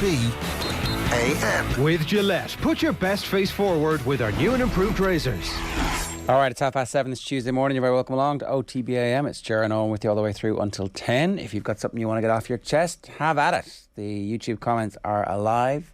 OTB AM. With Gillette, put your best face forward with our new and improved razors. All right, it's 7:30. It's Tuesday morning. You're very welcome along to OTB AM. It's Ger and Owen with you all the way through until 10. If you've got something you want to get off your chest, have at it. The YouTube comments are alive.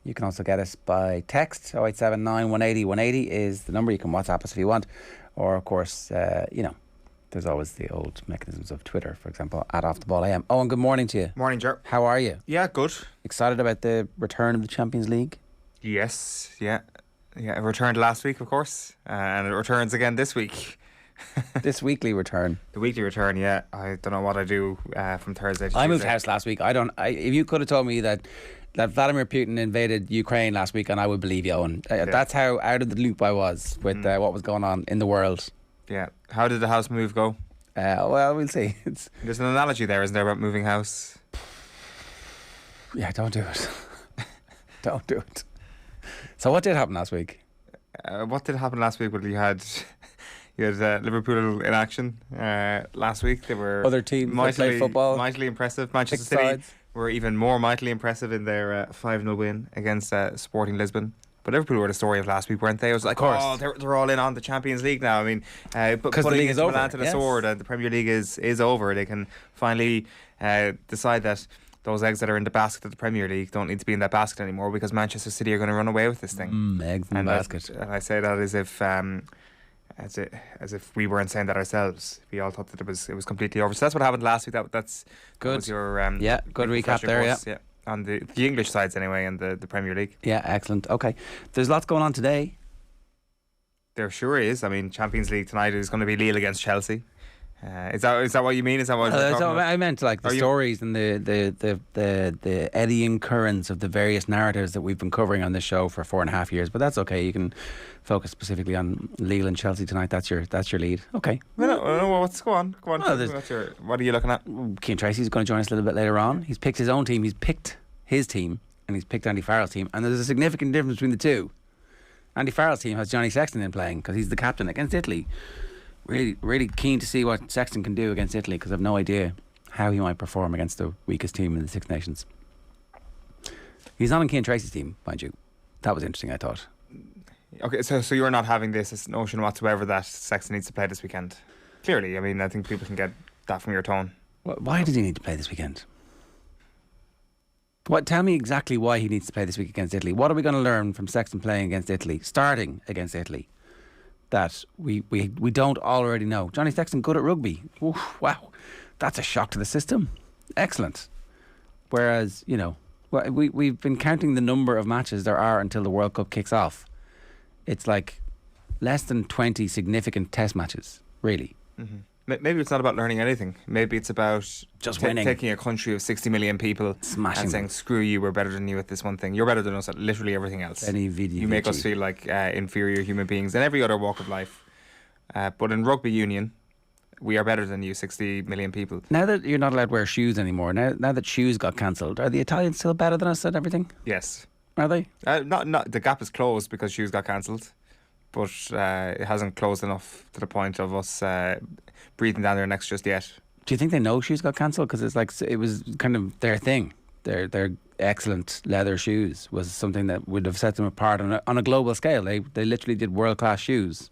You can also get us by text. 0879 180 180 is the number. You can WhatsApp us if you want. Or, of course, there's always the old mechanisms of Twitter, for example, at Off the Ball AM. Owen, good morning to you. Morning, Ger. How are you? Yeah, good. Excited about the return of the Champions League? Yes, yeah. Yeah, it returned last week, of course, and it returns again this week. This weekly return. The weekly return, yeah. I don't know what I do from Thursday to I moved Tuesday. house last week. If you could have told me that Vladimir Putin invaded Ukraine last week, and I would believe you, Owen. That's how out of the loop I was with what was going on in the world. Yeah. How did the house move go? Well, we'll see. There's an analogy there, isn't there, about moving house? Yeah, don't do it. Don't do it. So what did happen last week? What did happen last week? Well, you had Liverpool in action last week. They were other teams that play football, mightily impressive. Manchester City were even more mightily impressive in their 5-0 win against Sporting Lisbon. But Liverpool were the story of last week, weren't they? It was like, oh, they're all in on the Champions League now. I mean, because the league is over. Milan to the sword, and the Premier League is over. They can finally decide that those eggs that are in the basket of the Premier League don't need to be in that basket anymore, because Manchester City are going to run away with this thing. Eggs in the basket. And I say that as if we weren't saying that ourselves. We all thought that it was completely over. So that's what happened last week. That's good. That was your good recap there. Yeah. On the English sides anyway, and the Premier League. Yeah, excellent. Okay, there's lots going on today. There sure is. I mean, Champions League tonight is going to be Lille against Chelsea. Is that what you mean? Is that what you're talking about? I meant like the stories and the eddying currents of the various narratives that we've been covering on this show for 4.5 years. But that's okay. You can focus specifically on Lille and Chelsea tonight. That's your lead. Okay. No, go on. Go on. Well, what are you looking at? Cian Tracey's going to join us a little bit later on. He's picked his own team. He's picked his team, and he's picked Andy Farrell's team. And there's a significant difference between the two. Andy Farrell's team has Johnny Sexton in playing because he's the captain against Italy. Really, really keen to see what Sexton can do against Italy, because I've no idea how he might perform against the weakest team in the Six Nations. He's not on Cian Tracey's team, mind you. That was interesting, I thought. Okay, so you're not having this notion whatsoever that Sexton needs to play this weekend? Clearly, I mean, I think people can get that from your tone. Why does he need to play this weekend? Tell me exactly why he needs to play this week against Italy. What are we going to learn from Sexton playing against Italy, starting against Italy, that we don't already know? Johnny Sexton good at rugby. Oof, wow, that's a shock to the system. Excellent. Whereas, we've been counting the number of matches there are until the World Cup kicks off. It's like less than 20 significant test matches, really. Mm-hmm. Maybe it's not about learning anything. Maybe it's about just winning. Taking a country of 60 million people, smashing and saying, screw you, we're better than you at this one thing. You're better than us at literally everything else. You make us feel like inferior human beings in every other walk of life. But in rugby union, we are better than you, 60 million people. Now that you're not allowed to wear shoes anymore, now that shoes got cancelled, are the Italians still better than us at everything? Yes. Are they? Not the gap is closed because shoes got cancelled. But it hasn't closed enough to the point of us breathing down their necks just yet. Do you think they know shoes got cancelled? Because it's like it was kind of their thing. Their excellent leather shoes was something that would have set them apart on a global scale. They literally did world-class shoes.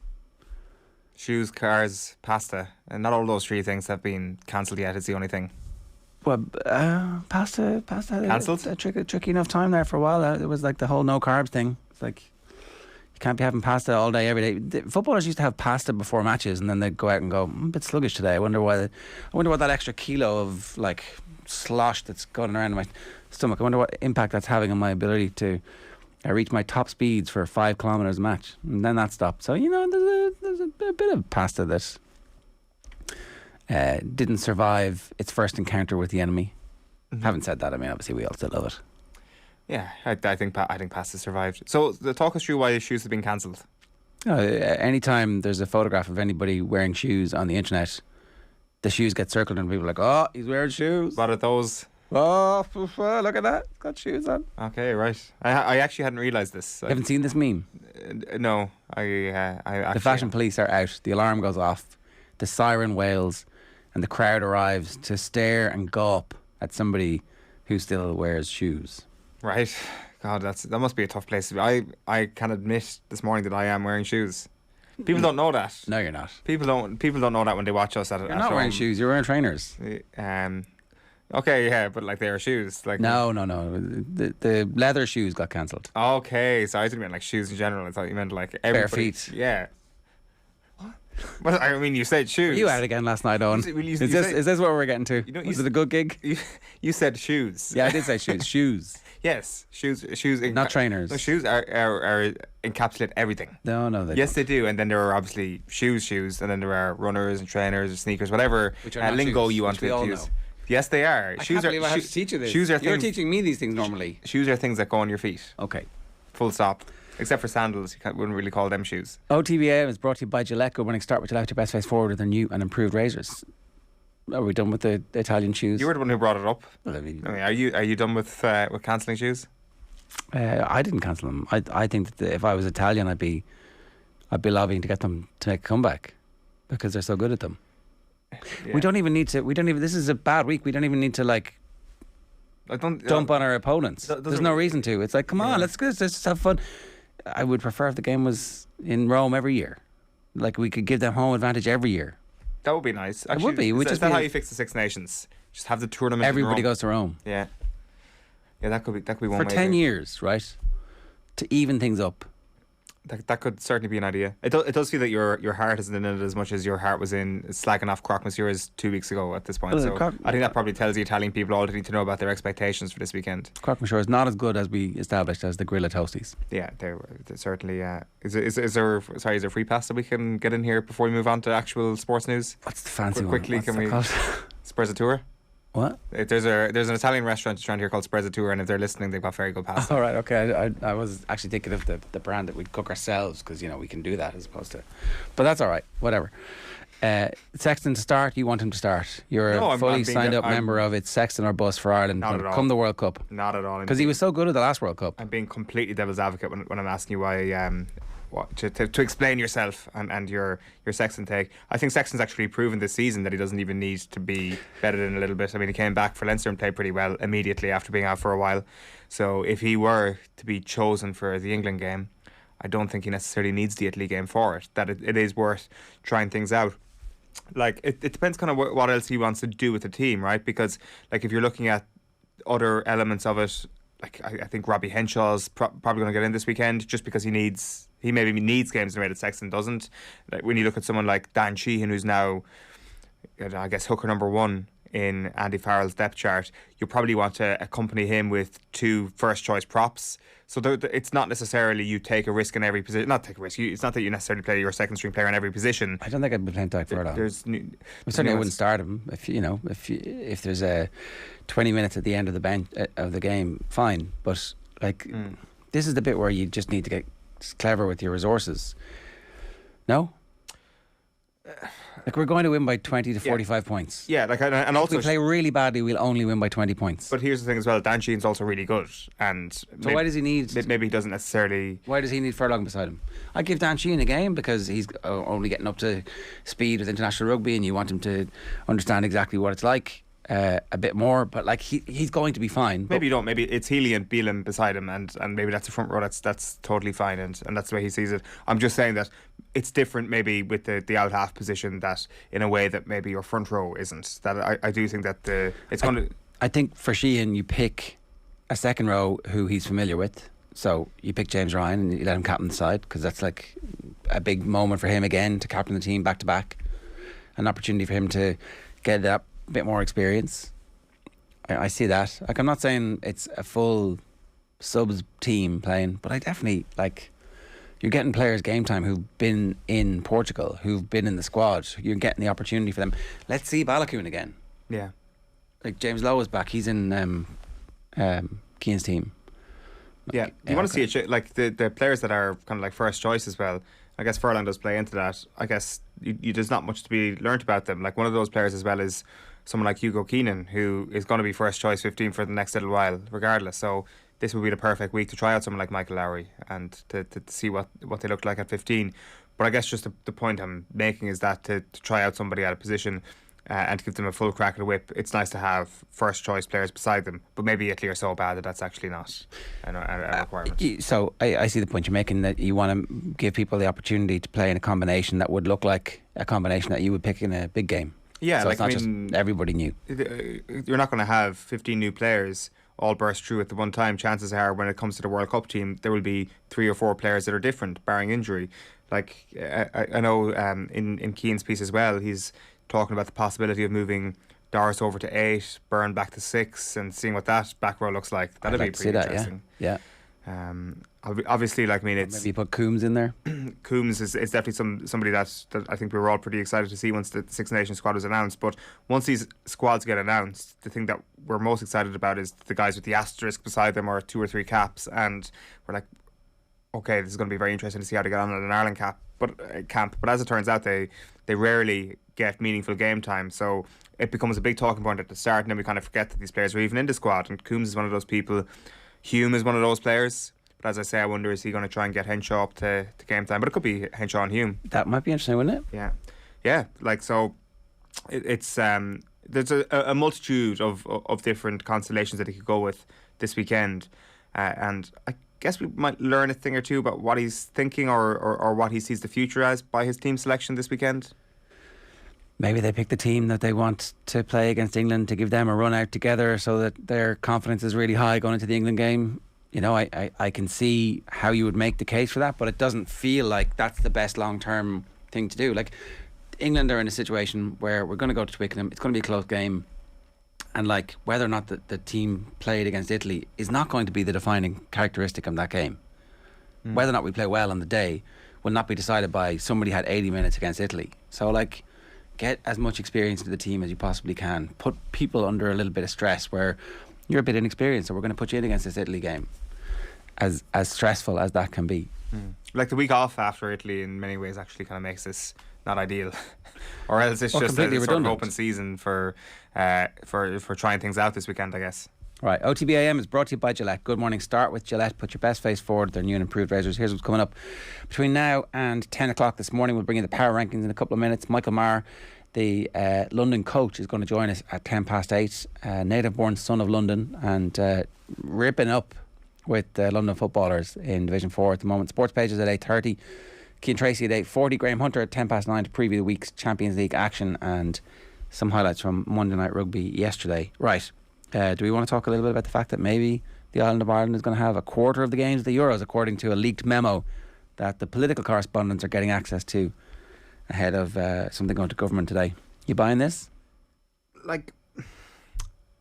Shoes, cars, pasta, and not all those three things have been cancelled yet. It's the only thing. Well, pasta cancelled. A tricky enough time there for a while. It was like the whole no carbs thing. It's like, can't be having pasta all day, every day. The footballers used to have pasta before matches, and then they'd go out and go, I'm a bit sluggish today. I wonder what that extra kilo of like slosh that's going around in my stomach, I wonder what impact that's having on my ability to reach my top speeds for 5 kilometres a match. And then that stopped. So, there's a bit of pasta that didn't survive its first encounter with the enemy. Mm-hmm. Having said that, I mean, obviously we all still love it. Yeah, I think pasta survived. So talk us through why his shoes have been cancelled. Anytime there's a photograph of anybody wearing shoes on the internet, the shoes get circled and people are like, oh, he's wearing shoes. What are those? Oh, look at that. He's got shoes on. Okay, right. I actually hadn't realised this. You haven't seen this meme? No. I actually... The fashion police are out. The alarm goes off. The siren wails. And the crowd arrives to stare and gawp at somebody who still wears shoes. Right. God, that must be a tough place to be. I can admit this morning that I am wearing shoes. People don't know that. No, you're not. People don't know that when they watch us at You're not wearing shoes. You're wearing trainers. Okay, yeah, but like they are shoes. Like no. The leather shoes got cancelled. Okay, so I didn't mean like shoes in general. I thought you meant like everybody. Bare feet. Yeah. But I mean, you said shoes. You had it again last night, Owen. Is this what we're getting to? Was it a good gig? You said shoes. Yeah, I did say shoes. Shoes. Yes, shoes. Not trainers. No, shoes are encapsulate everything. No, they yes, don't. they do. And then there are obviously shoes, and then there are runners and trainers or sneakers, whatever lingo shoes, you want to use. Know. Yes, they are. I can't believe I have to teach you this. Shoes are You're things, teaching me these things normally. Shoes are things that go on your feet. Okay. Full stop. Except for sandals, you wouldn't really call them shoes. OTB AM is brought to you by Gillette. Good morning. Start with Gillette, your best face forward with their new and improved razors. Are we done with the Italian shoes? You were the one who brought it up. Well, I mean, are you done with cancelling shoes? I didn't cancel them. I think that if I was Italian, I'd be lobbying to get them to make a comeback because they're so good at them. Yeah. We don't even. This is a bad week. We don't even need to dump on our opponents. There's no reason to. It's like, come on, let's just have fun. I would prefer if the game was in Rome every year. Like we could give them home advantage every year. That would be nice. Actually, it would be. Is that how you fix the Six Nations? Just have the tournament. Everybody in Rome. goes to Rome. Yeah. Yeah, that could be one for way 10 years, right? To even things up. That could certainly be an idea. It does feel that your heart isn't in it as much as your heart was in slagging off Croque Monsieur's 2 weeks ago at this point. Well, so I think that probably tells the Italian people all they need to know about their expectations for this weekend. Croque Monsieur is not as good as we established as the Grilla Toasties. Yeah, they're certainly. Is there free pass that we can get in here before we move on to actual sports news? What's the fancy one? Quickly, can we? Sprezzatura? What? There's an Italian restaurant around here called Sprezzatura, and if they're listening, they've got very good pasta. All right, okay. I was actually thinking of the brand that we'd cook ourselves because we can do that as opposed to. But that's all right. Whatever. Sexton to start. You want him to start? You're a fully signed up member of It's Sexton or Bust for Ireland. Not at all. Come the World Cup. Not at all. Because he was so good at the last World Cup. I'm being completely devil's advocate when I'm asking you why. To explain yourself and your Sexton take. I think Sexton's actually proven this season that he doesn't even need to be bedded in a little bit. I mean, he came back for Leinster and played pretty well immediately after being out for a while. So if he were to be chosen for the England game, I don't think he necessarily needs the Italy game for it. That it is worth trying things out. Like it depends kind of what else he wants to do with the team, right? Because like if you're looking at other elements of it, like I think Robbie Henshaw's probably going to get in this weekend just because he maybe needs games in a way that Sexton doesn't. Like when you look at someone like Dan Sheehan, who's now, I guess, hooker number 1 in Andy Farrell's depth chart, you probably want to accompany him with 2 first choice props. So it's not necessarily you take a risk in every position. Not take a risk. It's not that you necessarily play your second string player in every position. I don't think I'd be playing Dyke Furlong. Certainly I wouldn't start him. If there's a 20 minutes at the end of the bench of the game, fine. But this is the bit where you just need to get clever with your resources. No? Like we're going to win by 20 to 45 points. Yeah, and also if we play really badly, we'll only win by 20 points. But here's the thing as well: Dan Sheehan's also really good, and so why does he need? Maybe he doesn't necessarily. Why does he need Furlong beside him? I give Dan Sheehan a game because he's only getting up to speed with international rugby, and you want him to understand exactly what it's like. A bit more, but like he's going to be fine. Maybe you don't. Maybe it's Healy and Beelan beside him, and maybe that's the front row. That's totally fine, and that's the way he sees it. I'm just saying that it's different, maybe with the out half position, that in a way that maybe your front row isn't. That I do think that it's going to. I think for Sheehan, you pick a second row who he's familiar with. So you pick James Ryan and you let him captain the side because that's like a big moment for him again to captain the team back to back, an opportunity for him to get that bit more experience. I see that. Like I'm not saying it's a full subs team playing, but I definitely you're getting players game time who've been in Portugal, who've been in the squad. You're getting the opportunity for them. Let's see Balakoon again. Yeah. Like James Lowe is back. He's in Keane's team. Yeah. You want to see it like the players that are kind of like first choice as well. I guess Furlong does play into that. I guess there's not much to be learnt about them. Like one of those players as well is someone like Hugo Keenan, who is going to be first choice 15 for the next little while, regardless. So this would be the perfect week to try out someone like Michael Lowry and to see what they look like at 15. But I guess just the point I'm making is that to try out somebody at a position and to give them a full crack at the whip, it's nice to have first choice players beside them. But maybe Italy are so bad that that's actually not a requirement. So I see the point you're making, that you want to give people the opportunity to play in a combination that would look like a combination that you would pick in a big game. Yeah, so it's not just everybody new. You're not going to have 15 new players all burst through at the one time. Chances are, when it comes to the World Cup team, there will be 3 or 4 players that are different, barring injury. Like I know in Cian's piece as well, he's talking about the possibility of moving Doris over to 8, Byrne back to 6, and seeing what that back row looks like. That'd be pretty interesting. Yeah. Obviously, like, I mean, it's maybe put Coombs in there. Coombs is definitely somebody that I think we were all pretty excited to see once the Six Nations squad was announced. But once these squads get announced, the thing that we're most excited about is the guys with the asterisk beside them, or 2 or 3 caps, and we're like, okay, this is going to be very interesting to see how they get on in an Ireland camp. But as it turns out, they rarely get meaningful game time, so it becomes a big talking point at the start, and then we kind of forget that these players are even in the squad. And Coombs is one of those people. Hume is one of those players. But as I say, I wonder, is he going to try and get Henshaw up to game time? But it could be Henshaw and Hume. That might be interesting, wouldn't it? Yeah. Like, so it's there's a multitude of different constellations that he could go with this weekend, and I guess we might learn a thing or two about what he's thinking or what he sees the future as by his team selection this weekend. Maybe they pick the team that they want to play against England to give them a run out together, so that their confidence is really high going into the England game. You know, I can see how you would make the case for that, but it doesn't feel like that's the best long-term thing to do. Like, England are in a situation where we're going to go to Twickenham, it's going to be a close game, and like, whether or not the team played against Italy is not going to be the defining characteristic of that game. Whether or not we play well on the day will not be decided by somebody had 80 minutes against Italy. So, like, get as much experience into the team as you possibly can. Put people under a little bit of stress where you're a bit inexperienced, so we're going to put you in against this Italy game, as stressful as that can be. Like, the week off after Italy in many ways actually kind of makes this not ideal. Or else it's just a sort of open season for trying things out this weekend, I guess. Right, OTB AM is brought to you by Gillette. Good morning. Start with Gillette. Put your best face forward. Their new and improved razors. Here's what's coming up between now and 10 o'clock this morning. We'll bring you the power rankings in a couple of minutes. Michael Maher, the London coach, is going to join us at 8:10. Native born son of London, and ripping up with London footballers in Division 4 at the moment. Sports pages at 8:30. Cian Tracey at 8:40. Graham Hunter at 9:10 to preview the week's Champions League action and some highlights from Monday Night Rugby yesterday. Right. Do we want to talk a little bit about the fact that maybe the island of Ireland is going to have a quarter of the games of the Euros, according to a leaked memo that the political correspondents are getting access to ahead of something going to government today? You buying this? Like,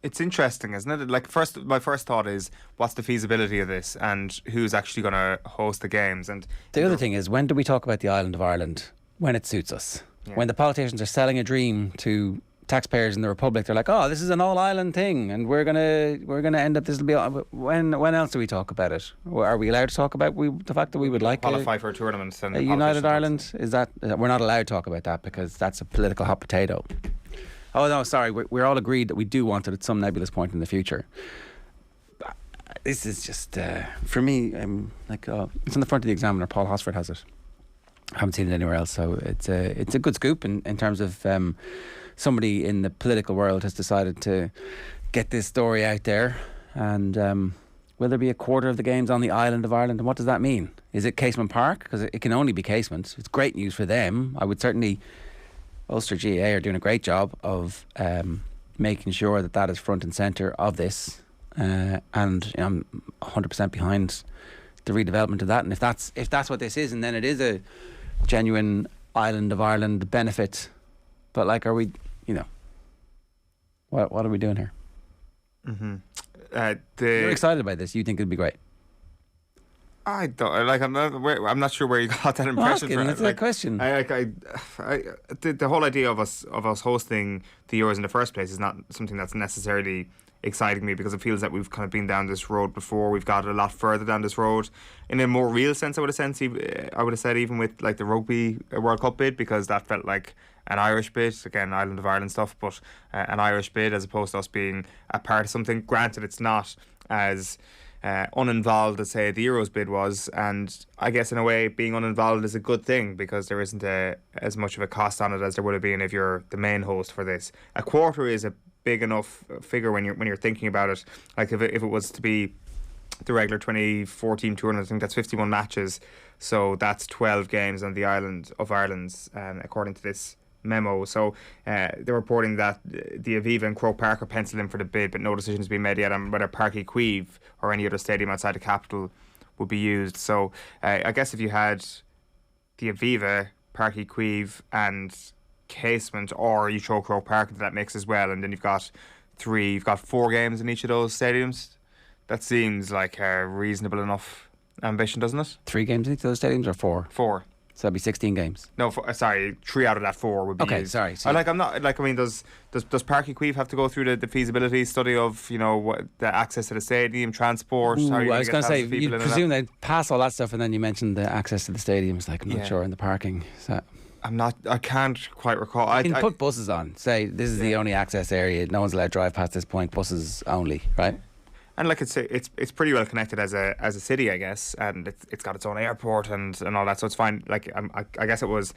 it's interesting, isn't it? Like, my first thought is, what's the feasibility of this, and who's actually going to host the games? And the other thing is, when do we talk about the island of Ireland? When it suits us. Yeah. When the politicians are selling a dream to taxpayers in the Republic, they're like, oh, this is an all-island thing, and we're gonna end up, this will be all. When else do we talk about it? Are we allowed to talk about the fact that we would like qualify for a tournament? A United Ireland? Is that we're not allowed to talk about that because that's a political hot potato? Oh no, sorry, we're all agreed that we do want it at some nebulous point in the future. This is just for me. Like, it's on the front of the Examiner. Paul Hosford has it. I haven't seen it anywhere else, so it's a good scoop in terms of somebody in the political world has decided to get this story out there. And will there be a quarter of the games on the island of Ireland? And what does that mean? Is it Casement Park? Because it can only be Casement. It's great news for them. I would certainly... Ulster GAA are doing a great job of making sure that is front and centre of this. And I'm 100% behind the redevelopment of that. And if that's what this is, and then it is a genuine island of Ireland benefit. But, like, are we... What are we doing here? You're excited about this. You think it'd be great. I don't like. I'm not sure where you got that impression from. That's a question. The whole idea of us hosting the Euros in the first place is not something that's necessarily exciting me, because it feels that we've kind of been down this road before. We've got a lot further down this road in a more real sense. I would have said even with like the Rugby World Cup bid, because that felt like an Irish bid, again, Island of Ireland stuff, but an Irish bid as opposed to us being a part of something. Granted, it's not as uninvolved as, say, the Euros bid was. And I guess in a way being uninvolved is a good thing, because there isn't as much of a cost on it as there would have been if you're the main host for this. A quarter is a big enough figure when you're thinking about it. Like if it was to be the regular 2014 tournament, I think that's 51 matches, so that's 12 games on the island of Ireland's, according to this memo. So they're reporting that the Aviva and Croke Park are penciled in for the bid, but no decision has been made yet on whether Parc Cuivre or any other stadium outside the capital would be used. So I guess if you had the Aviva, Parc Cuivre and Casement, or you throw Croke Park into that mix as well, and then you've got 4 games in each of those stadiums. That seems like a reasonable enough ambition, doesn't it? 3 games in each of those stadiums, or 4? 4. So that'd be 16 games. No, sorry, 3 out of that 4 would be okay, used. Sorry. Does Parc Cuivre have to go through the feasibility study of, what, the access to the stadium, transport? I was going to say, you presume they'd pass all that stuff, and then you mentioned the access to the stadiums. Like, I'm not sure, in the parking. So I can't quite recall. You can put buses on. Say this is the only access area. No one's allowed to drive past this point. Buses only, right? And like it's pretty well connected as a city, I guess, and it's got its own airport and all that, so it's fine. Like I guess it was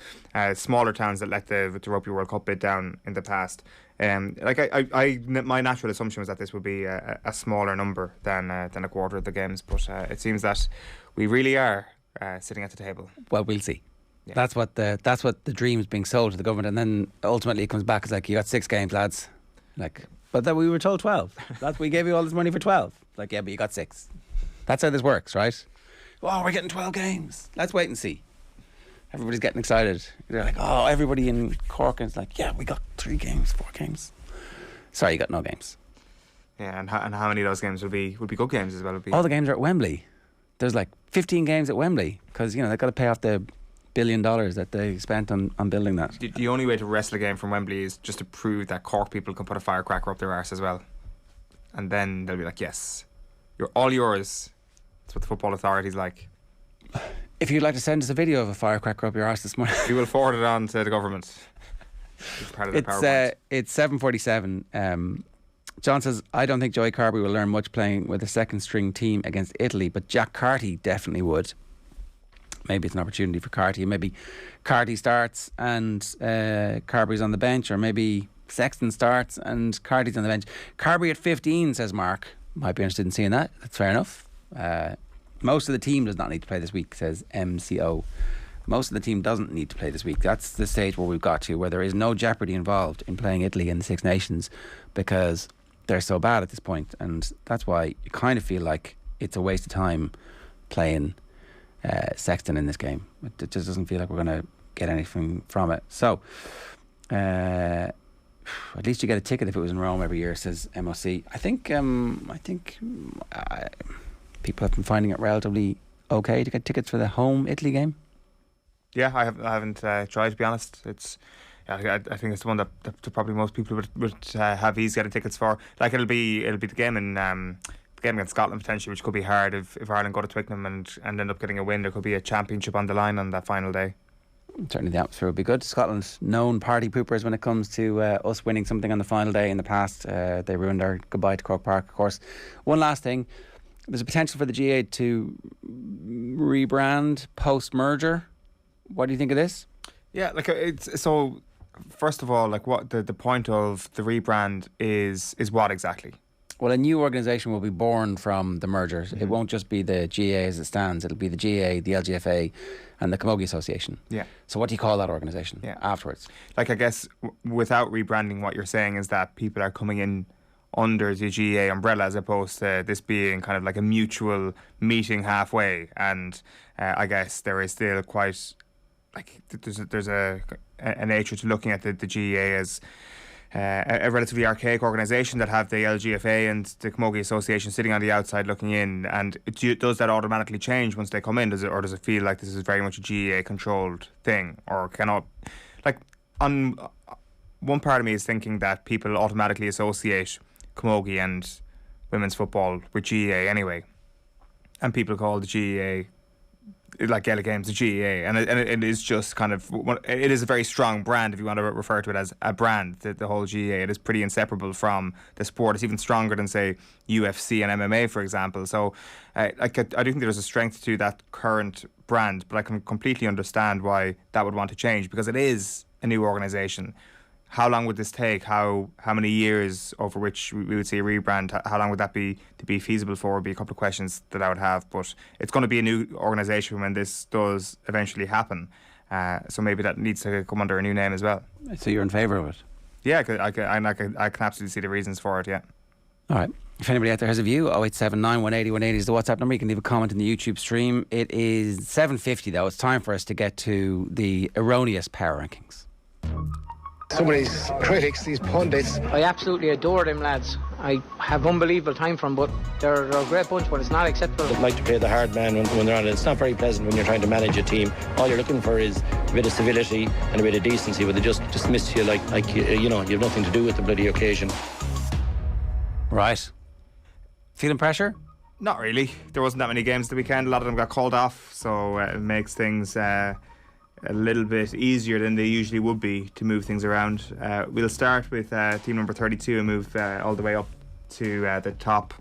smaller towns that let the Rugby World Cup bid down in the past. My natural assumption was that this would be a smaller number than a quarter of the games, but it seems that we really are sitting at the table. Well, we'll see. Yeah. That's what the dream is being sold to the government, and then ultimately it comes back as like, you got 6 games, lads. Like, but then we were told 12. We gave you all this money for 12. Like, yeah, but you got 6. That's how this works, right? Oh, we're getting 12 games. Let's wait and see. Everybody's getting excited. They're like, oh, everybody in Cork is like, yeah, we got 3 games, 4 games. Sorry, you got no games. Yeah, and how many of those games would be good games as well? All the games are at Wembley. There's like 15 games at Wembley, because they've got to pay off the $1 billion that they spent on building that. The only way to wrestle a game from Wembley is just to prove that Cork people can put a firecracker up their arse as well, and then they'll be like, yes, you're all yours. That's what the football authority's like. If you'd like to send us a video of a firecracker up your arse this morning, we will forward it on to the government. It's part of the PowerPoint. It's 7:47. John says, I don't think Joey Carberry will learn much playing with a second string team against Italy, but Jack Carty definitely would. Maybe it's an opportunity for Carty. Maybe Carty starts and Carberry's on the bench, or maybe Sexton starts and Carty's on the bench. Carberry at 15, says Mark. Might be interested in seeing that. That's fair enough. Most of the team does not need to play this week, says MCO. Most of the team doesn't need to play this week. That's the stage where we've got to, where there is no jeopardy involved in playing Italy in the Six Nations, because they're so bad at this point, and that's why you kind of feel like it's a waste of time playing Sexton in this game. It just doesn't feel like we're going to get anything from it. So at least you get a ticket if it was in Rome every year, says MOC. I think people have been finding it relatively okay to get tickets for the home Italy game. Yeah, I haven't tried, to be honest. I think it's the one that probably most people would have ease getting tickets for. Like it'll be the game in the game against Scotland potentially, which could be hard if Ireland go to Twickenham and end up getting a win. There could be a championship on the line on that final day. Certainly the atmosphere would be good. Scotland, known party poopers when it comes to us winning something on the final day in the past. They ruined our goodbye to Croke Park, of course. One last thing. There's a potential for the GAA to rebrand post-merger. What do you think of this? Yeah, like it's so. First of all, like what the point of the rebrand is what exactly? Well, a new organisation will be born from the merger. Mm-hmm. It won't just be the GAA as it stands. It'll be the GAA, the LGFA and the Camogie Association. Yeah. So what do you call that organisation afterwards? Like, I guess without rebranding, what you're saying is that people are coming in under the GAA umbrella, as opposed to this being kind of like a mutual meeting halfway. And I guess there is still quite, like, there's a nature to looking at the GAA as a relatively archaic organisation that have the LGFA and the Camogie Association sitting on the outside looking in. And does that automatically change once they come in? Does it feel like this is very much a GAA controlled thing, or cannot? Like, on one part of me is thinking that people automatically associate Camogie and women's football with GAA anyway, and people call the GAA like Gaelic Games, the GAA, and it is just kind of, it is a very strong brand if you want to refer to it as a brand. The whole GAA, it is pretty inseparable from the sport. It's even stronger than, say, UFC and MMA, for example. So I do think there's a strength to that current brand, but I can completely understand why that would want to change, because it is a new organisation. How long would this take? How many years over which we would see a rebrand? How long would that be to be feasible for? Would be a couple of questions that I would have. But it's going to be a new organisation when this does eventually happen. So maybe that needs to come under a new name as well. So you're in favour of it? Yeah, I can absolutely see the reasons for it, yeah. All right. If anybody out there has a view, 0879 180 180 is the WhatsApp number. You can leave a comment in the YouTube stream. It is 7:50 though. It's time for us to get to the erroneous power rankings. Some of these critics, these pundits, I absolutely adore them lads. I have unbelievable time for them, but they're a great bunch, but it's not acceptable. They like to play the hard man when they're on it. It's not very pleasant when you're trying to manage a team. All you're looking for is a bit of civility and a bit of decency, but they just dismiss you like you know, you have nothing to do with the bloody occasion. Right. Feeling pressure? Not really. There wasn't that many games the weekend. A lot of them got called off, so it makes things a little bit easier than they usually would be to move things around. We'll start with team number 32 and move all the way up to the top.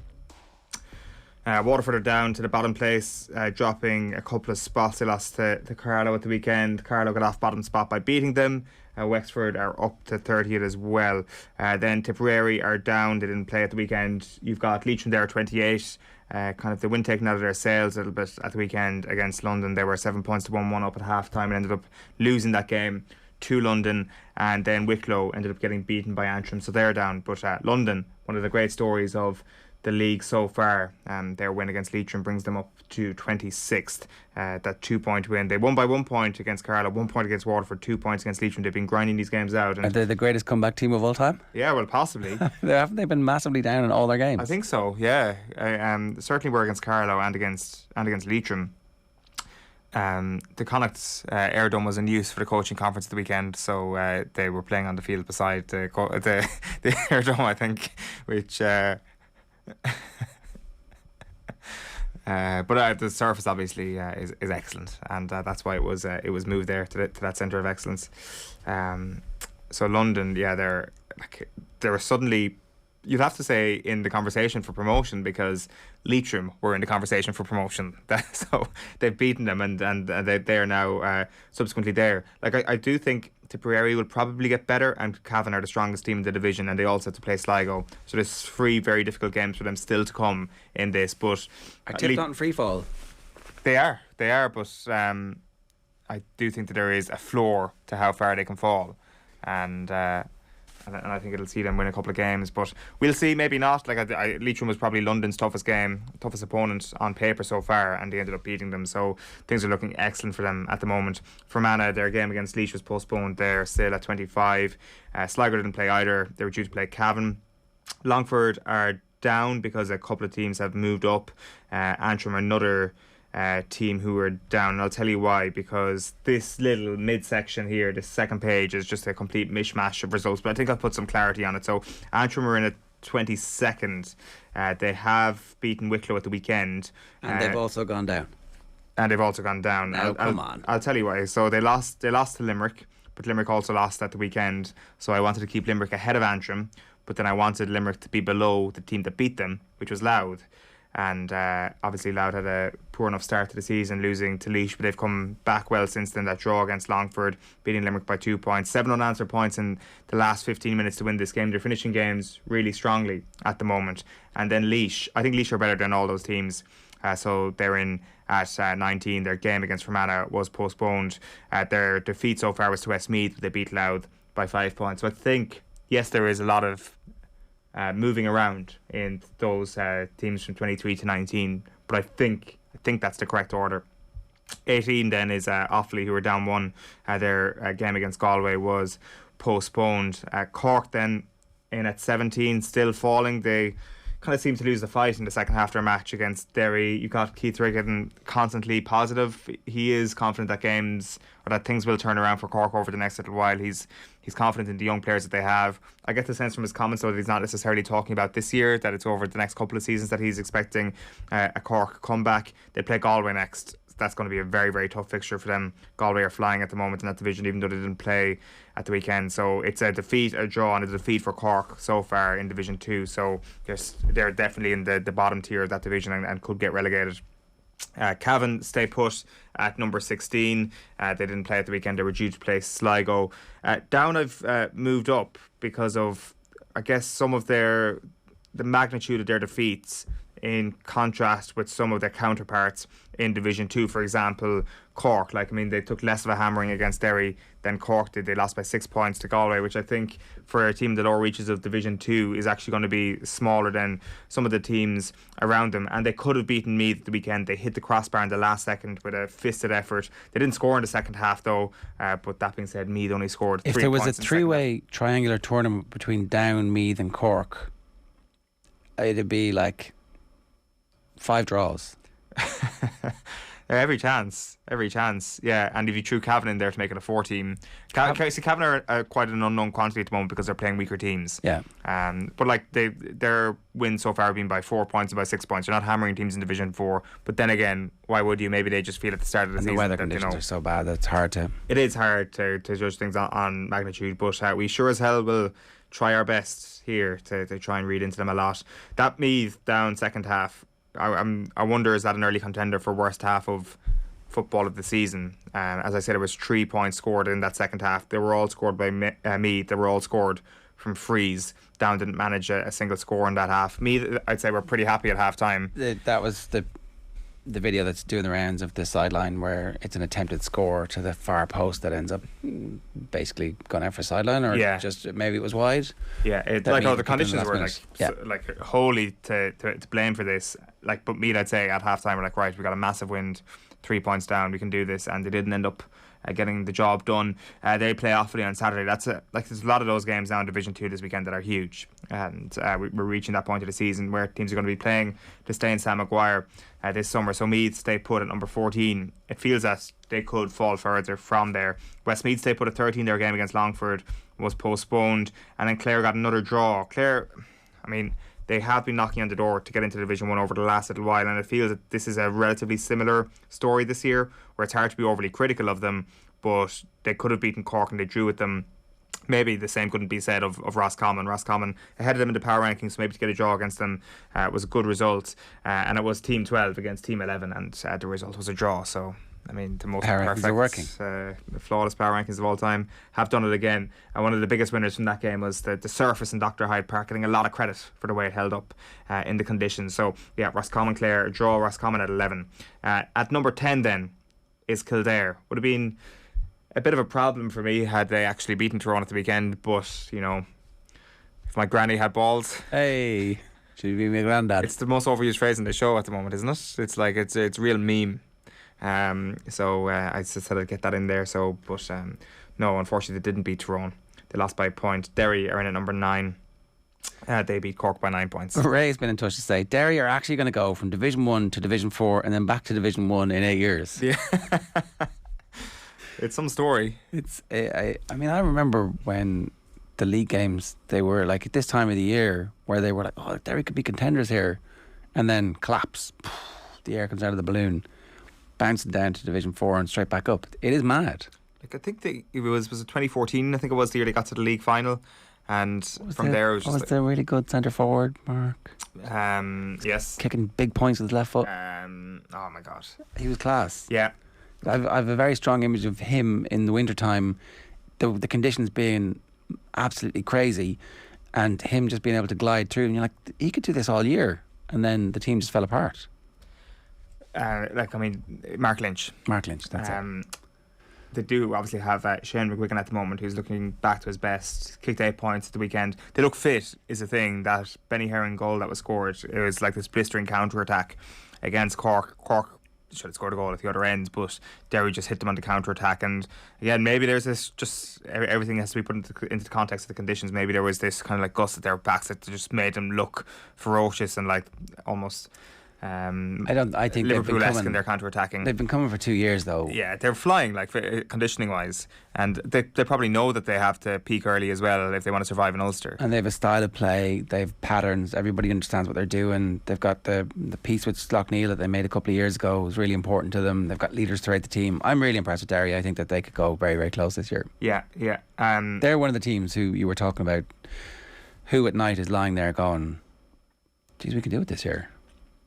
Waterford are down to the bottom place, dropping a couple of spots. They lost to Carlow at the weekend. Carlow got off bottom spot by beating them. Wexford are up to 30th as well. Then Tipperary are down. They didn't play at the weekend. You've got Leitrim there at 28. Kind of the wind taken out of their sails a little bit at the weekend against London. They were 7 points to 1-1 up at half time and ended up losing that game to London. And then Wicklow ended up getting beaten by Antrim, so they're down. But London, one of the great stories of the league so far, their win against Leitrim brings them up to 26th. That 2-point win. They won by 1 point against Carlow, 1 point against Waterford, 2 points against Leitrim. They've been grinding these games out. And are they the greatest comeback team of all time? Yeah, well, possibly. Haven't they been massively down in all their games? I think so, yeah. Certainly were against Carlow and against Leitrim. The Connacht's Airdome was in use for the coaching conference the weekend, so they were playing on the field beside the Airdome, I think, which... but the surface obviously is excellent, and that's why it was moved there to that centre of excellence. So London, yeah, they're suddenly, you'd have to say, in the conversation for promotion, because Leitrim were in the conversation for promotion. So they've beaten them, and they are now subsequently there. Like I do think Tipperary will probably get better, and Cavan are the strongest team in the division, and they also have to play Sligo. So there's 3 very difficult games for them still to come in this. But are Tip not in free fall? They are, but I do think that there is a floor to how far they can fall, and I think it'll see them win a couple of games, but we'll see. Maybe not. Leitrim was probably London's toughest opponent on paper so far, and they ended up beating them. So things are looking excellent for them at the moment. Fermanagh, their game against Laois was postponed. They're still at 25. Sligo didn't play either. They were due to play Cavan. Longford are down because a couple of teams have moved up. Antrim, another team who are down, and I'll tell you why, because this little midsection here, this second page, is just a complete mishmash of results, but I think I'll put some clarity on it. So Antrim are in at 22nd. They have beaten Wicklow at the weekend, and they've also gone down. Now, come on. I'll tell you why. So they lost to Limerick, but Limerick also lost at the weekend, so I wanted to keep Limerick ahead of Antrim, but then I wanted Limerick to be below the team that beat them, which was Louth. And obviously Louth had a poor enough start to the season, losing to Laois, but they've come back well since then. That draw against Longford, beating Limerick by 2 points, 7 unanswered points in the last 15 minutes to win this game. They're finishing games really strongly at the moment. And then Laois, I think Laois are better than all those teams, so they're in at 19. Their game against Fermanagh was postponed. Their defeat so far was to Westmeath. They beat Louth by 5 points. So I think, yes, there is a lot of moving around in those teams from 23 to 19, but I think that's the correct order. 18 then is Offaly, who are down 1. Their game against Galway was postponed. Cork then in at 17, still falling. They kind of seem to lose the fight in the second half of their match against Derry. You've got Keith Riggin constantly positive. He is confident that things will turn around for Cork over the next little while. He's confident in the young players that they have. I get the sense from his comments, though, that he's not necessarily talking about this year, that it's over the next couple of seasons that he's expecting a Cork comeback. They play Galway next. that's going to be a very, very tough fixture for them. Galway are flying at the moment in that division, even though they didn't play at the weekend. So it's a defeat, a draw, and a defeat for Cork so far in Division 2. So they're definitely in the bottom tier of that division and could get relegated. Cavan stay put at number 16. They didn't play at the weekend. They were due to play Sligo. Down I've moved up because of, I guess, some of the magnitude of their defeats in contrast with some of their counterparts in Division 2. For example, Cork, they took less of a hammering against Derry than Cork did. They lost by 6 points to Galway, which I think for a team in the lower reaches of Division 2 is actually going to be smaller than some of the teams around them. And they could have beaten Meath at the weekend. They hit the crossbar in the last second with a fisted effort. They didn't score in the second half though, but that being said, Meath only scored 3 points. If there was a three-way triangular tournament between Down, Meath and Cork, it'd be like 5 draws. Every chance, yeah. And if you threw Cavan in there to make it a 4-team, Cavan are quite an unknown quantity at the moment because they're playing weaker teams. Yeah. But their wins so far have been by 4 points and by 6 points. You're not hammering teams in Division 4. But then again, why would you? Maybe they just feel at the start of the season. The weather that, conditions are so bad that it's hard to. It is hard to judge things on magnitude, but we sure as hell will try our best here to try and read into them a lot. That Meath down second half, I wonder, is that an early contender for worst half of football of the season? As I said, it was 3 points scored in that second half. They were all scored by Meath. They were all scored from frees. Down didn't manage a single score in that half. Meath, I'd say, were pretty happy at half time. That was the video that's doing the rounds of the sideline where it's an attempted score to the far post that ends up basically going out for sideline, or just maybe it was wide. Yeah, the conditions were wholly to blame for this. But Meath, I'd say at half time were right, we got a massive wind, 3 points down, we can do this, and they didn't end up getting the job done. They play Offaly on Saturday. There's a lot of those games now in Division 2 this weekend that are huge, and we're reaching that point of the season where teams are going to be playing to stay in Sam Maguire this summer. So Meath stay put at number 14. It feels that they could fall further from there. Westmeath stay put at 13. Their game against Longford was postponed, and then Clare got another draw. Clare, they have been knocking on the door to get into Division 1 over the last little while, and it feels that this is a relatively similar story this year, where it's hard to be overly critical of them, but they could have beaten Cork and they drew with them. Maybe the same couldn't be said of Roscommon. Roscommon ahead of them in the power rankings, so maybe to get a draw against them was a good result, and it was Team 12 against Team 11, and the result was a draw. So the most flawless power rankings of all time have done it again. And one of the biggest winners from that game was the surface in Dr. Hyde Park, getting a lot of credit for the way it held up in the conditions. So yeah, Roscommon Clare, a draw, Roscommon at 11. At number 10 then is Kildare. Would have been a bit of a problem for me had they actually beaten Tyrone at the weekend, but if my granny had balls. Hey, should be my granddad. It's the most overused phrase in the show at the moment, isn't it? It's like it's real meme. So I just said I'd get that in there. So, but no, unfortunately they didn't beat Tyrone. They lost by a point. Derry are in at number 9. They beat Cork by 9 points. Ray's been in touch to say Derry are actually going to go from Division 1 to Division 4 and then back to Division 1 in 8 years. Yeah. It's some story. I remember when the league games, they were like at this time of the year where they were like, oh, Derry could be contenders here, and then collapse. The air comes out of the balloon, bouncing down to Division 4 and straight back up. It is mad. I think it was it 2014? I think it was the year they got to the league final, and there it was just. Was there really good centre forward, Mark? Yes, kicking big points with his left foot. Oh my god, he was class. Yeah. I've a very strong image of him in the wintertime, the conditions being absolutely crazy, and him just being able to glide through, and you're like, he could do this all year, and then the team just fell apart. Mark Lynch, that's it. They do obviously have Shane McGuigan at the moment, who's looking back to his best. Kicked 8 points at the weekend. They look fit is the thing. That Benny Herring goal that was scored, it was like this blistering counter-attack against Cork. Cork should have scored a goal at the other end, but Derry just hit them on the counter-attack. And again, maybe there's this, just everything has to be put into the context of the conditions. Maybe there was this kind of like gust at their backs that just made them look ferocious and like almost I think Liverpool-esque in their counter-attacking. They've been coming for 2 years though. Yeah, they're flying, like, conditioning-wise, and they probably know that they have to peak early as well if they want to survive in Ulster. And they have a style of play, they have patterns, everybody understands what they're doing. They've got the piece with Slough-Neil that they made a couple of years ago was really important to them. They've got leaders throughout the team. I'm really impressed with Derry. I think that they could go very, very close this year. Yeah. They're one of the teams who you were talking about, who at night is lying there going, geez, we can do it this year.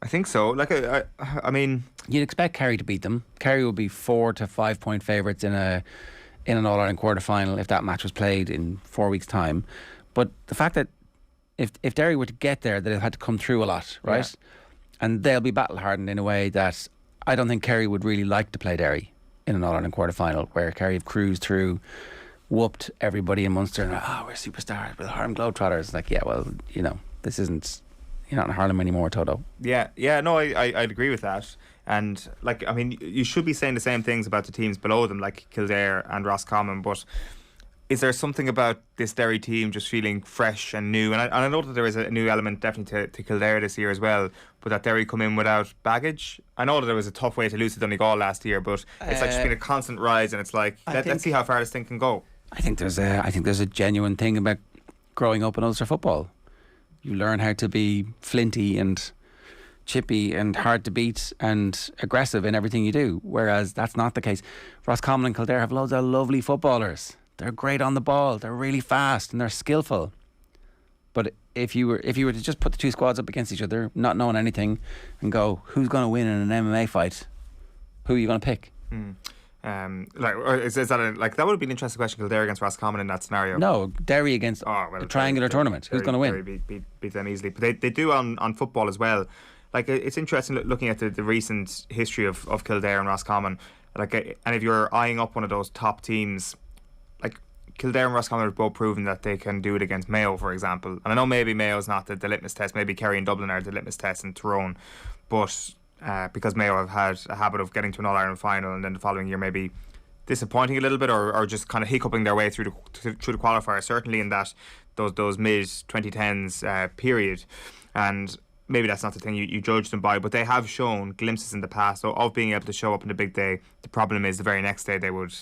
I think so. Like, I mean, you'd expect Kerry to beat them. Kerry would be 4 to 5 point favourites in an All-Ireland quarter final if that match was played in 4 weeks' time. But the fact that if Derry were to get there, they'd have had to come through a lot, right? Yeah. And they'll be battle hardened in a way that I don't think Kerry would really like to play Derry in an All-Ireland quarter final, where Kerry have cruised through, whooped everybody in Munster, and we're superstars, we're the Harlem Globetrotters. Like, yeah, well, this isn't. You're not in Harlem anymore, Toto. Yeah, no, I'd agree with that. And, like, I mean, you should be saying the same things about the teams below them, like Kildare and Roscommon, but is there something about this Derry team just feeling fresh and new? And I know that there is a new element definitely to Kildare this year as well, but that Derry come in without baggage. I know that there was a tough way to lose to Donegal last year, but it's like just been a constant rise, and it's like, let's see how far this thing can go. I think there's a genuine thing about growing up in Ulster football. You learn how to be flinty and chippy and hard to beat and aggressive in everything you do, whereas that's not the case. Roscommon and Kildare have loads of lovely footballers. They're great on the ball, they're really fast and they're skillful. But if you were to just put the two squads up against each other, not knowing anything, and go, who's going to win in an MMA fight? Who are you going to pick? Is that that would have been an interesting question, Kildare against Roscommon in that scenario. No, Derry against a triangular tournament. Who's going to win? Derry beat them easily, but they do on football as well. Like, it's interesting looking at the recent history of Kildare and Roscommon. Like, and if you're eyeing up one of those top teams, like Kildare and Roscommon have both proven that they can do it against Mayo, for example. And I know maybe Mayo's not the litmus test. Maybe Kerry and Dublin are the litmus test in Tyrone, but. Because Mayo have had a habit of getting to an All-Ireland final and then the following year maybe disappointing a little bit or just kind of hiccuping their way through the qualifier, certainly in that those mid-2010s period. And maybe that's not the thing you judge them by, but they have shown glimpses in the past of being able to show up on the big day. The problem is the very next day they would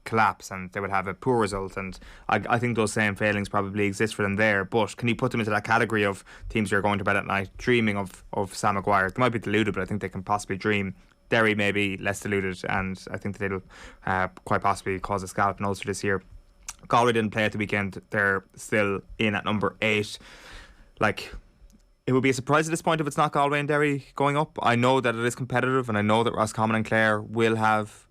collapse and they would have a poor result, and I think those same failings probably exist for them there. But can you put them into that category of teams who are going to bed at night dreaming of Sam Maguire? They might be deluded, but I think they can possibly dream. Derry may be less deluded, and I think that they'll quite possibly cause a scallop in Ulster this year. Galway didn't play at the weekend. They're still in at number 8. Like, it would be a surprise at this point if it's not Galway and Derry going up. I know that it is competitive, and I know that Roscommon and Clare will have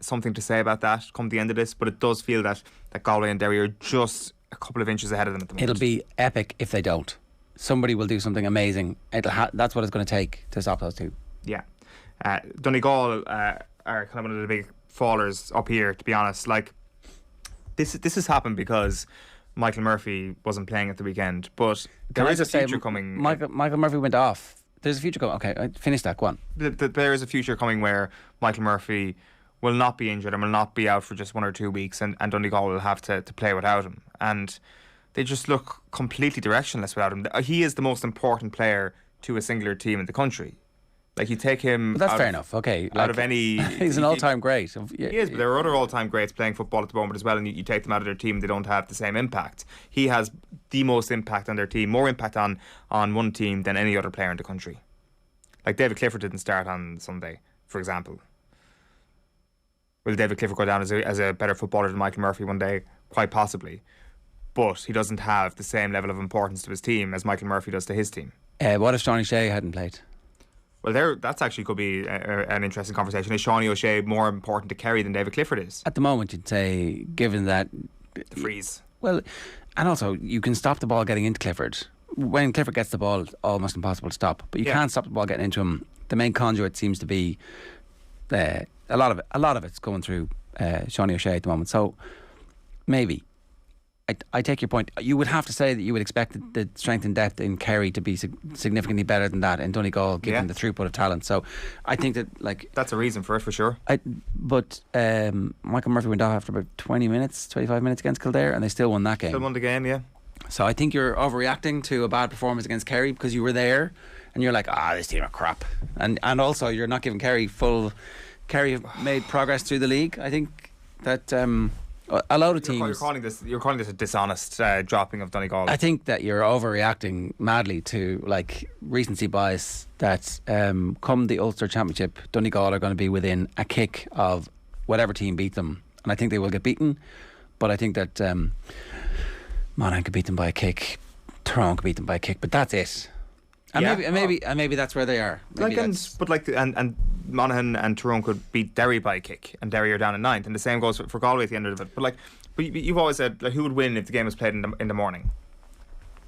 something to say about that come the end of this, but it does feel that Galway and Derry are just a couple of inches ahead of them at the moment. It'll be epic if they don't. Somebody will do something amazing. That's what it's going to take to stop those two. Yeah. Donegal are kind of one of the big fallers up here, to be honest. Like, this has happened because Michael Murphy wasn't playing at the weekend, but there is a future coming. Michael Murphy went off. There's a future coming. Okay, I finished that. Go on. There is a future coming where Michael Murphy will not be injured and will not be out for just 1 or 2 weeks, and Donegal will have to play without him. And they just look completely directionless without him. He is the most important player to a singular team in the country. Like, you take him. But that's fair enough. Okay, out of any, he's an all-time great. He is, but there are other all-time greats playing football at the moment as well. And you take them out of their team, they don't have the same impact. He has the most impact on their team, more impact on one team than any other player in the country. Like, David Clifford didn't start on Sunday, for example. Will David Clifford go down as a better footballer than Michael Murphy one day? Quite possibly. But he doesn't have the same level of importance to his team as Michael Murphy does to his team. What if Shawnee Shea hadn't played? Well, that's actually could be an interesting conversation. Is Shawnee O'Shea more important to Kerry than David Clifford is? At the moment, you'd say, given that... The freeze. Well, and also, you can stop the ball getting into Clifford. When Clifford gets the ball, it's almost impossible to stop. But you can't stop the ball getting into him. The main conduit seems to be... A lot of it's going through Shawnee O'Shea at the moment. So maybe I take your point. You would have to say that you would expect the strength and depth in Kerry to be significantly better than that in Donegal, given the throughput of talent. So I think that, like, that's a reason for it, for sure. But Michael Murphy went off after about 25 minutes against Kildare, and they still won that game. Still won the game, yeah. So I think you're overreacting to a bad performance against Kerry because you were there. and you're like, this team are crap. And also you're not giving Kerry Kerry made progress through the league. I think that a lot of teams. You're calling this a dishonest dropping of Donegal. I think that you're overreacting madly to like recency bias. That come the Ulster Championship, Donegal are going to be within a kick of whatever team beat them, and I think they will get beaten. But I think that Monaghan could beat them by a kick, Tyrone could beat them by a kick, but that's it. And maybe that's where they are. And Monaghan and Tyrone could beat Derry by a kick, and Derry are down in 9th, and the same goes for Galway at the end of it. But you've always said who would win if the game was played in the morning,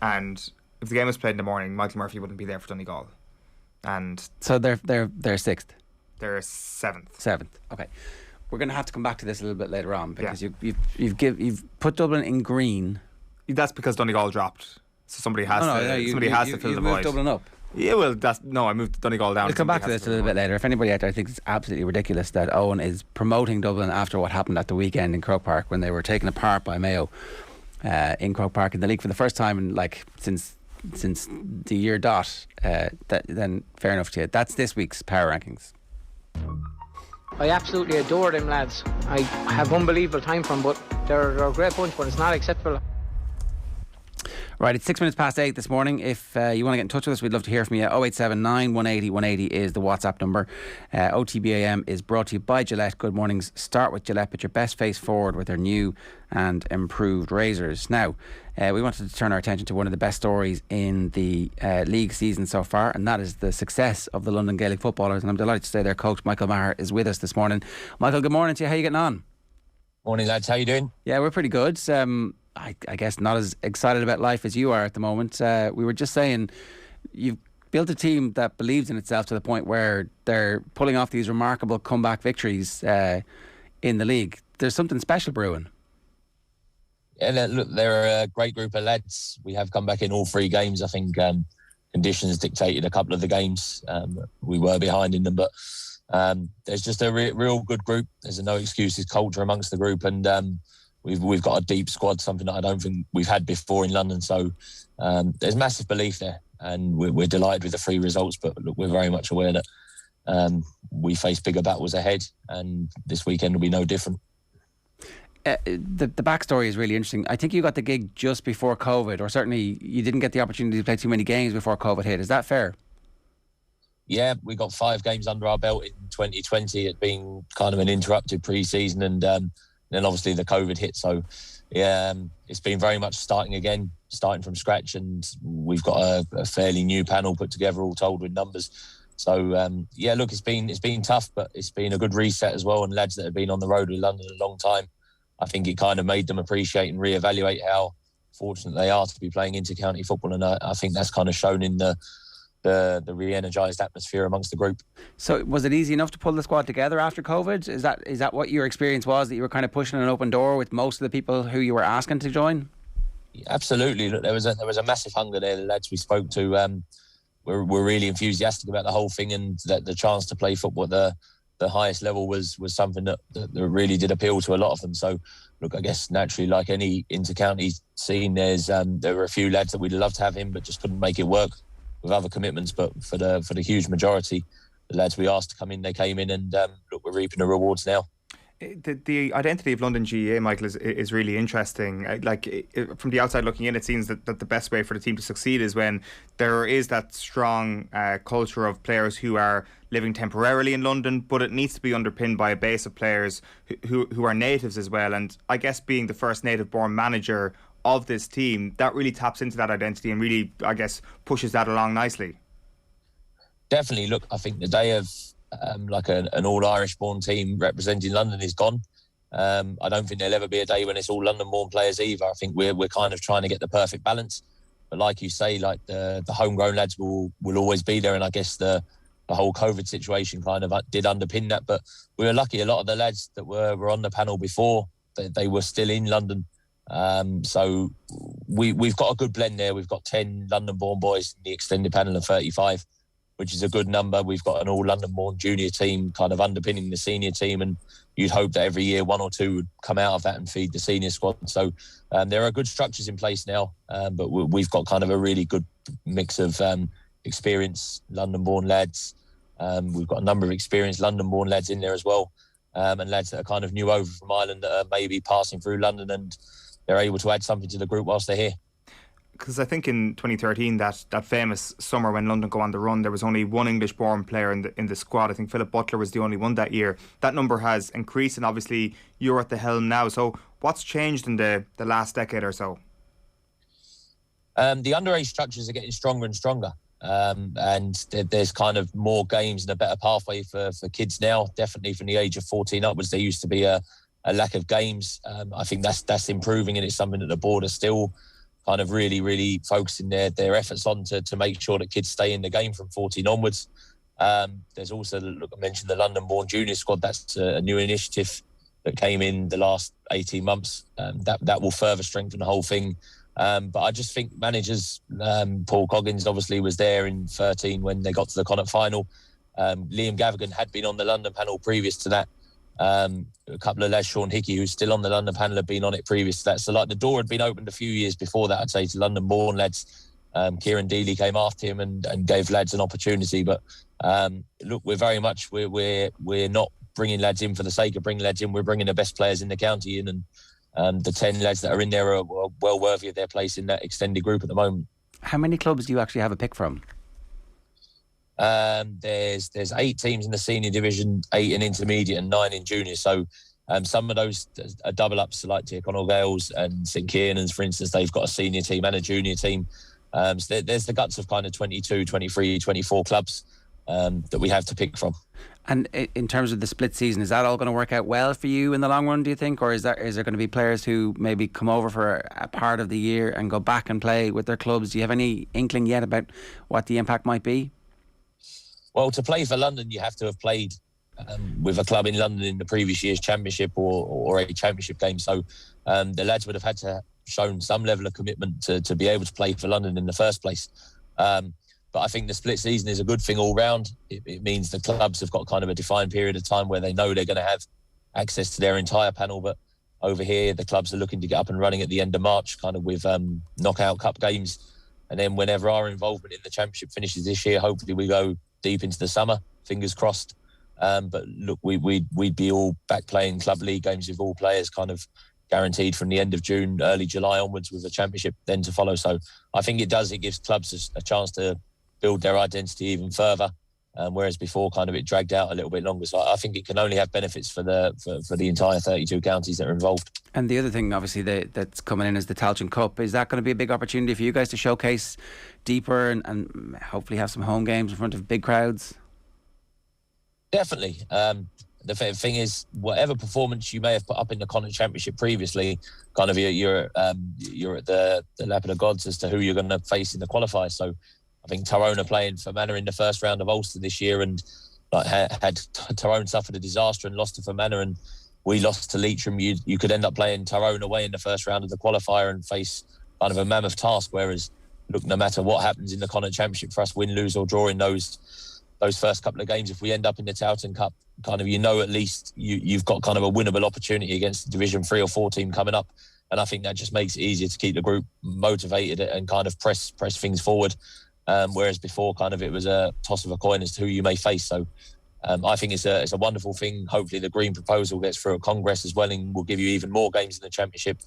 and if the game was played in the morning, Michael Murphy wouldn't be there for Donegal, and so they're 6th. They're 7th. 7th. Okay, we're going to have to come back to this a little bit later on because you've put Dublin in green. That's because Donegal dropped. So somebody has to fill the void. Moved Dublin up. Yeah, well, I moved Donegal down. We'll come back to this a little bit later. If anybody out there thinks it's absolutely ridiculous that Owen is promoting Dublin after what happened at the weekend in Croke Park when they were taken apart by Mayo in Croke Park in the league for the first time in since the year dot, then fair enough to you. That's this week's Power Rankings. I absolutely adore them lads. I have unbelievable time for them, but they're a great bunch, but it's not acceptable. Right, it's 8:06 this morning. If you want to get in touch with us, we'd love to hear from you. 0879 180 180 is the WhatsApp number. OTB AM is brought to you by Gillette. Good mornings. Start with Gillette, put your best face forward with their new and improved razors. Now, we wanted to turn our attention to one of the best stories in the league season so far, and that is the success of the London Gaelic footballers. And I'm delighted to say their coach, Michael Maher, is with us this morning. Michael, good morning to you. How are you getting on? Morning, lads. How you doing? Yeah, we're pretty good. I guess not as excited about life as you are at the moment. We were just saying you've built a team that believes in itself to the point where they're pulling off these remarkable comeback victories in the league. There's something special brewing. Yeah, look, they're a great group of lads. We have come back in all 3 games. I think conditions dictated a couple of the games. We were behind in them, but there's just a real good group. There's a no excuses culture amongst the group, and We've got a deep squad, something that I don't think we've had before in London. So there's massive belief there, and we're delighted with the 3 results. But look, we're very much aware that we face bigger battles ahead, and this weekend will be no different. The backstory is really interesting. I think you got the gig just before COVID, or certainly you didn't get the opportunity to play too many games before COVID hit. Is that fair? Yeah, we got 5 games under our belt in 2020. It being kind of an interrupted pre-season, and then obviously the COVID hit. So yeah, it's been very much starting from scratch, and we've got a fairly new panel put together, all told, with numbers. So look, it's been tough, but it's been a good reset as well. And lads that have been on the road with London a long time, I think it kind of made them appreciate and reevaluate how fortunate they are to be playing inter-county football. And I think that's kind of shown in the re-energised atmosphere amongst the group. So was it easy enough to pull the squad together after COVID? Is that what your experience was, that you were kind of pushing an open door with most of the people who you were asking to join? Yeah, absolutely. Look, there was a massive hunger there. The lads we spoke to were really enthusiastic about the whole thing, and that the chance to play football at the highest level was something that really did appeal to a lot of them. So look, I guess naturally, like any inter-county scene, there were a few lads that we'd love to have in, but just couldn't make it work with other commitments. But for the huge majority, the lads we asked to come in, they came in, and look, we're reaping the rewards now. The identity of London GAA, Michael, is really interesting. From the outside looking in, it seems that the best way for the team to succeed is when there is that strong culture of players who are living temporarily in London, but it needs to be underpinned by a base of players who are natives as well. And I guess being the first native-born manager of this team, that really taps into that identity and really, I guess, pushes that along nicely. Definitely. Look, I think the day of an all-Irish-born team representing London is gone. I don't think there'll ever be a day when it's all London-born players either. I think we're kind of trying to get the perfect balance. But like you say, like the homegrown lads will always be there, and I guess the whole COVID situation kind of did underpin that. But we were lucky. A lot of the lads that were on the panel before, they were still in London. So we've got a good blend there. We've got 10 London-born boys in the extended panel of 35, which is a good number. We've got an all London-born junior team kind of underpinning the senior team, and you'd hope that every year 1 or 2 would come out of that and feed the senior squad. So there are good structures in place now, but we've got kind of a really good mix of experienced London-born lads. We've got a number of experienced London-born lads in there as well, and lads that are kind of new over from Ireland that are maybe passing through London, and they're able to add something to the group whilst they're here. Because I think in 2013, that famous summer when London go on the run, there was only one English-born player in the squad. I think Philip Butler was the only one that year. That number has increased, and obviously you're at the helm now. So what's changed in the last decade or so? The underage structures are getting stronger and stronger, and there's kind of more games and a better pathway for kids now. Definitely from the age of 14 upwards, there used to be a lack of games. I think that's improving, and it's something that the board are still kind of really, really focusing their efforts on to make sure that kids stay in the game from 14 onwards. There's also, look, I mentioned the London-born junior squad. That's a new initiative that came in the last 18 months. That will further strengthen the whole thing. But I just think managers, Paul Coggins obviously was there in 13 when they got to the Connacht final. Liam Gavigan had been on the London panel previous to that. A couple of lads, Sean Hickey, who's still on the London panel, had been on it previous to that. So like the door had been opened a few years before that, I'd say, to London-born lads. Kieran Dealey came after him and gave lads an opportunity. But look, we're not bringing lads in for the sake of bringing lads in. We're bringing the best players in the county in, and the 10 lads that are in there are well worthy of their place in that extended group at the moment. How many clubs do you actually have a pick from? There's 8 teams in the senior division, 8 in intermediate and 9 in junior. So some of those are double ups, like Tyrconnell Gales and St Kiernan's, for instance. They've got a senior team and a junior team. So there's the guts of kind of 22, 23, 24 clubs that we have to pick from. And in terms of the split season, is that all going to work out well for you in the long run, do you think? Or is there going to be players who maybe come over for a part of the year and go back and play with their clubs? Do you have any inkling yet about what the impact might be? Well, to play for London, you have to have played with a club in London in the previous year's championship or a championship game. So the lads would have had to shown some level of commitment to be able to play for London in the first place. But I think the split season is a good thing all round. It means the clubs have got kind of a defined period of time where they know they're going to have access to their entire panel. But over here, the clubs are looking to get up and running at the end of March, kind of with knockout cup games. And then whenever our involvement in the championship finishes this year, hopefully we go deep into the summer, fingers crossed. But look, we'd be all back playing club league games with all players kind of guaranteed from the end of June, early July onwards, with the championship then to follow. So I think it gives clubs a chance to build their identity even further, whereas before kind of it dragged out a little bit longer. So I think it can only have benefits for the entire 32 counties that are involved. And the other thing obviously that's coming in is the Tailteann Cup. Is that going to be a big opportunity for you guys to showcase deeper and hopefully have some home games in front of big crowds? Definitely. The thing is, whatever performance you may have put up in the Connacht Championship previously, kind of you're at the lap of the gods as to who you're going to face in the qualifiers. So I think Tyrone are playing for Maher in the first round of Ulster this year, and had Tyrone suffered a disaster and lost to Fermanagh, and we lost to Leitrim. You could end up playing Tyrone away in the first round of the qualifier and face kind of a mammoth task. Whereas, look, no matter what happens in the Connacht Championship for us, win, lose or draw in those first couple of games, if we end up in the Tailteann Cup, kind of at least you've got kind of a winnable opportunity against the Division 3 or 4 team coming up. And I think that just makes it easier to keep the group motivated and kind of press things forward. Whereas before, kind of it was a toss of a coin as to who you may face. So I think it's a wonderful thing. Hopefully the Green proposal gets through at Congress as well and will give you even more games in the Championship.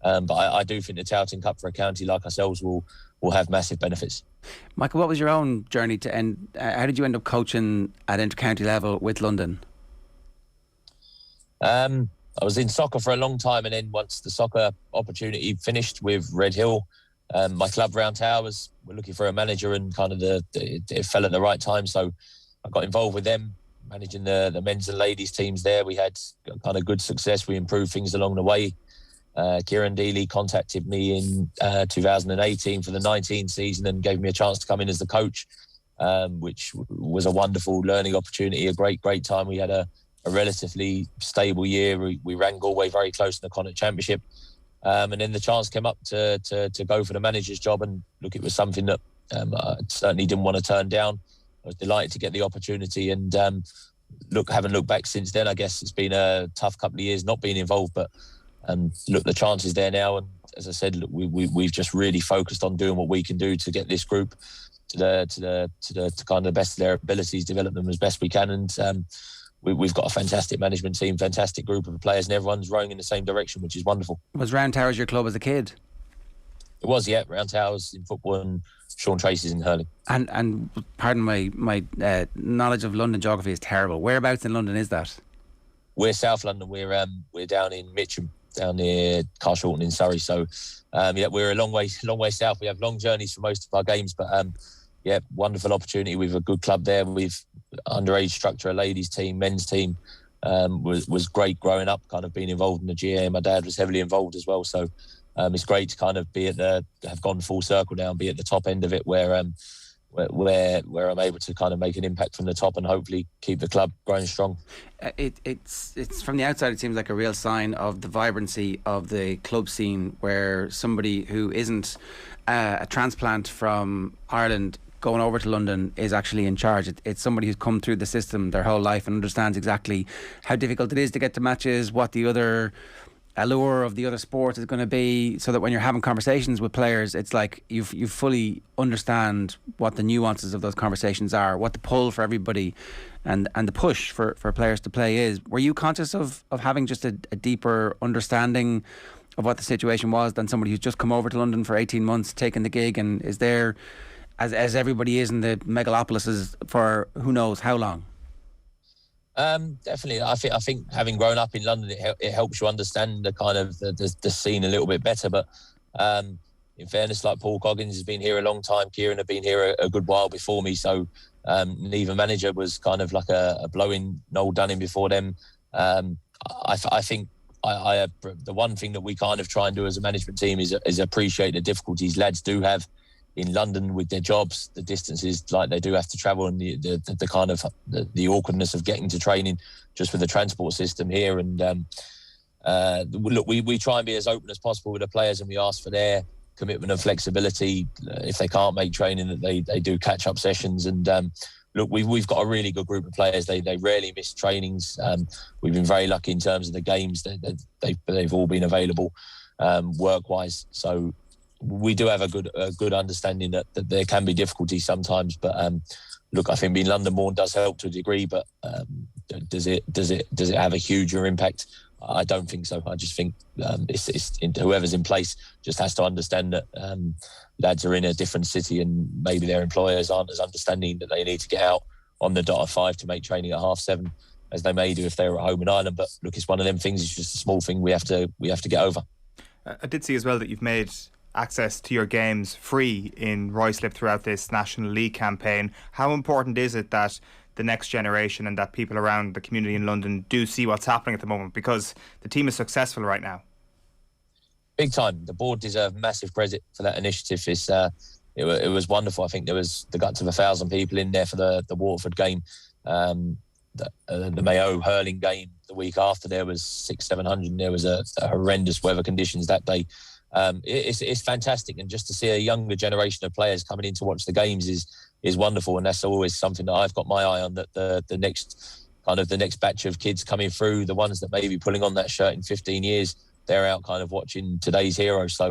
But I do think the Tailteann Cup for a county like ourselves will have massive benefits. Michael, what was your own journey to end? How did you end up coaching at inter-county level with London? I was in soccer for a long time, and then once the soccer opportunity finished with Red Hill, my club Round Towers were looking for a manager, and kind of it fell at the right time. So I got involved with them, managing the men's and ladies teams there. We had kind of good success. We improved things along the way. Kieran Dealey contacted me in 2018 for the 19 season and gave me a chance to come in as the coach, which was a wonderful learning opportunity, a great time. We had a relatively stable year. We ran Galway very close in the Connacht Championship. And then the chance came up to go for the manager's job, and look, it was something that I certainly didn't want to turn down. I was delighted to get the opportunity, and haven't looked back since then. I guess it's been a tough couple of years not being involved, but look, the chance is there now, and as I said, look, we've just really focused on doing what we can do to get this group to kind of the best of their abilities, develop them as best we can, and we've got a fantastic management team, fantastic group of players, and everyone's rowing in the same direction, which is wonderful. Was Round Towers your club as a kid? It was, yeah. Round Towers in football and Cian Tracey's in hurling. And pardon my knowledge of London geography is terrible. Whereabouts in London is that? We're South London. We're down in Mitcham, down near Carshalton in Surrey. So we're a long way south. We have long journeys for most of our games, but wonderful opportunity. We've a good club there. We've underage structure, a ladies team, men's team. Was great growing up, kind of being involved in the GAA. My dad was heavily involved as well, so it's great to kind of have gone full circle now and be at the top end of it, where I'm able to kind of make an impact from the top and hopefully keep the club growing strong. It's from the outside, it seems like a real sign of the vibrancy of the club scene, where somebody who isn't a transplant from Ireland going over to London is actually in charge. It's somebody who's come through the system their whole life and understands exactly how difficult it is to get to matches, what the other allure of the other sport is going to be, so that when you're having conversations with players, it's like you fully understand what the nuances of those conversations are, what the pull for everybody and the push for players to play is. Were you conscious of having just a deeper understanding of what the situation was than somebody who's just come over to London for 18 months, taking the gig, and is there, as everybody is in the megalopolises, for who knows how long? Definitely. I think having grown up in London, it helps you understand the kind of the scene a little bit better. But in fairness, like Paul Coggins has been here a long time, Kieran have been here a good while before me. So neither manager was kind of like a blow-in Noel Dunning before them. I think the one thing that we kind of try and do as a management team is appreciate the difficulties lads do have in London with their jobs, the distances like they do have to travel, and the kind of the awkwardness of getting to training just with the transport system here. And look, we try and be as open as possible with the players, and we ask for their commitment and flexibility. If they can't make training, that they do catch up sessions. And look, we've got a really good group of players. They rarely miss trainings. We've been very lucky in terms of the games. They've all been available work wise. So we do have a good understanding that there can be difficulties sometimes, but look, I think being London born does help to a degree, but does it have a huger impact? I don't think so. I just think whoever's in place just has to understand that lads are in a different city, and maybe their employers aren't as understanding that they need to get out on the dot of 5 to make training at 7:30 as they may do if they were at home in Ireland. But look, it's one of them things. It's just a small thing we have to get over. I did see as well that you've made access to your games free in Ruislip throughout this National League campaign. How important is it that the next generation and that people around the community in London do see what's happening at the moment, because the team is successful right now? Big time. The board deserve massive credit for that initiative. It was wonderful. I think there was the guts of 1,000 people in there for the Waterford game. The Mayo hurling game the week after, there was 600-700, and there was a horrendous weather conditions that day. It's fantastic, and just to see a younger generation of players coming in to watch the games is wonderful, and that's always something that I've got my eye on, that the next batch of kids coming through, the ones that may be pulling on that shirt in 15 years, they're out kind of watching today's heroes. So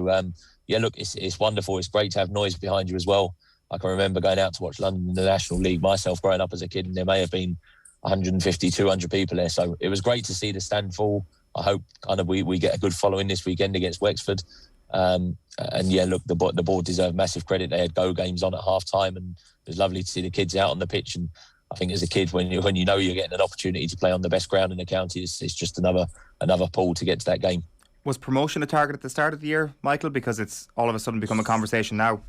look, it's wonderful. It's great to have noise behind you as well. I can remember going out to watch London in the National League myself growing up as a kid, and there may have been 150, 200 people there. So it was great to see the stand full. I hope kind of we get a good following this weekend against Wexford. Look, the board deserve massive credit. They had go games on at half time, and it was lovely to see the kids out on the pitch. And I think as a kid, when you know you're getting an opportunity to play on the best ground in the county, it's just another pull to get to that game. Was promotion a target at the start of the year, Michael? Because it's all of a sudden become a conversation now.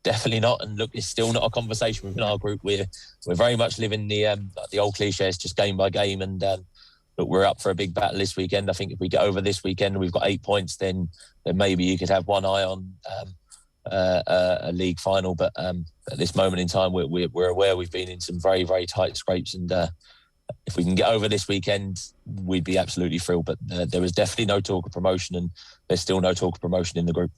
Definitely not. And look, it's still not a conversation within our group. We're very much living the old cliches, just game by game. And look, we're up for a big battle this weekend. I think if we get over this weekend, we've got 8 points. Then maybe you could have one eye on a league final. But at this moment in time, we're aware we've been in some very, very tight scrapes. And if we can get over this weekend, we'd be absolutely thrilled. But there was definitely no talk of promotion, and there's still no talk of promotion in the group.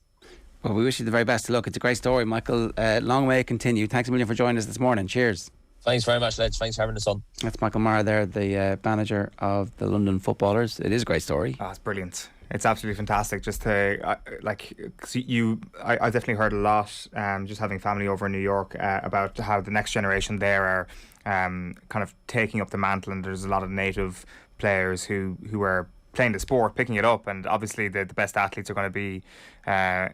Well, we wish you the very best of luck. It's a great story, Michael. Long may it continue. Thanks a million for joining us this morning. Cheers. Thanks very much, lads. Thanks for having us on. That's Michael Maher there, the manager of the London Footballers. It is a great story. It's brilliant. It's absolutely fantastic. Just to I've definitely heard a lot. Just having family over in New York about how the next generation there are kind of taking up the mantle, and there's a lot of native players who are playing the sport, picking it up, and obviously the best athletes are going to be, I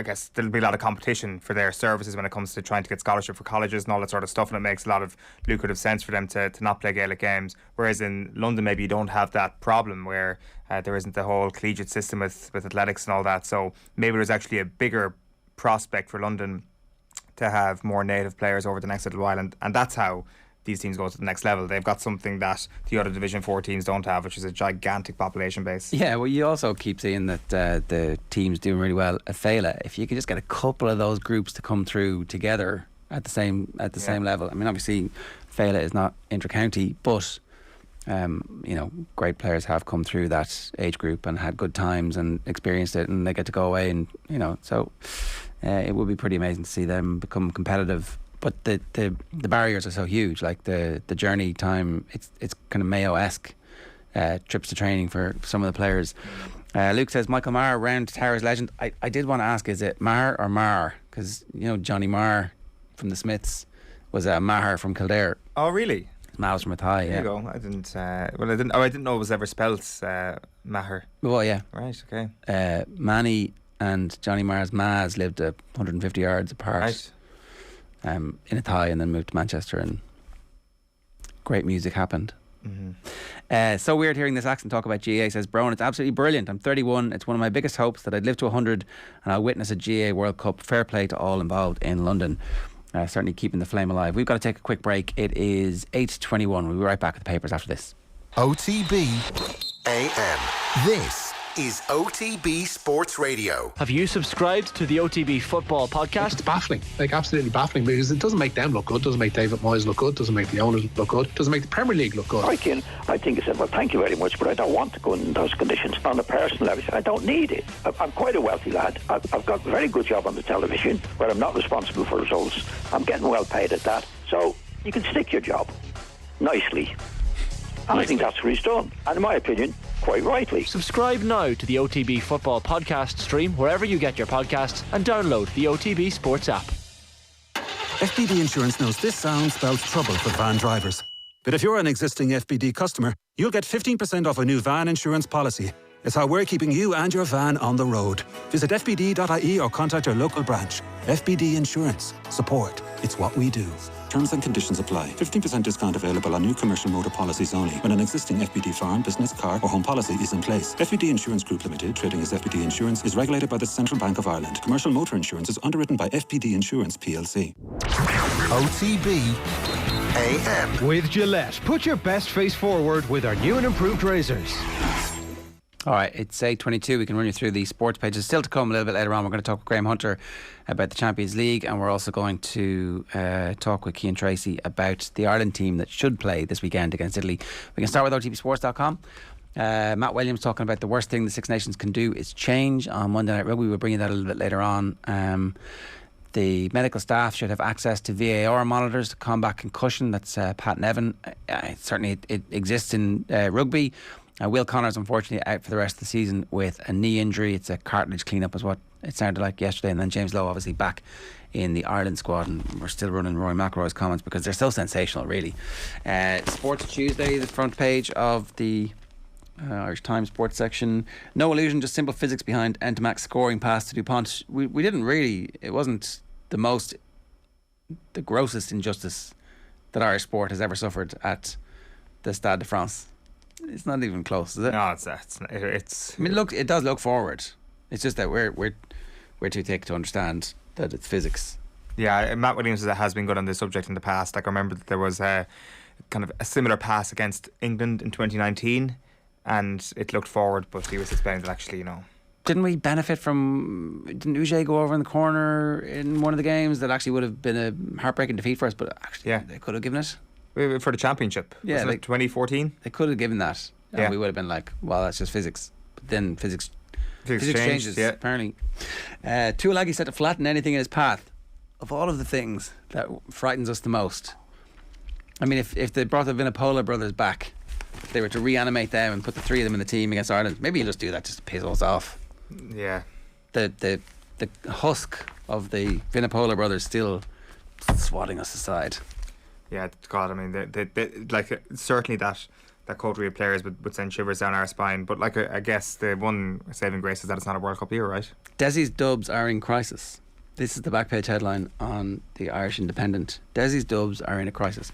guess there'll be a lot of competition for their services when it comes to trying to get scholarship for colleges and all that sort of stuff, and it makes a lot of lucrative sense for them to not play Gaelic games, whereas in London maybe you don't have that problem where there isn't the whole collegiate system with athletics and all that, so maybe there's actually a bigger prospect for London to have more native players over the next little while, and that's how these teams go to the next level. They've got something that the other Division 4 teams don't have, which is a gigantic population base. Yeah, well, you also keep seeing that the teams doing really well at Fela. If you could just get a couple of those groups to come through together at the same level. I mean, obviously, Fela is not inter-county, but great players have come through that age group and had good times and experienced it, and they get to go away, and so it would be pretty amazing to see them become competitive. But the barriers are so huge, like the journey time, it's kind of Mayo-esque trips to training for some of the players. Luke says, Michael Maher, round Towers legend. I did want to ask, is it Maher or Maher? Because, Johnny Maher from the Smiths was Maher from Kildare. Oh, really? Miles from Athy, yeah. There you go. I didn't know it was ever spelt Maher. Well, yeah. Right, okay. Manny and Johnny Maher's Maz lived 150 yards apart. Right. In Athy, and then moved to Manchester, and great music happened. Mm-hmm. So weird hearing this accent talk about GAA, says Brown. It's absolutely brilliant. I'm 31. It's one of my biggest hopes that I'd live to 100 and I'll witness a GAA World Cup. Fair play to all involved in London. Certainly keeping the flame alive. We've got to take a quick break. It is 8:21. We'll be right back at the papers after this. OTB AM. This is OTB Sports Radio. Have you subscribed to the OTB Football Podcast? It's baffling, absolutely baffling, because it doesn't make them look good, doesn't make David Moyes look good, doesn't make the owners look good, doesn't make the Premier League look good. I think I said, well, thank you very much, but I don't want to go in those conditions on a personal level. I don't need it. I'm quite a wealthy lad. I've got a very good job on the television where I'm not responsible for results. I'm getting well paid at that. So you can stick your job nicely. And I think that's what he's done. And in my opinion, quite rightly. Subscribe now to the OTB Football Podcast stream wherever you get your podcasts, and download the OTB Sports app. FBD Insurance knows this sound spells trouble for van drivers. But if you're an existing FBD customer, you'll get 15% off a new van insurance policy. It's how we're keeping you and your van on the road. Visit fbd.ie or contact your local branch. FBD Insurance. Support. It's what we do. Terms and conditions apply. 15% discount available on new commercial motor policies only when an existing FBD farm, business, car or home policy is in place. FBD Insurance Group Limited, trading as FBD Insurance, is regulated by the Central Bank of Ireland. Commercial motor insurance is underwritten by FBD Insurance plc. OTB AM. With Gillette, put your best face forward with our new and improved razors. All right, it's 8:22. We can run you through the sports pages. Still to come a little bit later on. We're going to talk with Graham Hunter about the Champions League, and we're also going to talk with Cian Tracey about the Ireland team that should play this weekend against Italy. We can start with OTBSports.com. Matt Williams talking about the worst thing the Six Nations can do is change on Monday Night Rugby. We'll bring you that a little bit later on. The medical staff should have access to VAR monitors to combat concussion. That's Pat Nevin. Certainly it exists in rugby. Will Connor's unfortunately out for the rest of the season with a knee injury. It's a cartilage clean-up is what it sounded like yesterday. And then James Lowe obviously back in the Ireland squad, and we're still running Roy McIlroy's comments because they're so sensational, really. Sports Tuesday, the front page of the Irish Times sports section. No illusion, just simple physics behind Entamax scoring pass to Dupont. We didn't really, it wasn't the grossest injustice that Irish sport has ever suffered at the Stade de France. It's not even close, is it? No, it's. I mean, look, it does look forward. It's just that we're too thick to understand that it's physics. Yeah, Matt Williams has been good on this subject in the past. Like, I remember that there was a kind of a similar pass against England in 2019, and it looked forward, but he was explaining that actually, Didn't we benefit from? Didn't Uge go over in the corner in one of the games that actually would have been a heartbreaking defeat for us? But actually, they could have given it. For the championship, wasn't it 2014? They could have given that, and yeah. we would have been like, well, that's just physics. But then physics changes, apparently. Tuolagi said to flatten anything in his path. Of all of the things that frightens us the most, I mean, if they brought the Vinopola brothers back if they were to reanimate them and put the three of them in the team against Ireland, maybe you'll just do that just to piss us off. Yeah. The husk of the Vinopola brothers still swatting us aside. Yeah, God, I mean, they like certainly that coterie of players would send shivers down our spine. But like I guess the one saving grace is that it's not a World Cup year, right? Desi's Dubs are in crisis. This is the back page headline on the Irish Independent. Desi's Dubs are in a crisis.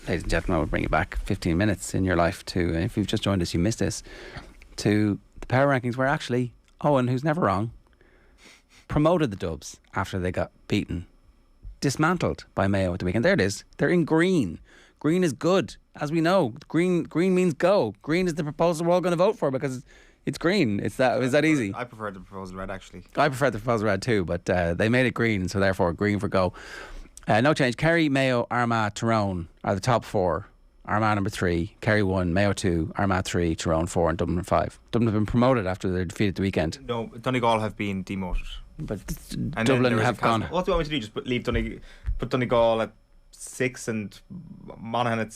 Ladies and gentlemen, I will bring you back 15 minutes in your life to, if you've just joined us, you missed this, to the power rankings where actually Owen, who's never wrong, promoted the Dubs after they got beaten, dismantled by Mayo at the weekend. There it is. They're in green. Green is good, as we know. Green means go. Green is the proposal we're all going to vote for because it's green. Is that easy? I prefer the proposal red, actually. I prefer the proposal red too, but they made it green, so therefore green for go. No change. Kerry, Mayo, Armagh, Tyrone are the top four. Armagh number 3, Kerry 1, Mayo 2, Armagh 3, Tyrone 4 and Dublin 5. Dublin have been promoted after their defeat at the weekend. No, Donegal have been demoted. But Dublin have gone. What do you want me to do? Just put Donegal at 6 and Monaghan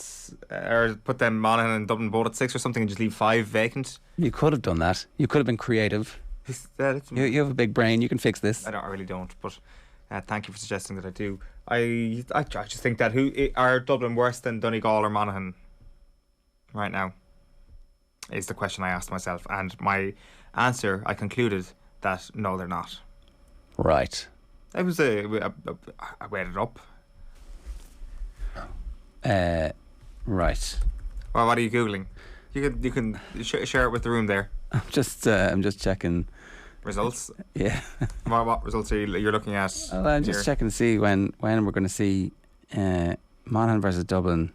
or put them Monaghan and Dublin both at 6 or something and just leave 5 vacant? You could have done that. You could have been creative. You have a big brain. You can fix this. I really don't, but thank you for suggesting that I do. I just think that are Dublin worse than Donegal or Monaghan right now is the question I asked myself, and my answer, I concluded that no, they're not. Right. I weighed it up. Right. Well, what are you googling? You can share it with the room there. I'm just checking results. Yeah. What results are you're looking at? Well, I'm just checking to see when we're going to see Monaghan versus Dublin.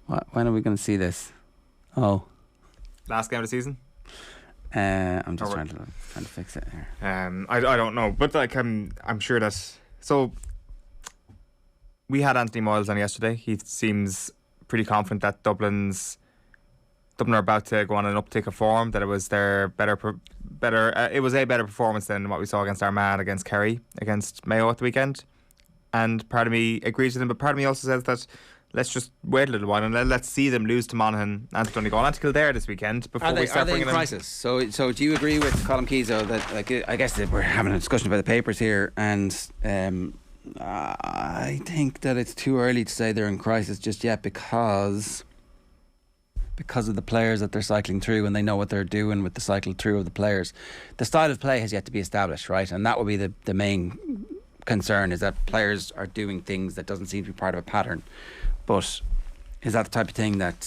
When are we going to see this? Oh, last game of the season. I'm just trying to fix it here. I don't know, but like I'm sure that. So we had Anthony Moyles on yesterday. He seems pretty confident that Dublin are about to go on an uptick of form. That it was their better. It was a better performance than what we saw against Armagh, against Kerry, against Mayo at the weekend. And part of me agrees with him, but part of me also says that let's just wait a little while and let's see them lose to Monaghan and to Donegal and to Kildare this weekend before we start bringing them. Are they in crisis? So do you agree with Colm Keeso that, like, I guess that we're having a discussion about the papers here, and I think that it's too early to say they're in crisis just yet because of the players that they're cycling through, and they know what they're doing with the cycle through of the players. The style of play has yet to be established, right? And that will be the main concern, is that players are doing things that doesn't seem to be part of a pattern. But is that the type of thing that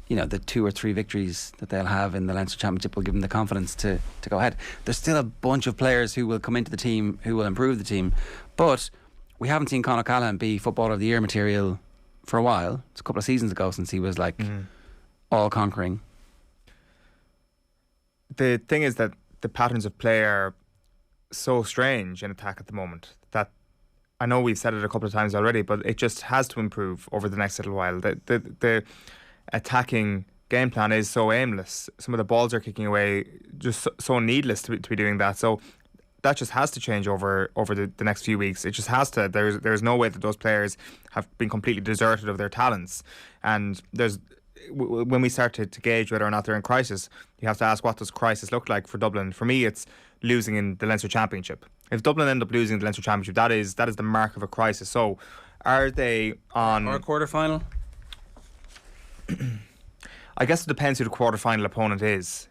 the 2 or 3 victories that they'll have in the Leinster Championship will give them the confidence to go ahead? There's still a bunch of players who will come into the team who will improve the team, but we haven't seen Conor Callaghan be Footballer of the Year material for a while. It's a couple of seasons ago since he was all conquering. The thing is that the patterns of play are so strange in attack at the moment that I know we've said it a couple of times already, but it just has to improve over the next little while. The attacking game plan is so aimless. Some of the balls are kicking away just so needless to be doing that. So that just has to change over the next few weeks. It just has to. There's no way that those players have been completely deserted of their talents. And when we start to gauge whether or not they're in crisis, you have to ask, what does crisis look like for Dublin? For me, it's losing in the Leinster Championship. If Dublin end up losing the Leinster Championship, that is the mark of a crisis. So are they on... Or a quarter-final? I guess it depends who the quarter-final opponent is.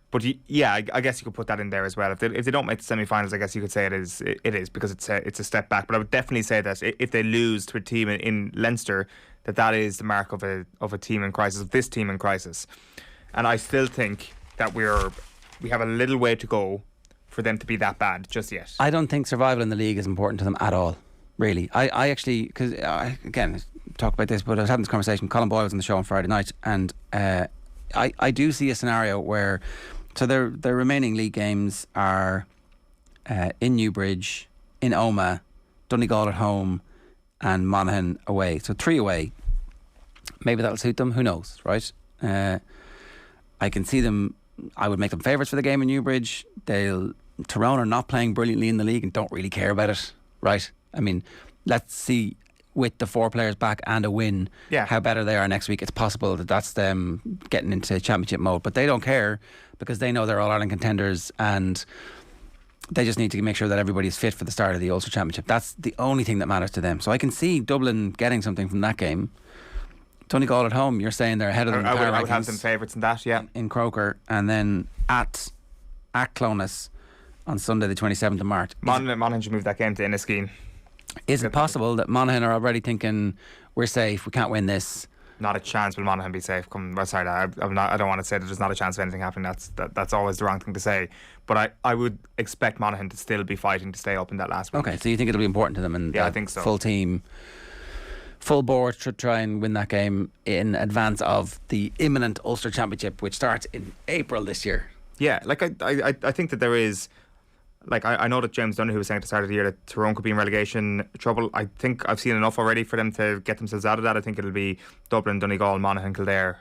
But I guess you could put that in there as well. If they don't make the semi-finals, I guess you could say it is because it's a step back. But I would definitely say that if they lose to a team in Leinster, that is the mark of a team in crisis, of this team in crisis. And I still think that we have a little way to go for them to be that bad just yet. I don't think survival in the league is important to them at all, really. I actually, because again, talk about this, but I was having this conversation. Colin Boyle was on the show on Friday night, and I do see a scenario where, so their remaining league games are in Newbridge, in Omagh, Donegal at home, and Monaghan away. So 3 away. Maybe that'll suit them. Who knows, right? I can see them. I would make them favourites for the game in Newbridge. Tyrone are not playing brilliantly in the league and don't really care about it, right? I mean, let's see with the 4 players back and a win, Yeah. how better they are next week. It's possible that that's them getting into championship mode, but they don't care because they know they're All-Ireland contenders and they just need to make sure that everybody's fit for the start of the Ulster Championship. That's the only thing that matters to them. So I can see Dublin getting something from that game. Donegal at home, you're saying they're ahead of them in the power I would have rankings them favourites in that, yeah. in Croker, and then at Clonus on Sunday the 27th of March. Monaghan should move that game to Inniskeen. Is it possible that Monaghan are already thinking we're safe, we can't win this? Not a chance will Monaghan be safe. Sorry, I don't want to say that there's not a chance of anything happening. That's always the wrong thing to say. But I would expect Monaghan to still be fighting to stay up in that last week. Okay, so you think it'll be important to them, and yeah, I think so. Full team, full board to try and win that game in advance of the imminent Ulster Championship, which starts in April this year. Yeah, like I think that there is. Like, I know that James Donoghue was saying at the start of the year that Tyrone could be in relegation trouble. I think I've seen enough already for them to get themselves out of that. I think it'll be Dublin, Donegal, Monaghan, Kildare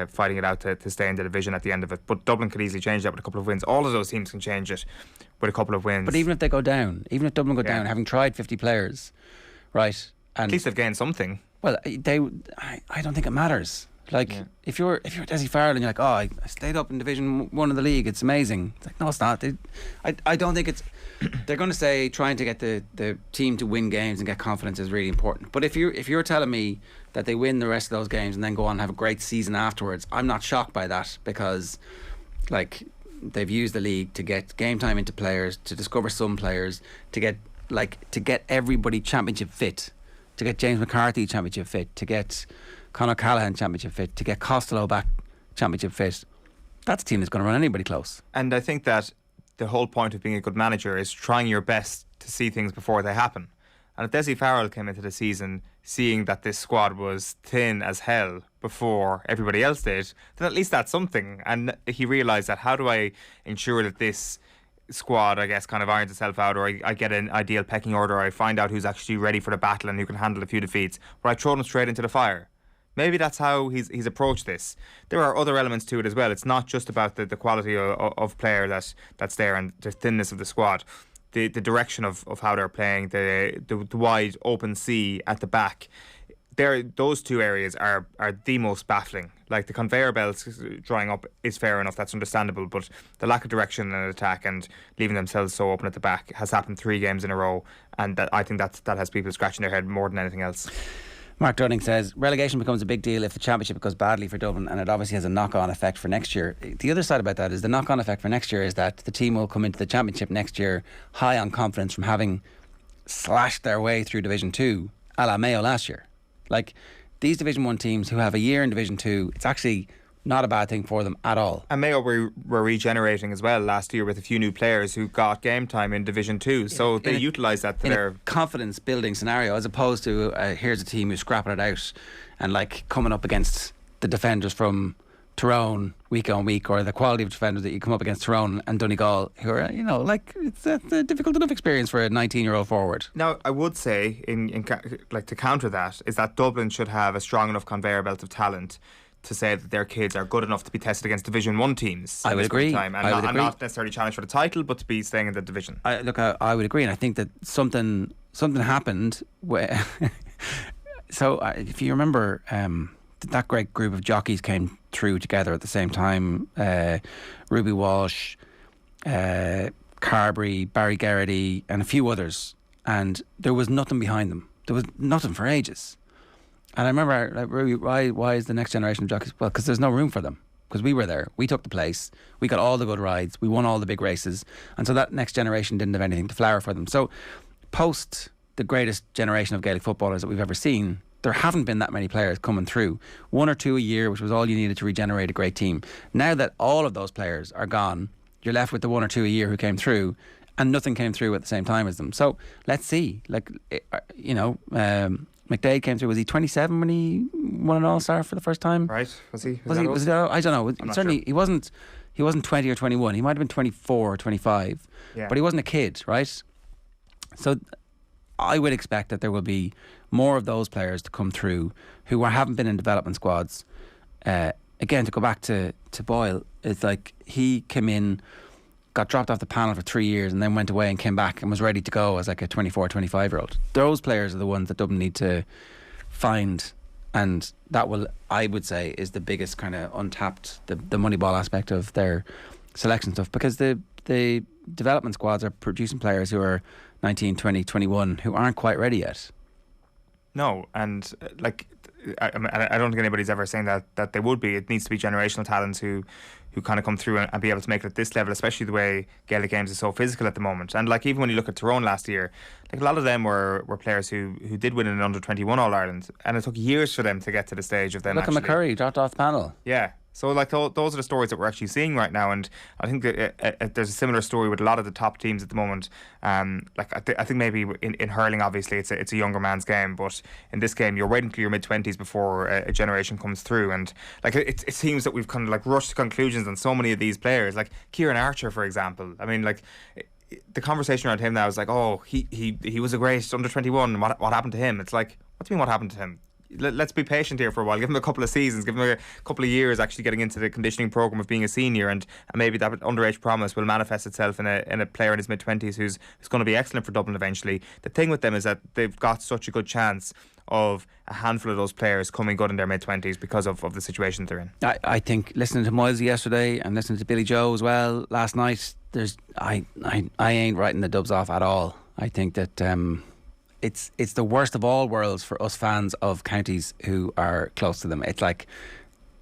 fighting it out to stay in the division at the end of it. But Dublin could easily change that with a couple of wins. All of those teams can change it with a couple of wins. But even if they go down, even if Dublin go down, having tried 50 players, right? And at least they've gained something. Well, I don't think it matters. Like, if you're Desi Farrell and you're like, oh, I stayed up in Division 1 of the league, it's amazing. It's like, no, it's not. I don't think it's... They're going to say trying to get the team to win games and get confidence is really important. But if you're telling me that they win the rest of those games and then go on and have a great season afterwards, I'm not shocked by that, because, like, they've used the league to get game time into players, to discover some players, to get everybody championship fit, to get James McCarthy championship fit, to get Conor Callaghan championship fit, to get Costello back championship fit. That's a team that's going to run anybody close. And I think that the whole point of being a good manager is trying your best to see things before they happen. And if Desi Farrell came into the season seeing that this squad was thin as hell before everybody else did, then at least that's something. And he realised that, how do I ensure that this squad, I guess, kind of irons itself out, or I get an ideal pecking order, or I find out who's actually ready for the battle and who can handle a few defeats, or I throw them straight into the fire. Maybe that's how he's approached this. There are other elements to it as well. It's not just about the quality of player that's there and the thinness of the squad. The direction of how they're playing, the wide open sea at the back. Those two areas are the most baffling. Like, the conveyor belts drying up is fair enough, that's understandable, but the lack of direction and attack and leaving themselves so open at the back has happened 3 games in a row, and I think that has people scratching their head more than anything else. Mark Dunning says relegation becomes a big deal if the championship goes badly for Dublin, and it obviously has a knock-on effect for next year. The other side about that is the knock-on effect for next year is that the team will come into the championship next year high on confidence from having slashed their way through Division 2 a la Mayo last year. Like, these Division 1 teams who have a year in Division 2, it's actually not a bad thing for them at all. And Mayo were regenerating as well last year with a few new players who got game time in Division 2, so they utilised that to their confidence building scenario, as opposed to here's a team who's scrapping it out and like coming up against the defenders from Tyrone week on week, or the quality of defenders that you come up against Tyrone and Donegal, who are, it's a difficult enough experience for a 19-year-old forward. Now, I would say, to counter that, is that Dublin should have a strong enough conveyor belt of talent to say that their kids are good enough to be tested against Division 1 teams. I would agree. And not necessarily challenge for the title, but to be staying in the division. I would agree, and I think that something happened where so if you remember, that great group of jockeys came through together at the same time. Ruby Walsh, Carberry, Barry Garrity, and a few others, and there was nothing behind them. There was nothing for ages. And I remember, like, Ruby, why is the next generation of jockeys? Well, because there's no room for them. Because we were there, we took the place, we got all the good rides, we won all the big races, and so that next generation didn't have anything to flower for them. So, post the greatest generation of Gaelic footballers that we've ever seen, there haven't been that many players coming through. 1 or 2 a year, which was all you needed to regenerate a great team. Now that all of those players are gone, you're left with the 1 or 2 a year who came through, and nothing came through at the same time as them. So let's see. McDade came through. Was he 27 when he won an All-Star for the first time? Right. Was he? Was he? I don't know. Certainly, sure. He wasn't 20 or 21. He might have been 24 or 25. Yeah. But he wasn't a kid, right? So I would expect that there will be more of those players to come through who haven't been in development squads. Again, to go back to Boyle, it's like he came in got dropped off the panel for 3 years and then went away and came back and was ready to go as like a 24, 25-year-old. Those players are the ones that Dublin need to find, and that will, I would say, is the biggest kind of untapped, the Moneyball aspect of their selection stuff, because the development squads are producing players who are 19, 20, 21 who aren't quite ready yet. No, and like I don't think anybody's ever saying that they would be. It needs to be generational talents who kind of come through and be able to make it at this level, especially the way Gaelic games is so physical at the moment. And like even when you look at Tyrone last year, like a lot of them were players who did win an under-21 All-Ireland, and it took years for them to get to the stage of them. Look at McCurry, dropped off the panel. Yeah. So like those are the stories that we're actually seeing right now, and I think that there's a similar story with a lot of the top teams at the moment. Like I think maybe in hurling, obviously it's a younger man's game, but in this game you're waiting till your mid-20s before a generation comes through, and like it seems that we've kind of like rushed to conclusions on so many of these players, like Kieran Archer, for example. I mean, like the conversation around him now is like, oh, he was a great under-21. What happened to him? It's like, what do you mean what happened to him? Let's be patient here for a while. Give him a couple of seasons, give him a couple of years actually getting into the conditioning program of being a senior, and maybe that underage promise will manifest itself in a player in his mid-20s who's going to be excellent for Dublin eventually. The thing with them is that they've got such a good chance of a handful of those players coming good in their mid-20s because of the situation they're in. I think listening to Moyles yesterday and listening to Billy Joe as well last night, I ain't writing the Dubs off at all. I think that it's the worst of all worlds for us fans of counties who are close to them. It's like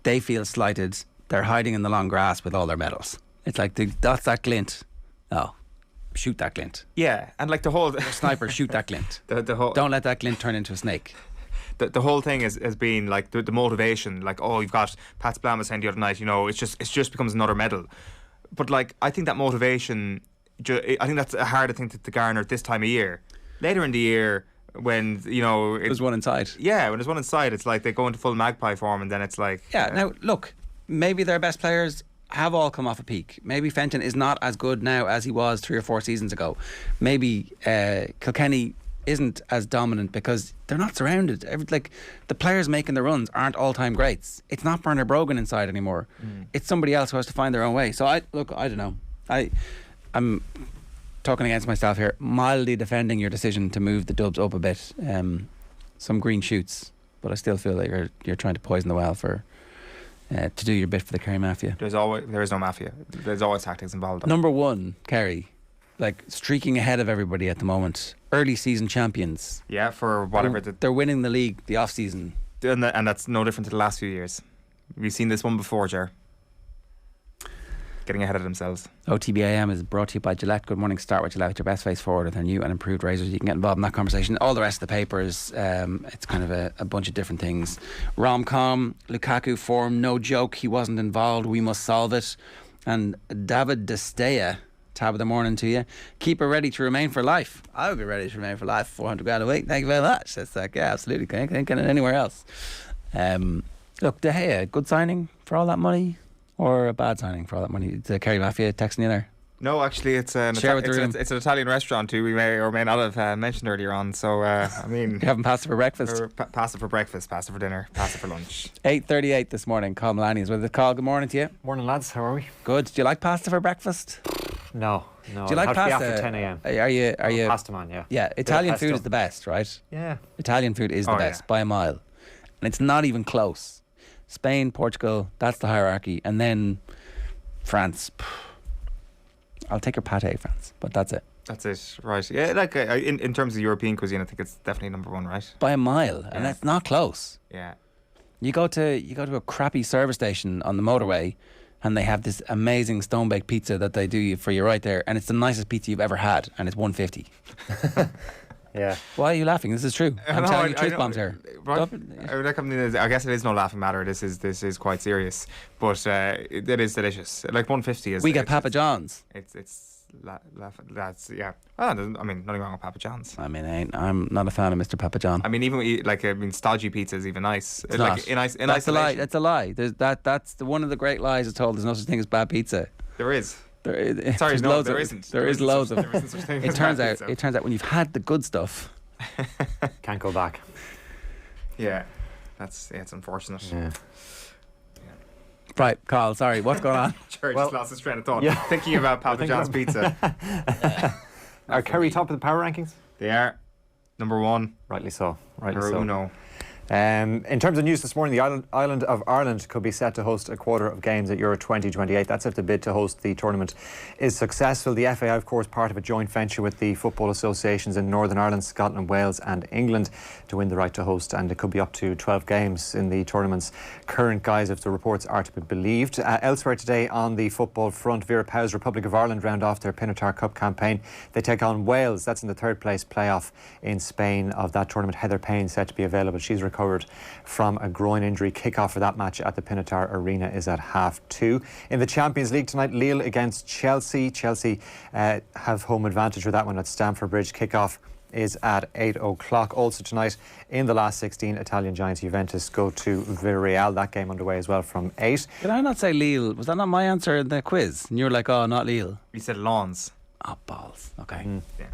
they feel slighted. They're hiding in the long grass with all their medals. It's like that's that glint. Oh, shoot that glint. Yeah, and like the whole sniper, shoot that glint. The whole, don't let that glint turn into a snake. The whole thing has been like the motivation. Like, oh, you've got Pat Splam was saying the other night, you know, it just becomes another medal. But like, I think that motivation, I think that's a harder thing to garner at this time of year. Later in the year, when you know there's one inside. Yeah, when there's one inside, it's like they go into full magpie form, and then it's like Now look, maybe their best players have all come off a peak. Maybe Fenton is not as good now as he was 3 or 4 seasons ago. Maybe Kilkenny isn't as dominant because they're not surrounded. Like the players making the runs aren't all-time greats. It's not Bernard Brogan inside anymore. It's somebody else who has to find their own way. So I don't know. I'm talking against myself here, mildly defending your decision to move the Dubs up a bit. Some green shoots, but I still feel like you're trying to poison the well for to do your bit for the Kerry Mafia. There is no mafia. There's always tactics involved. Number one, Kerry, like streaking ahead of everybody at the moment. Early season champions. Yeah, for whatever. They're winning the league the off season, and that's no different to the last few years. We've seen this one before, Ger. Getting ahead of themselves. OTB AM is brought to you by Gillette. Good morning. Start with Gillette, your best face forward with their new and improved razors. You can get involved in that conversation. All the rest of the papers, it's kind of a bunch of different things. Rom-com, Lukaku form, no joke, he wasn't involved, we must solve it. And David De Stea, tab of the morning to you. Keeper ready to remain for life. I would be ready to remain for life. 400 grand a week. Thank you very much. That's like, yeah, absolutely. Can't get it anywhere else. Look, De Gea, good signing for all that money? Or a bad signing for all that money? The Kerry Mafia texting you there? No, actually, it's an Italian restaurant who we may or may not have mentioned earlier on. So, I mean, you haven't pasta for breakfast? Pasta for breakfast, pasta for dinner, pasta for lunch. 8:38 this morning. Carl Malani is with the call. Good morning to you. Morning, lads. How are we? Good. Do you like pasta for breakfast? No. Do you like pasta? After 10 a.m. Are you pasta man? Yeah. Yeah. Italian food is the best, right? Yeah. Italian food is the best by a mile, and it's not even close. Spain, Portugal, that's the hierarchy, and then France. I'll take your pate, France, but that's it. That's it, right? Yeah, like in terms of European cuisine, I think it's definitely number one, right? By a mile, and that's not close. Yeah. You go to a crappy service station on the motorway, and they have this amazing stone baked pizza that they do for you right there, and it's the nicest pizza you've ever had, and it's $1.50. Yeah. Why are you laughing? This is true. I'm telling you truth bombs here. Right. I guess it is no laughing matter. This is quite serious, but it is delicious. Like $1.50 is. We get Papa John's. That's yeah. I mean, nothing wrong with Papa John's. I mean, I'm not a fan of Mr. Papa John. I mean, even stodgy pizza is even nice. It's like not. That's a lie. That's a lie. That's one of the great lies is told. There's no such thing as bad pizza. There is. There isn't. There is loads of. It turns out when you've had the good stuff, can't go back. Yeah, it's unfortunate. Yeah. Right, Carl, sorry, what's going on? Jerry just lost his train of thought. Thinking about Papa John's pizza. Are Kerry top of the power rankings? They are. Number 1. Rightly so. Uno. In terms of news this morning, the island of Ireland could be set to host a quarter of games at Euro 2028. That's if the bid to host the tournament is successful. The FAI, of course, part of a joint venture with the football associations in Northern Ireland, Scotland, Wales and England to win the right to host, and it could be up to 12 games in the tournament's current guise if the reports are to be believed. Elsewhere today on the football front, Vera Pauw's Republic of Ireland round off their Pinatar Cup campaign. They take on Wales. That's in the third place playoff in Spain of that tournament. Heather Payne set to be available. She's recovered from a groin injury. Kick-off for that match at the Pinatar Arena is at 2:30. In the Champions League tonight, Lille against Chelsea. Chelsea have home advantage for that one at Stamford Bridge. Kick-off is at 8 o'clock. Also tonight, in the last 16, Italian giants Juventus go to Villarreal. That game underway as well from 8. Did I not say Lille? Was that not my answer in the quiz? And you were like, oh, not Lille. You said Lens. Oh, balls. Okay. Yeah.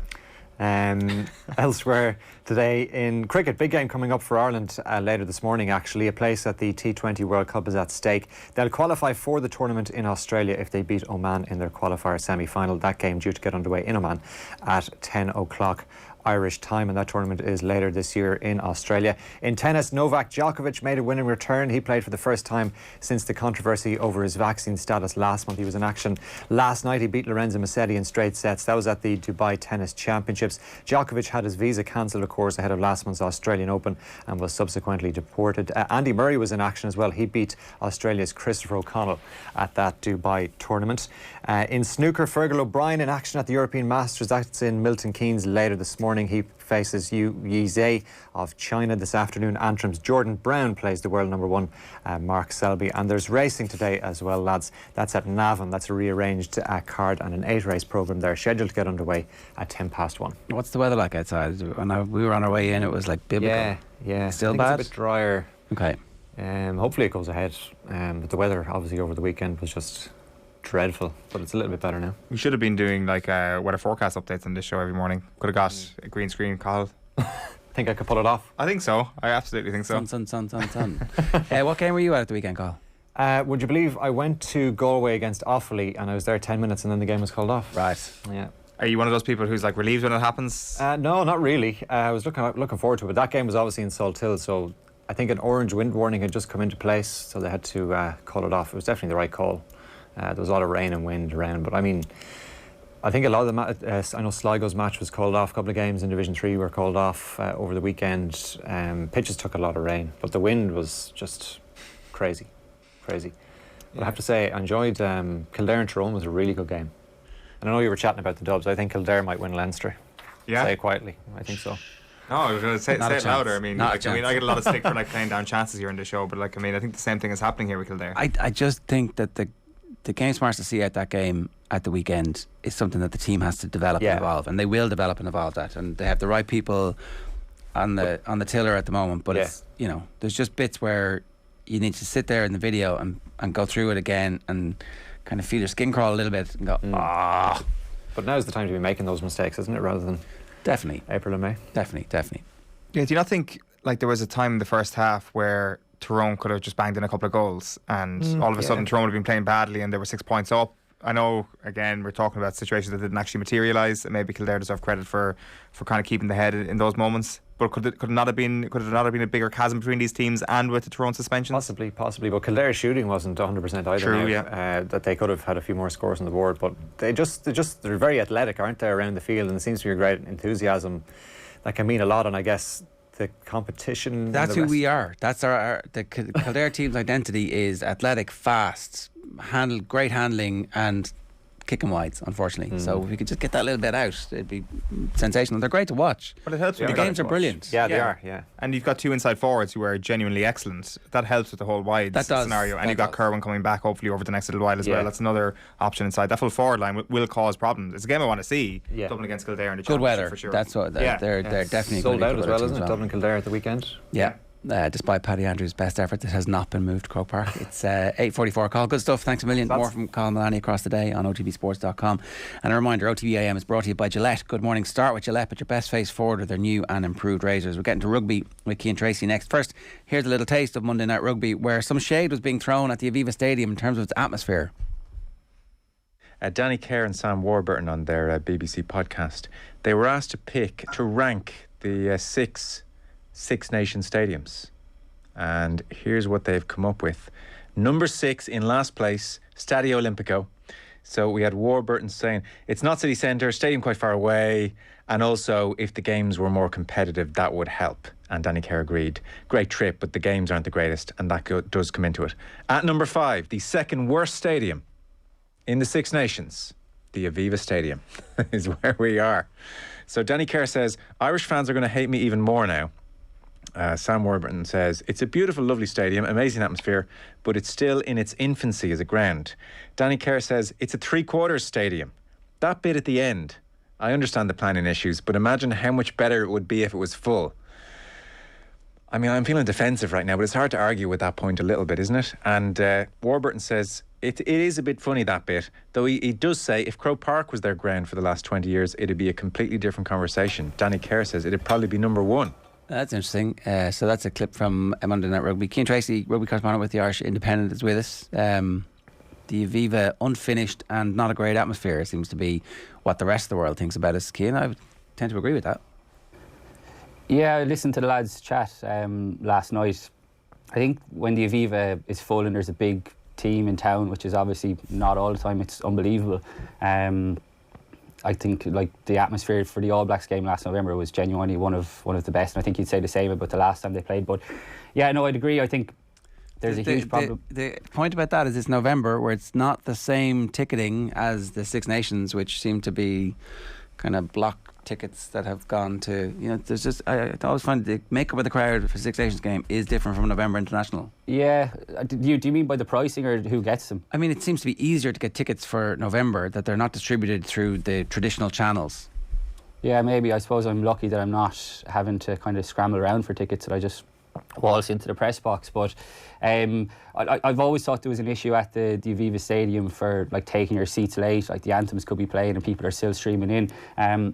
Elsewhere today in cricket, big game coming up for Ireland later this morning actually. A place at the T20 World Cup is at stake. They'll qualify for the tournament in Australia if they beat Oman in their qualifier semi-final. That game due to get underway in Oman at 10 o'clock Irish time, and that tournament is later this year in Australia. In tennis, Novak Djokovic made a winning return. He played for the first time since the controversy over his vaccine status last month. He was in action last night. He beat Lorenzo Musetti in straight sets. That was at the Dubai Tennis Championships. Djokovic had his visa cancelled, of course, ahead of last month's Australian Open and was subsequently deported. Andy Murray was in action as well. He beat Australia's Christopher O'Connell at that Dubai tournament. In snooker, Fergal O'Brien in action at the European Masters. That's in Milton Keynes later this morning. He faces Yu Yizhe of China this afternoon. Antrim's Jordan Brown plays the world number 1, Mark Selby. And there's racing today as well, lads. That's at Navan. That's a rearranged card and an 8-race programme there, scheduled to get underway at 1:10. What's the weather like outside? When we were on our way in, it was like biblical. Yeah. Still I think bad? it's a bit drier. Okay. Hopefully it goes ahead. But the weather, obviously, over the weekend was just dreadful, but it's a little bit better now. We should have been doing like weather forecast updates on this show every morning. Could have got a green screen call. Think I could pull it off? I think so. I absolutely think so. Sun. What game were you at the weekend, Carl? Would you believe I went to Galway against Offaly and I was there 10 minutes and then the game was called off? Right. Yeah. Are you one of those people who's like relieved when it happens? No, not really. I was looking forward to it, but that game was obviously in Salthill, so I think an orange wind warning had just come into place, so they had to call it off. It was definitely the right call. There was a lot of rain and wind around, but I mean, I think a lot of the I know Sligo's match was called off. A couple of games in Division 3 were called off over the weekend. Pitches took a lot of rain, but the wind was just crazy. But I have to say, I enjoyed Kildare and Tyrone was a really good game. And I know you were chatting about the Dubs. I think Kildare might win Leinster. Yeah. Say it quietly. I think so. No, I was going to say it louder. I mean, I get a lot of stick for like playing down chances here in the show, but like, I mean, I think the same thing is happening here with Kildare. I just think that the game smarts to see out that game at the weekend is something that the team has to develop and evolve, and they will develop and evolve that, and they have the right people on the tiller at the moment. But it's, you know, there's just bits where you need to sit there in the video and go through it again and kind of feel your skin crawl a little bit and go, ah. But now's the time to be making those mistakes, isn't it, rather than definitely April and May? Definitely. Yeah, do you not think like there was a time in the first half where Tyrone could have just banged in a couple of goals and all of a sudden Tyrone would have been playing badly and they were 6 points up? I know, again, we're talking about situations that didn't actually materialise, and maybe Kildare deserve credit for kind of keeping the head in those moments. But could it not have been a bigger chasm between these teams and with the Tyrone suspensions? Possibly. But Kildare's shooting wasn't 100% either. True, that they could have had a few more scores on the board, but they're very athletic, aren't they, around the field, and there seems to be a great enthusiasm that can mean a lot. And I guess the competition. That's who we are. That's the Kildare team's identity is athletic, fast, great handling, and kicking wides, unfortunately. So if we could just get that little bit out, it'd be sensational. They're great to watch. But it helps. The games are brilliant. Yeah, they are. Yeah, and you've got two inside forwards who are genuinely excellent. That helps with the whole wide scenario. And you've got Kerwin coming back hopefully over the next little while as well. That's another option inside. That full forward line will cause problems. It's a game I want to see. Dublin against Kildare in the good weather for sure. That's what they're definitely sold out as well, isn't it? Dublin Kildare at the weekend. Yeah. despite Paddy Andrews' best efforts, it has not been moved to Croke Park. It's 8:44. Call, good stuff. Thanks a million. More from Colin Mullaney across the day on OTBSports.com. And a reminder, OTB AM is brought to you by Gillette. Good morning. Start with Gillette, but your best face forward with their new and improved razors. We're getting to rugby with Cian Tracey next. First, here's a little taste of Monday Night Rugby, where some shade was being thrown at the Aviva Stadium in terms of its atmosphere. Danny Kerr and Sam Warburton on their BBC podcast, they were asked to rank the six Nation stadiums, and here's what they've come up with. Number 6 in last place, Stadio Olimpico. So we had Warburton saying it's not city centre, stadium quite far away, and also if the games were more competitive that would help. And Danny Kerr agreed. Great trip, but the games aren't the greatest, and that does come into it. At number 5, the second worst stadium in the Six Nations, the Aviva Stadium is where we are. So Danny Kerr says Irish fans are going to hate me even more now. Sam Warburton says it's a beautiful, lovely stadium, amazing atmosphere, but it's still in its infancy as a ground. Danny Kerr says it's a 3/4 stadium. That bit at the end, I understand the planning issues, but imagine how much better it would be if it was full. I mean, I'm feeling defensive right now, but it's hard to argue with that point a little bit, isn't it? And Warburton says it is a bit funny, that bit, though he does say if Croke Park was their ground for the last 20 years, it'd be a completely different conversation. Danny Kerr says it'd probably be number 1. That's interesting. So that's a clip from Monday Night Rugby. Cian Tracey, rugby correspondent with the Irish Independent, is with us. The Aviva unfinished and not a great atmosphere seems to be what the rest of the world thinks about us. Cian, I would tend to agree with that. Yeah, I listened to the lads chat last night. I think when the Aviva is full and there's a big team in town, which is obviously not all the time, it's unbelievable. I think like the atmosphere for the All Blacks game last November was genuinely one of the best, and I think you'd say the same about the last time they played. But yeah, no, I'd agree. I think there's a huge problem. The point about that is it's November, where it's not the same ticketing as the Six Nations, which seem to be kind of block tickets that have gone to, there's just, I always find the makeup of the crowd for Six Nations game is different from November International. Yeah, do you mean by the pricing or who gets them? I mean, it seems to be easier to get tickets for November, that they're not distributed through the traditional channels. Yeah, maybe. I suppose I'm lucky that I'm not having to kind of scramble around for tickets, that I just waltz into the press box. But I've always thought there was an issue at the Aviva Stadium for like taking your seats late, like the anthems could be playing and people are still streaming in.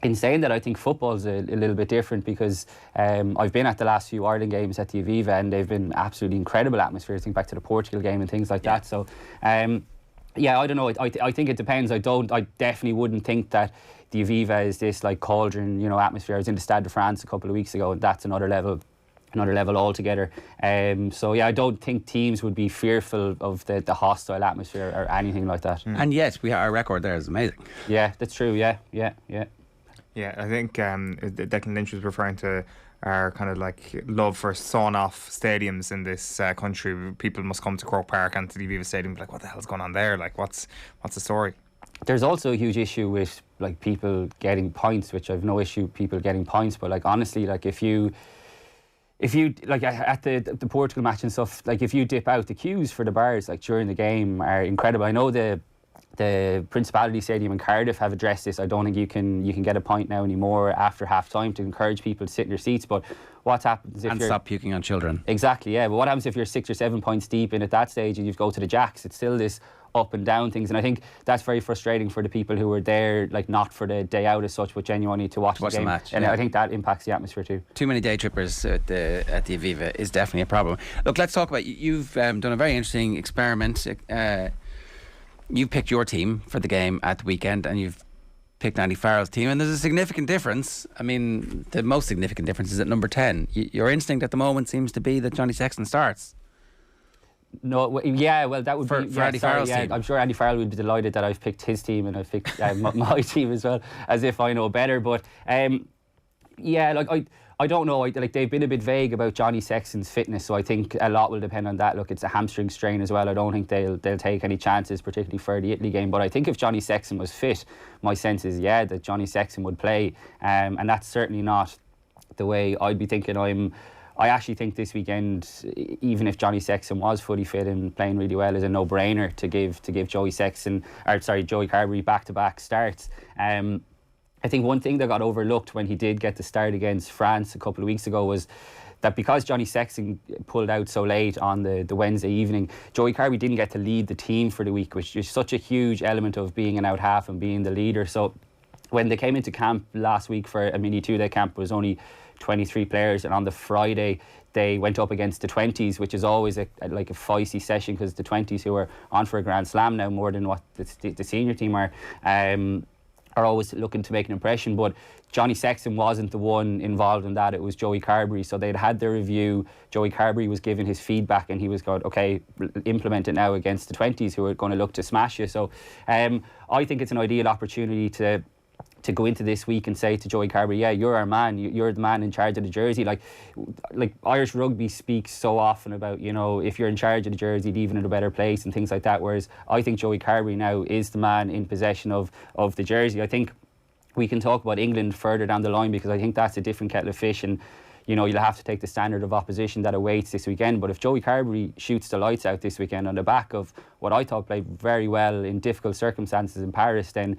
In saying that, I think football's a little bit different, because I've been at the last few Ireland games at the Aviva and they've been absolutely incredible atmosphere. I think back to the Portugal game and things like that. So yeah, I don't know. I think it depends. I definitely wouldn't think that the Aviva is this like cauldron, atmosphere. I was in the Stade de France a couple of weeks ago, and that's another level altogether. So yeah, I don't think teams would be fearful of the hostile atmosphere or anything like that. And yet, our record there is amazing. Yeah, that's true. Yeah. Yeah, I think Declan Lynch was referring to our kind of like love for sawn-off stadiums in this country. People must come to Croke Park and to the Aviva Stadium and be like, what the hell's going on there? Like, what's the story? There's also a huge issue with like people getting points, which I've no issue people getting points, but like honestly, like if you like at the Portugal match and stuff, like if you dip out, the queues for the bars like during the game are incredible. I know the Principality Stadium in Cardiff have addressed this. I don't think you can get a point now anymore after half time to encourage people to sit in their seats. But what happens if and stop puking on children? Exactly, yeah. But what happens if you're 6 or 7 points deep in at that stage and you go to the jacks? It's still this up and down things, and I think that's very frustrating for the people who were there, like not for the day out as such, but genuinely to watch the game. Match, and yeah. I think that impacts the atmosphere too. Too many day trippers at the Aviva is definitely a problem. Look, let's talk about you've done a very interesting experiment. You picked your team for the game at the weekend, and you've picked Andy Farrell's team, and there's a significant difference. I mean, the most significant difference is at number 10. Your instinct at the moment seems to be that Johnny Sexton starts. No, yeah, well, that would for be... Andy Farrell's team. I'm sure Andy Farrell would be delighted that I've picked his team and I've picked my team as well, as if I know better. But, yeah, like, I don't know. They've been a bit vague about Johnny Sexton's fitness, so I think a lot will depend on that. Look, it's a hamstring strain as well. I don't think they'll take any chances, particularly for the Italy game. But I think if Johnny Sexton was fit, my sense is, that Johnny Sexton would play. And that's certainly not the way I'd be thinking. I actually think this weekend, even if Johnny Sexton was fully fit and playing really well, is a no-brainer to give Joey Carberry back-to-back starts. I think one thing that got overlooked when he did get the start against France a couple of weeks ago was that because Johnny Sexton pulled out so late on the Wednesday evening, Joey Carbery didn't get to lead the team for the week, which is such a huge element of being an out half and being the leader. So when they came into camp last week for a mini 2-day camp, it was only 23 players, and on the Friday they went up against the 20s, which is always a feisty session, because the 20s, who are on for a Grand Slam now more than what the senior team are always looking to make an impression. But Johnny Sexton wasn't the one involved in that, it was Joey Carbery. So they'd had their review, Joey Carbery was giving his feedback, and he was going, okay, implement it now against the 20s, who are going to look to smash you. So I think it's an ideal opportunity to go into this week and say to Joey Carbery, yeah, you're our man, you're the man in charge of the jersey. Like Irish rugby speaks so often about, you know, if you're in charge of the jersey, leaving it in a better place and things like that, whereas I think Joey Carbery now is the man in possession of the jersey. I think we can talk about England further down the line, because I think that's a different kettle of fish, and you know, you'll have to take the standard of opposition that awaits this weekend. But if Joey Carbery shoots the lights out this weekend on the back of what I thought played very well in difficult circumstances in Paris, then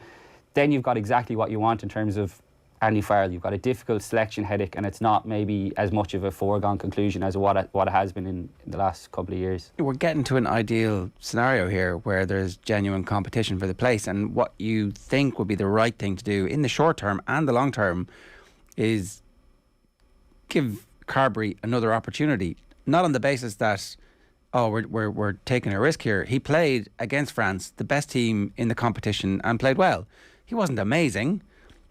you've got exactly what you want in terms of Andy Farrell. You've got a difficult selection headache, and it's not maybe as much of a foregone conclusion as what it has been in the last couple of years. We're getting to an ideal scenario here where there's genuine competition for the place, and what you think would be the right thing to do in the short term and the long term is give Carbery another opportunity, not on the basis that, oh, we're taking a risk here. He played against France, the best team in the competition, and played well. He wasn't amazing,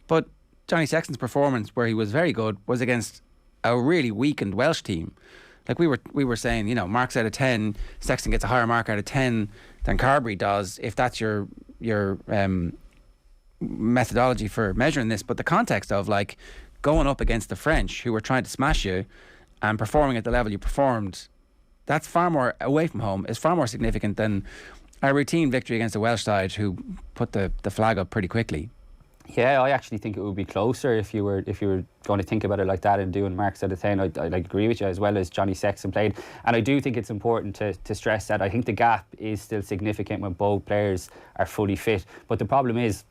but Johnny Sexton's performance, where he was very good, was against a really weakened Welsh team. Like we were saying, you know, marks out of 10, Sexton gets a higher mark out of 10 than Carbery does, if that's your methodology for measuring this. But the context of like going up against the French, who were trying to smash you, and performing at the level you performed, that's far more, away from home, is far more significant than a routine victory against a Welsh side who put the flag up pretty quickly. Yeah, I actually think it would be closer if you were going to think about it like that and doing marks out of 10. I agree with you, as well as Johnny Sexton played. And I do think it's important to stress that I think the gap is still significant when both players are fully fit. But the problem is,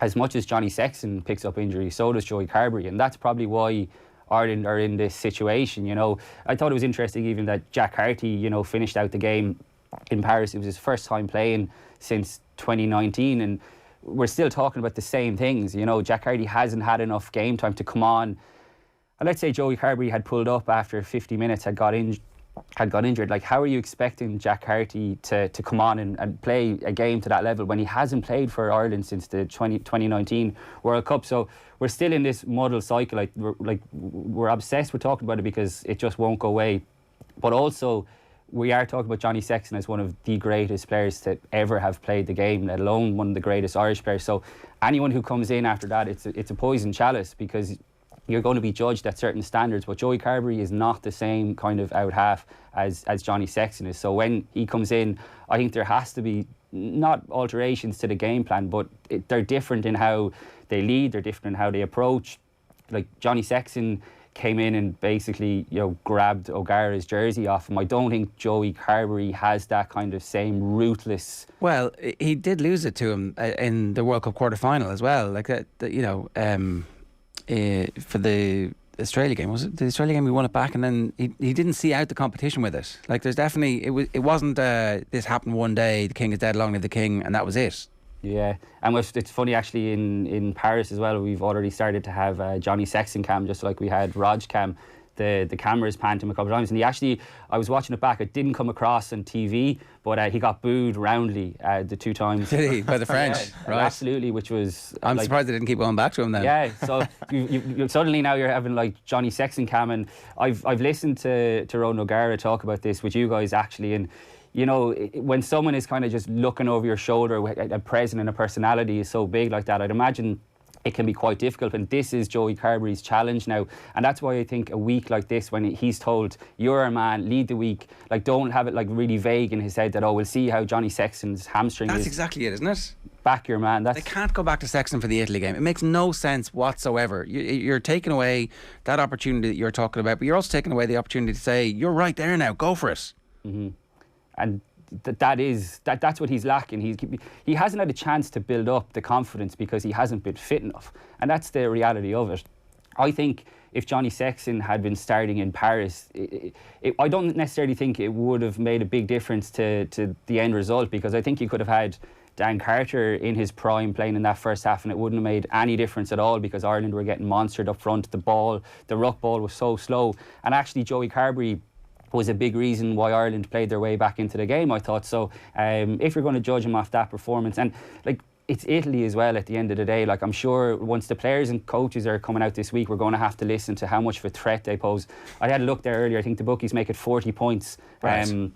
as much as Johnny Sexton picks up injuries, so does Joey Carbery, and that's probably why Ireland are in this situation. You know, I thought it was interesting even that Jack Harty, you know, finished out the game in Paris. It was his first time playing since 2019, and we're still talking about the same things. You know, Jack Harty hasn't had enough game time to come on. And let's say Joey Carbery had pulled up after 50 minutes, had got injured. Like, how are you expecting Jack Harty to come on and play a game to that level when he hasn't played for Ireland since the 2019 World Cup? So we're still in this muddled cycle. We're obsessed with talking about it because it just won't go away. But also, we are talking about Johnny Sexton as one of the greatest players to ever have played the game, let alone one of the greatest Irish players. So anyone who comes in after that, it's a poison chalice, because you're going to be judged at certain standards. But Joey Carbery is not the same kind of out half as Johnny Sexton is. So when he comes in, I think there has to be not alterations to the game plan, but they're different in how they lead, they're different in how they approach. Like Johnny Sexton came in and basically, you know, grabbed O'Gara's jersey off him. I don't think Joey Carbery has that kind of same ruthless. Well, he did lose it to him in the World Cup quarter-final as well. Like that, you know, for the Australia game, was it the Australia game? We won it back, and then he didn't see out the competition with it. Like, there's definitely it wasn't this happened one day, the king is dead, long live the king, and that was it. Yeah, and it's funny actually in Paris as well, we've already started to have Johnny Sexton cam, just like we had Rog cam. The cameras panned him a couple of times, and he actually, I was watching it back, it didn't come across on TV, but he got booed roundly the 2 times. Did he? By the French? Yeah, right. Absolutely, which was... I'm surprised they didn't keep going back to him then. Yeah, so you suddenly now you're having like Johnny Sexton cam, and I've listened to Ronan O'Gara talk about this with you guys actually, and you know, when someone is kind of just looking over your shoulder, a presence and a personality is so big like that, I'd imagine it can be quite difficult. And this is Joey Carbery's challenge now. And that's why I think a week like this, when he's told, you're a man, lead the week, like, don't have it like really vague in his head that, oh, we'll see how Johnny Sexton's hamstring is. That's exactly it, isn't it? Back your man. They can't go back to Sexton for the Italy game. It makes no sense whatsoever. You're taking away that opportunity that you're talking about, but you're also taking away the opportunity to say, you're right there now, go for it. Mm-hmm. And that's what he's lacking. He hasn't had a chance to build up the confidence because he hasn't been fit enough, and that's the reality of it. I think if Johnny Sexton had been starting in Paris, I don't necessarily think it would have made a big difference to the end result, because I think you could have had Dan Carter in his prime playing in that first half and it wouldn't have made any difference at all, because Ireland were getting monstered up front. The ruck ball was so slow, and actually Joey Carberry was a big reason why Ireland played their way back into the game, I thought. So if you're going to judge him off that performance, and like, it's Italy as well at the end of the day. Like, I'm sure once the players and coaches are coming out this week, we're going to have to listen to how much of a threat they pose. I had a look there earlier. I think the bookies make it 40 points. Right.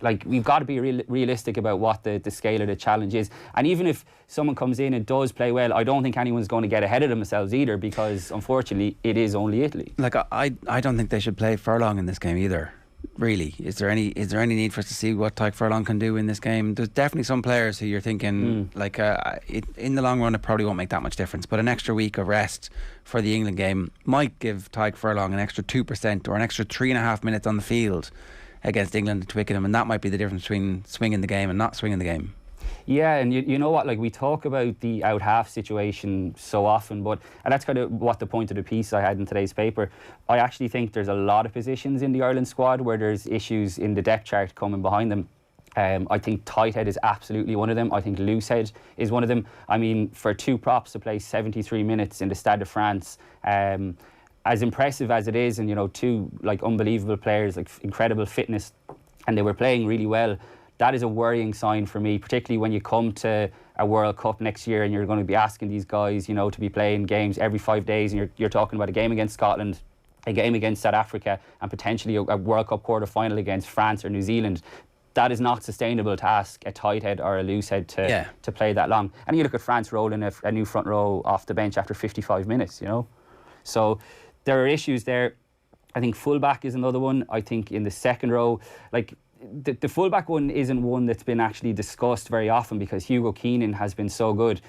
Like, we've got to be realistic about what the scale of the challenge is. And even if someone comes in and does play well, I don't think anyone's going to get ahead of themselves either, because unfortunately it is only Italy. Like, I don't think they should play Furlong in this game either. Really, is there any need for us to see what Tadhg Furlong can do in this game? There's definitely some players who you're thinking in the long run it probably won't make that much difference, but an extra week of rest for the England game might give Tadhg Furlong an extra 2% or an extra 3.5 minutes on the field against England at Twickenham, and that might be the difference between swinging the game and not swinging the game. Yeah, and you know what, like, we talk about the out half situation so often, and that's kind of what the point of the piece I had in today's paper. I actually think there's a lot of positions in the Ireland squad where there's issues in the depth chart coming behind them. I think tight head is absolutely one of them. I think loose head is one of them. I mean, for two props to play 73 minutes in the Stade de France, as impressive as it is, and, you know, two like unbelievable players, like incredible fitness, and they were playing really well. That is a worrying sign for me, particularly when you come to a World Cup next year and you're going to be asking these guys, you know, to be playing games every 5 days, and you're talking about a game against Scotland, a game against South Africa, and potentially a World Cup quarter final against France or New Zealand. That is not sustainable to ask a tight head or a loose head to play that long. And you look at France rolling a new front row off the bench after 55 minutes, you know. So there are issues there. I think fullback is another one. I think in the second row, like, the fullback one isn't one that's been actually discussed very often, because Hugo Keenan has been so good.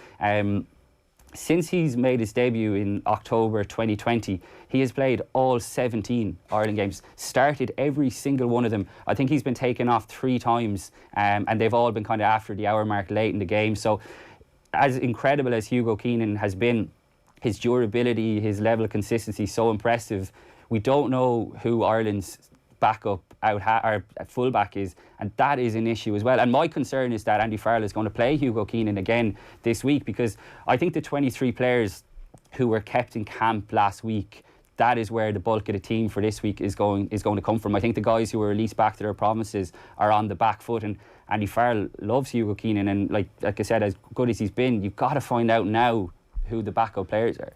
Since he's made his debut in October 2020, he has played all 17 Ireland games, started every single one of them. I think he's been taken off 3 times, and they've all been kind of after the hour mark late in the game. So as incredible as Hugo Keenan has been, his durability, his level of consistency, so impressive. We don't know who Ireland's backup or fullback is, and that is an issue as well. And my concern is that Andy Farrell is going to play Hugo Keenan again this week, because I think the 23 players who were kept in camp last week, that is where the bulk of the team for this week is going to come from. I think the guys who were released back to their provinces are on the back foot, and Andy Farrell loves Hugo Keenan, and like I said, as good as he's been, you've got to find out now who the backup players are.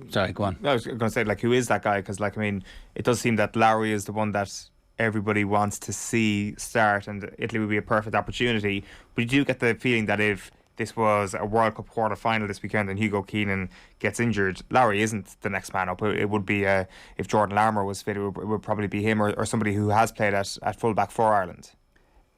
Sorry, go on. I was going to say, like, who is that guy? Because, like, I mean, it does seem that Lowry is the one that everybody wants to see start, and Italy would be a perfect opportunity. But you do get the feeling that if this was a World Cup quarter final this weekend and Hugo Keenan gets injured, Lowry isn't the next man up. It would be if Jordan Larmour was fit, it would probably be him or somebody who has played at fullback for Ireland.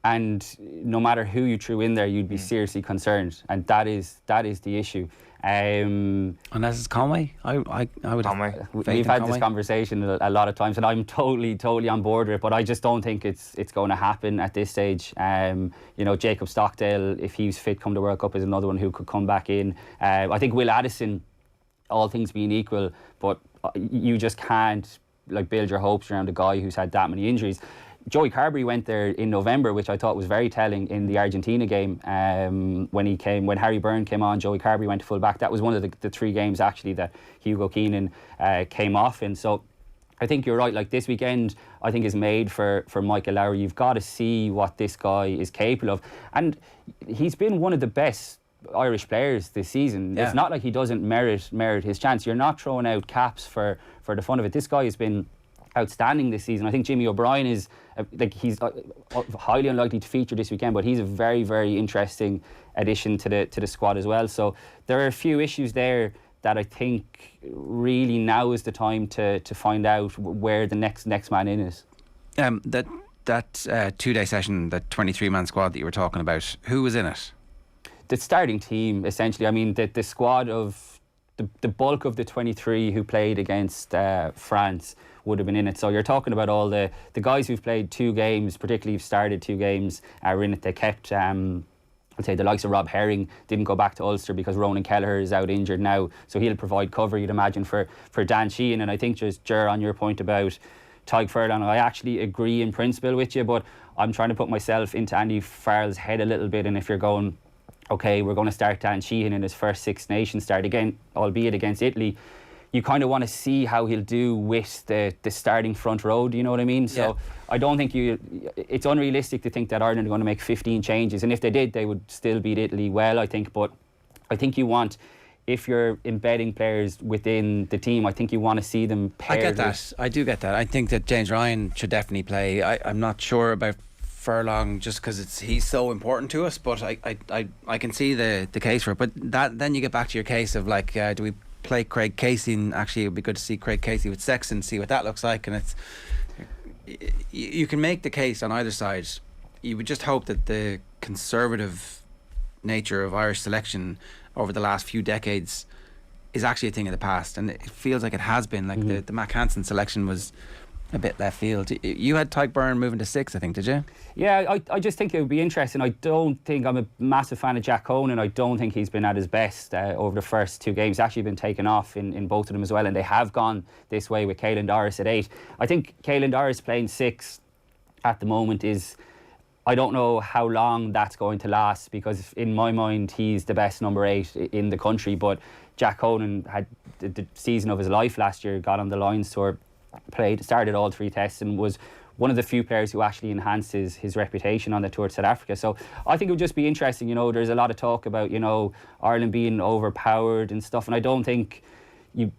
And no matter who you threw in there, you'd be seriously concerned, and that is the issue. Unless it's Conway, I would. Conway. We've had this conversation a lot of times, and I'm totally on board with it. But I just don't think it's going to happen at this stage. You know, Jacob Stockdale, if he's fit come the World Cup, is another one who could come back in. I think Will Addison, all things being equal, but you just can't like build your hopes around a guy who's had that many injuries. Joey Carberry went there in November, which I thought was very telling in the Argentina game. When Harry Byrne came on, Joey Carberry went to full back. That was one of the 3 games actually that Hugo Keenan came off in. So I think you're right. Like, this weekend, I think is made for Michael Lowry. You've got to see what this guy is capable of, and he's been one of the best Irish players this season. Yeah. It's not like he doesn't merit his chance. You're not throwing out caps for the fun of it. This guy has been outstanding this season. I think Jimmy O'Brien is he's highly unlikely to feature this weekend, but he's a very, very interesting addition to the squad as well. So there are a few issues there that I think really now is the time to find out where the next man in is. That 2-day session, that 23-man squad that you were talking about, who was in it? The starting team, essentially. I mean, the squad of the bulk of the 23 who played against France would have been in it. So you're talking about all the guys who've played 2 games, particularly who've started 2 games, are in it. They kept I'd say the likes of Rob Herring didn't go back to Ulster because Ronan Kelleher is out injured now, so he'll provide cover, you'd imagine, for Dan Sheehan. And I think just, Ger, on your point about Tadhg Furlong, I actually agree in principle with you, but I'm trying to put myself into Andy Farrell's head a little bit, and if you're going, OK, we're going to start Dan Sheehan in his first Six Nations start again, albeit against Italy, you kind of want to see how he'll do with the starting front row, do you know what I mean? So I don't think it's unrealistic to think that Ireland are going to make 15 changes, and if they did, they would still beat Italy well, I think. But I think you want, if you're embedding players within the team, I think you want to see them paired. I get that. I do get that. I think that James Ryan should definitely play. I'm not sure about Furlong just because he's so important to us, but I can see the case for it. But then you get back to your case of like, do we play Craig Casey? And actually it would be good to see Craig Casey with Sexton, see what that looks like. And it's, you can make the case on either side. You would just hope that the conservative nature of Irish selection over the last few decades is actually a thing of the past, and it feels like it has been. Like the Mac Hansen selection was a bit left field. You had Tadhg Byrne moving to 6, I think, did you? Yeah, I just think it would be interesting. I don't think, I'm a massive fan of Jack Conan. I don't think he's been at his best over the first 2 games. He's actually been taken off in both of them as well, and they have gone this way with Caelan Doris at 8. I think Caelan Doris playing 6 at the moment is, I don't know how long that's going to last, because in my mind he's the best number 8 in the country. But Jack Conan had the season of his life last year, got on the Lions tour, started all 3 tests, and was one of the few players who actually enhanced his reputation on the tour to South Africa. So I think it would just be interesting. You know, there's a lot of talk about, you know, Ireland being overpowered and stuff, and I don't think you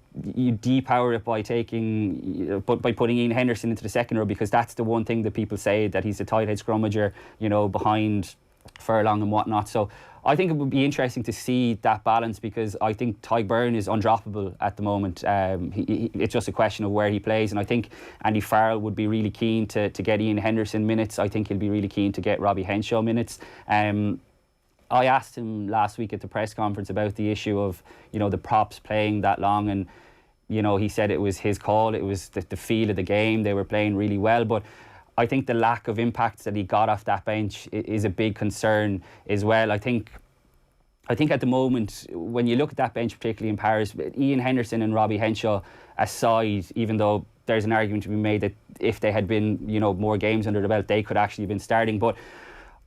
depower it by putting Ian Henderson into the second row, because that's the one thing that people say, that he's a tight head scrummager, you know, behind Furlong and whatnot. So I think it would be interesting to see that balance, because I think Tadhg Byrne is undroppable at the moment. It's just a question of where he plays, and I think Andy Farrell would be really keen to get Ian Henderson minutes. I think he'll be really keen to get Robbie Henshaw minutes. I asked him last week at the press conference about the issue of, you know, the props playing that long, and, you know, he said it was his call, it was the feel of the game, they were playing really well, but I think the lack of impacts that he got off that bench is a big concern as well. I think at the moment, when you look at that bench, particularly in Paris, Ian Henderson and Robbie Henshaw aside, even though there's an argument to be made that if they had been, you know, more games under the belt, they could actually have been starting, but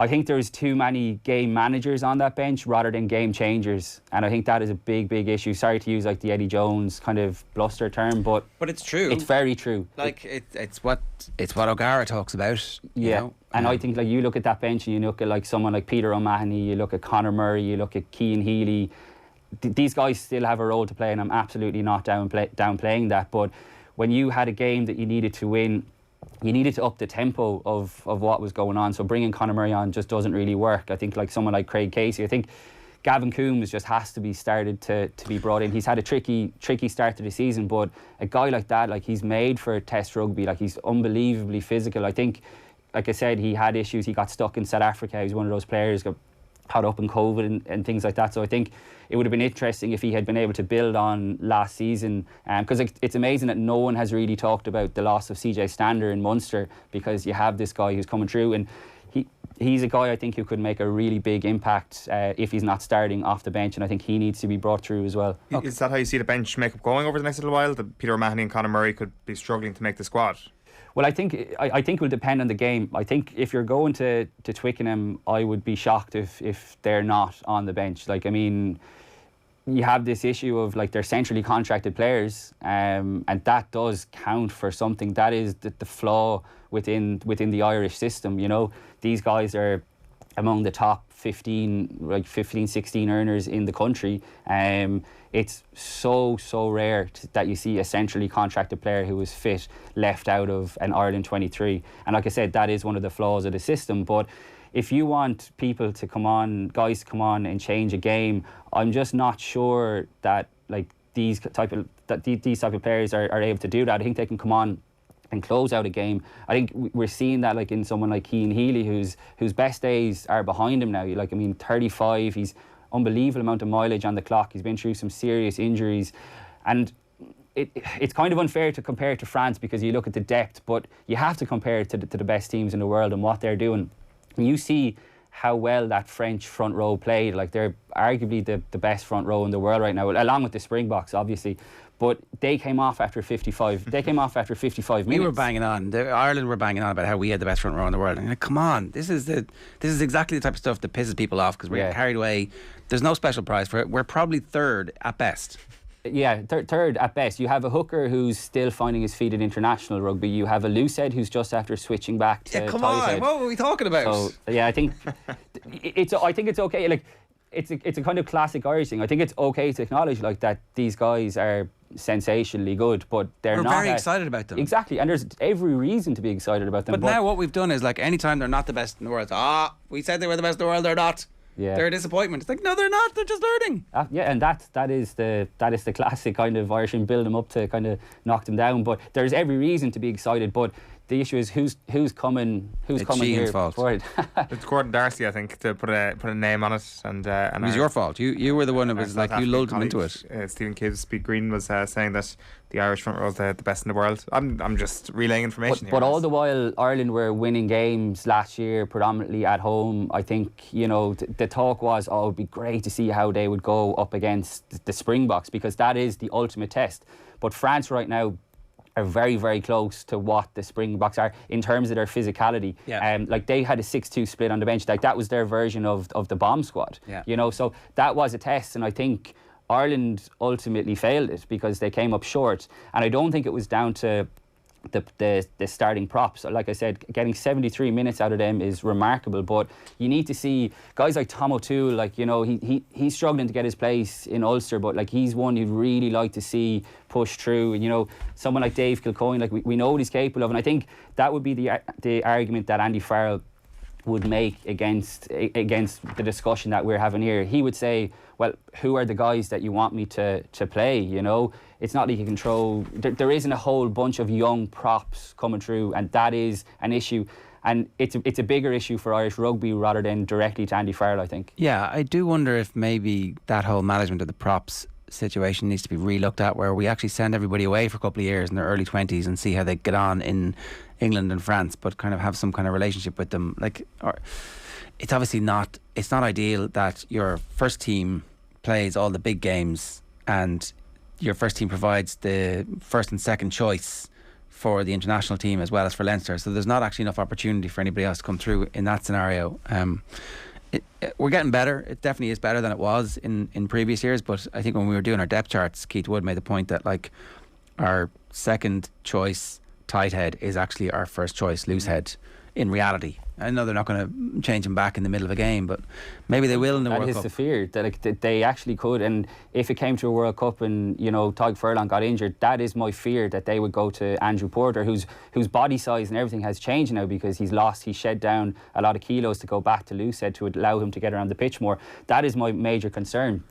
I think there's too many game managers on that bench rather than game changers, and I think that is a big issue. Sorry to use like the Eddie Jones kind of bluster term, but it's true. It's very true. Like it's what O'Gara talks about. You know? And I think, like, you look at that bench and you look at like someone like Peter O'Mahony, you look at Conor Murray, you look at Cian Healy. These guys still have a role to play, and I'm absolutely not downplaying that. But when you had a game that you needed to win, you needed to up the tempo of what was going on. So bringing Conor Murray on just doesn't really work. I think like someone like Craig Casey, I think Gavin Coombs just has to be started to be brought in. He's had a tricky start to the season, but a guy like that, like, he's made for Test rugby. Like, he's unbelievably physical. I think, like I said, he had issues. He got stuck in South Africa. He was one of those players got caught up in COVID and things like that. So I think it would have been interesting if he had been able to build on last season, because it's amazing that no one has really talked about the loss of CJ Stander in Munster, because you have this guy who's coming through, and he's a guy I think who could make a really big impact if he's not starting off the bench, and I think he needs to be brought through as well. Is that how you see the bench makeup going over the next little while? That Peter O'Mahony and Conor Murray could be struggling to make the squad? Well, I think it will depend on the game. I think if you're going to Twickenham, I would be shocked if they're not on the bench. Like, I mean, you have this issue of, like, they're centrally contracted players, and that does count for something. That is the flaw within the Irish system. You know, these guys are among the top 15, 16 earners in the country. It's so rare that you see a centrally contracted player who is fit left out of an Ireland 23. And like I said, that is one of the flaws of the system. But if you want people to come on, guys to come on and change a game, I'm just not sure that, like, these type of players are able to do that. I think they can come on and close out a game. I think we're seeing that, like, in someone like Cian Healy, whose best days are behind him now. Like, I mean, 35, he's unbelievable amount of mileage on the clock. He's been through some serious injuries, and it's kind of unfair to compare it to France, because you look at the depth, but you have to compare it to the best teams in the world and what they're doing. And you see how well that French front row played. Like, they're arguably the best front row in the world right now, along with the Springboks, obviously. But they came off after 55. They came off after 55 minutes. We were banging on. Ireland were banging on about how we had the best front row in the world. And you're like, come on, this is exactly the type of stuff that pisses people off because we're carried away. There's no special prize for it. We're probably third at best. Yeah, third at best. You have a hooker who's still finding his feet in international rugby. You have a loosehead who's just after switching back to come on, what were we talking about? So, yeah, I think it's okay. Like, it's a kind of classic Irish thing. I think it's okay to acknowledge like that these guys are sensationally good, but we're not very excited about them. Exactly, and there's every reason to be excited about them. But now what we've done is, like, anytime they're not the best in the world, we said they were the best in the world, they're not. Yeah. They're a disappointment. It's like, no, they're not. They're just learning. Yeah, and that is the classic kind of Irish and build them up to kind of knock them down. But there's every reason to be excited. But the issue is who's coming here for it. It's Gordon Darcy, I think, to put a name on it. And it was your fault. You were the one who was like, you lulled him into it. Stephen Kibbs, Pete Green was saying that the Irish front row is the best in the world. I'm just relaying information here. But all the while, Ireland were winning games last year, predominantly at home. I think, the talk was, it would be great to see how they would go up against the Springboks, because that is the ultimate test. But France right now are very, very close to what the Springboks are in terms of their physicality. Yeah. Like, they had a 6-2 split on the bench. Like, that was their version of the bomb squad. Yeah. So that was a test, and I think Ireland ultimately failed it because they came up short. And I don't think it was down to the starting props. Like I said, getting 73 minutes out of them is remarkable, but you need to see guys like Tom O'Toole, like, he's struggling to get his place in Ulster, but like, he's one you'd really like to see push through. And someone like Dave Kilcoyne, like, we know what he's capable of, and I think that would be the argument that Andy Farrell would make against the discussion that we're having here. He would say, well, who are the guys that you want me to play? It's not like you can throw. There isn't a whole bunch of young props coming through, and that is an issue. And it's a bigger issue for Irish rugby rather than directly to Andy Farrell, I think. Yeah, I do wonder if maybe that whole management of the props situation needs to be re-looked at, where we actually send everybody away for a couple of years in their early 20s and see how they get on in England and France, but kind of have some kind of relationship with them. Like, it's obviously not ideal that your first team plays all the big games and your first team provides the first and second choice for the international team as well as for Leinster, so there's not actually enough opportunity for anybody else to come through in that scenario. We're getting better. It definitely is better than it was in previous years, but I think when we were doing our depth charts, Keith Wood made the point that, like, our second choice tight head is actually our first choice loose head in reality. I know they're not going to change him back in the middle of a game, but maybe they will in the World Cup. That is the fear, that they actually could. And if it came to a World Cup and, Tadhg Furlong got injured, that is my fear, that they would go to Andrew Porter, whose body size and everything has changed now because he shed down a lot of kilos to go back to loosehead to allow him to get around the pitch more. That is my major concern,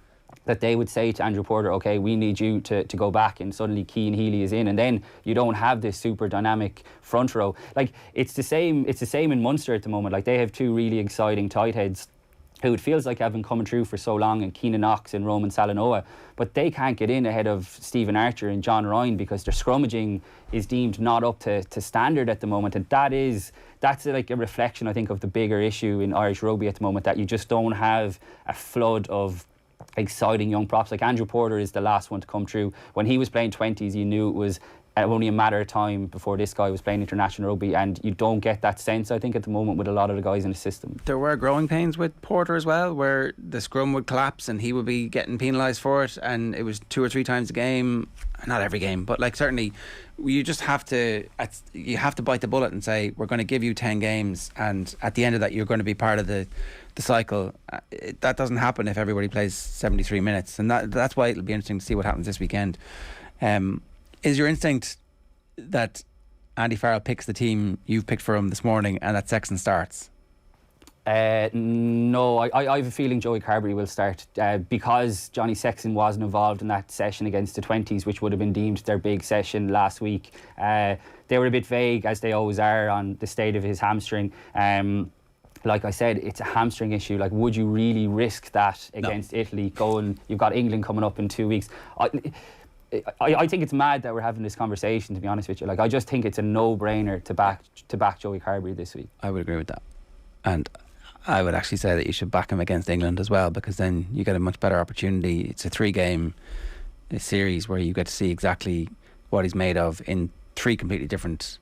that they would say to Andrew Porter, okay, we need you to go back, and suddenly Cian Healy is in, and then you don't have this super dynamic front row. Like, it's the same in Munster at the moment. Like, they have two really exciting tight heads who it feels like have been coming through for so long, and Keenan Knox and Roman Salanoa, but they can't get in ahead of Stephen Archer and John Ryan because their scrummaging is deemed not up to standard at the moment, and that's like a reflection, I think, of the bigger issue in Irish rugby at the moment, that you just don't have a flood of exciting young props. Like, Andrew Porter is the last one to come through. When he was playing 20s, you knew it was only a matter of time before this guy was playing international rugby, and you don't get that sense, I think, at the moment with a lot of the guys in the system. There were growing pains with Porter as well, where the scrum would collapse and he would be getting penalised for it, and it was 2 or 3 times a game. Not every game, but like, certainly you just have to bite the bullet and say, we're going to give you 10 games, and at the end of that you're going to be part of the cycle. That doesn't happen if everybody plays 73 minutes, and that's why it'll be interesting to see what happens this weekend. Is your instinct that Andy Farrell picks the team you've picked for him this morning and that Sexton starts? No, I have a feeling Joey Carberry will start because Johnny Sexton wasn't involved in that session against the 20s, which would have been deemed their big session last week. They were a bit vague, as they always are, on the state of his hamstring. Like I said, it's a hamstring issue. Like, would you really risk that against Italy? You've got England coming up in 2 weeks. I think it's mad that we're having this conversation, to be honest with you. Like, I just think it's a no-brainer to back Joey Carberry this week. I would agree with that. And I would actually say that you should back him against England as well, because then you get a much better opportunity. It's a 3-game series where you get to see exactly what he's made of in 3 completely different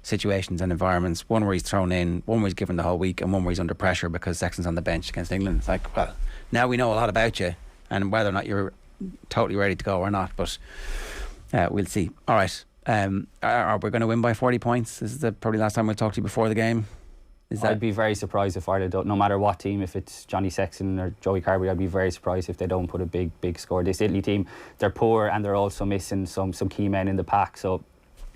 situations and environments. One where he's thrown in, one where he's given the whole week, and one where he's under pressure because Sexton's on the bench against England. It's like, well, now we know a lot about you and whether or not you're totally ready to go or not, but we'll see. All right, are we going to win by 40 points? This is the probably last time we'll talk to you before the game. I'd be very surprised if Ireland don't, no matter what team, if it's Johnny Sexton or Joey Carberry, I'd be very surprised if they don't put a big score. This Italy team, they're poor and they're also missing some key men in the pack, so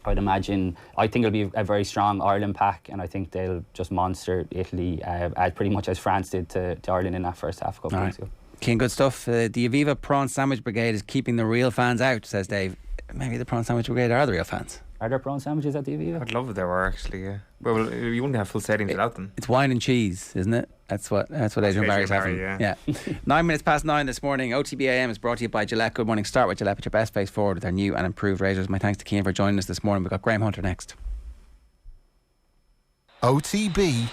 I think it'll be a very strong Ireland pack, and I think they'll just monster Italy as pretty much as France did to Ireland in that first half a couple of weeks ago. Keen, good stuff. The Aviva Prawn Sandwich Brigade is keeping the real fans out, says Dave. Maybe the Prawn Sandwich Brigade are the real fans. Are there prawn sandwiches at the Aviva? I'd love if there were, actually, yeah. Well, you wouldn't have full stadiums without them. It's wine and cheese, isn't it? That's what Adrian Barry's having. Yeah. 9 minutes past 9 this morning. OTB AM is brought to you by Gillette. Good morning. Start with Gillette. Put your best face forward with our new and improved razors. My thanks to Cian for joining us this morning. We've got Graham Hunter next. OTB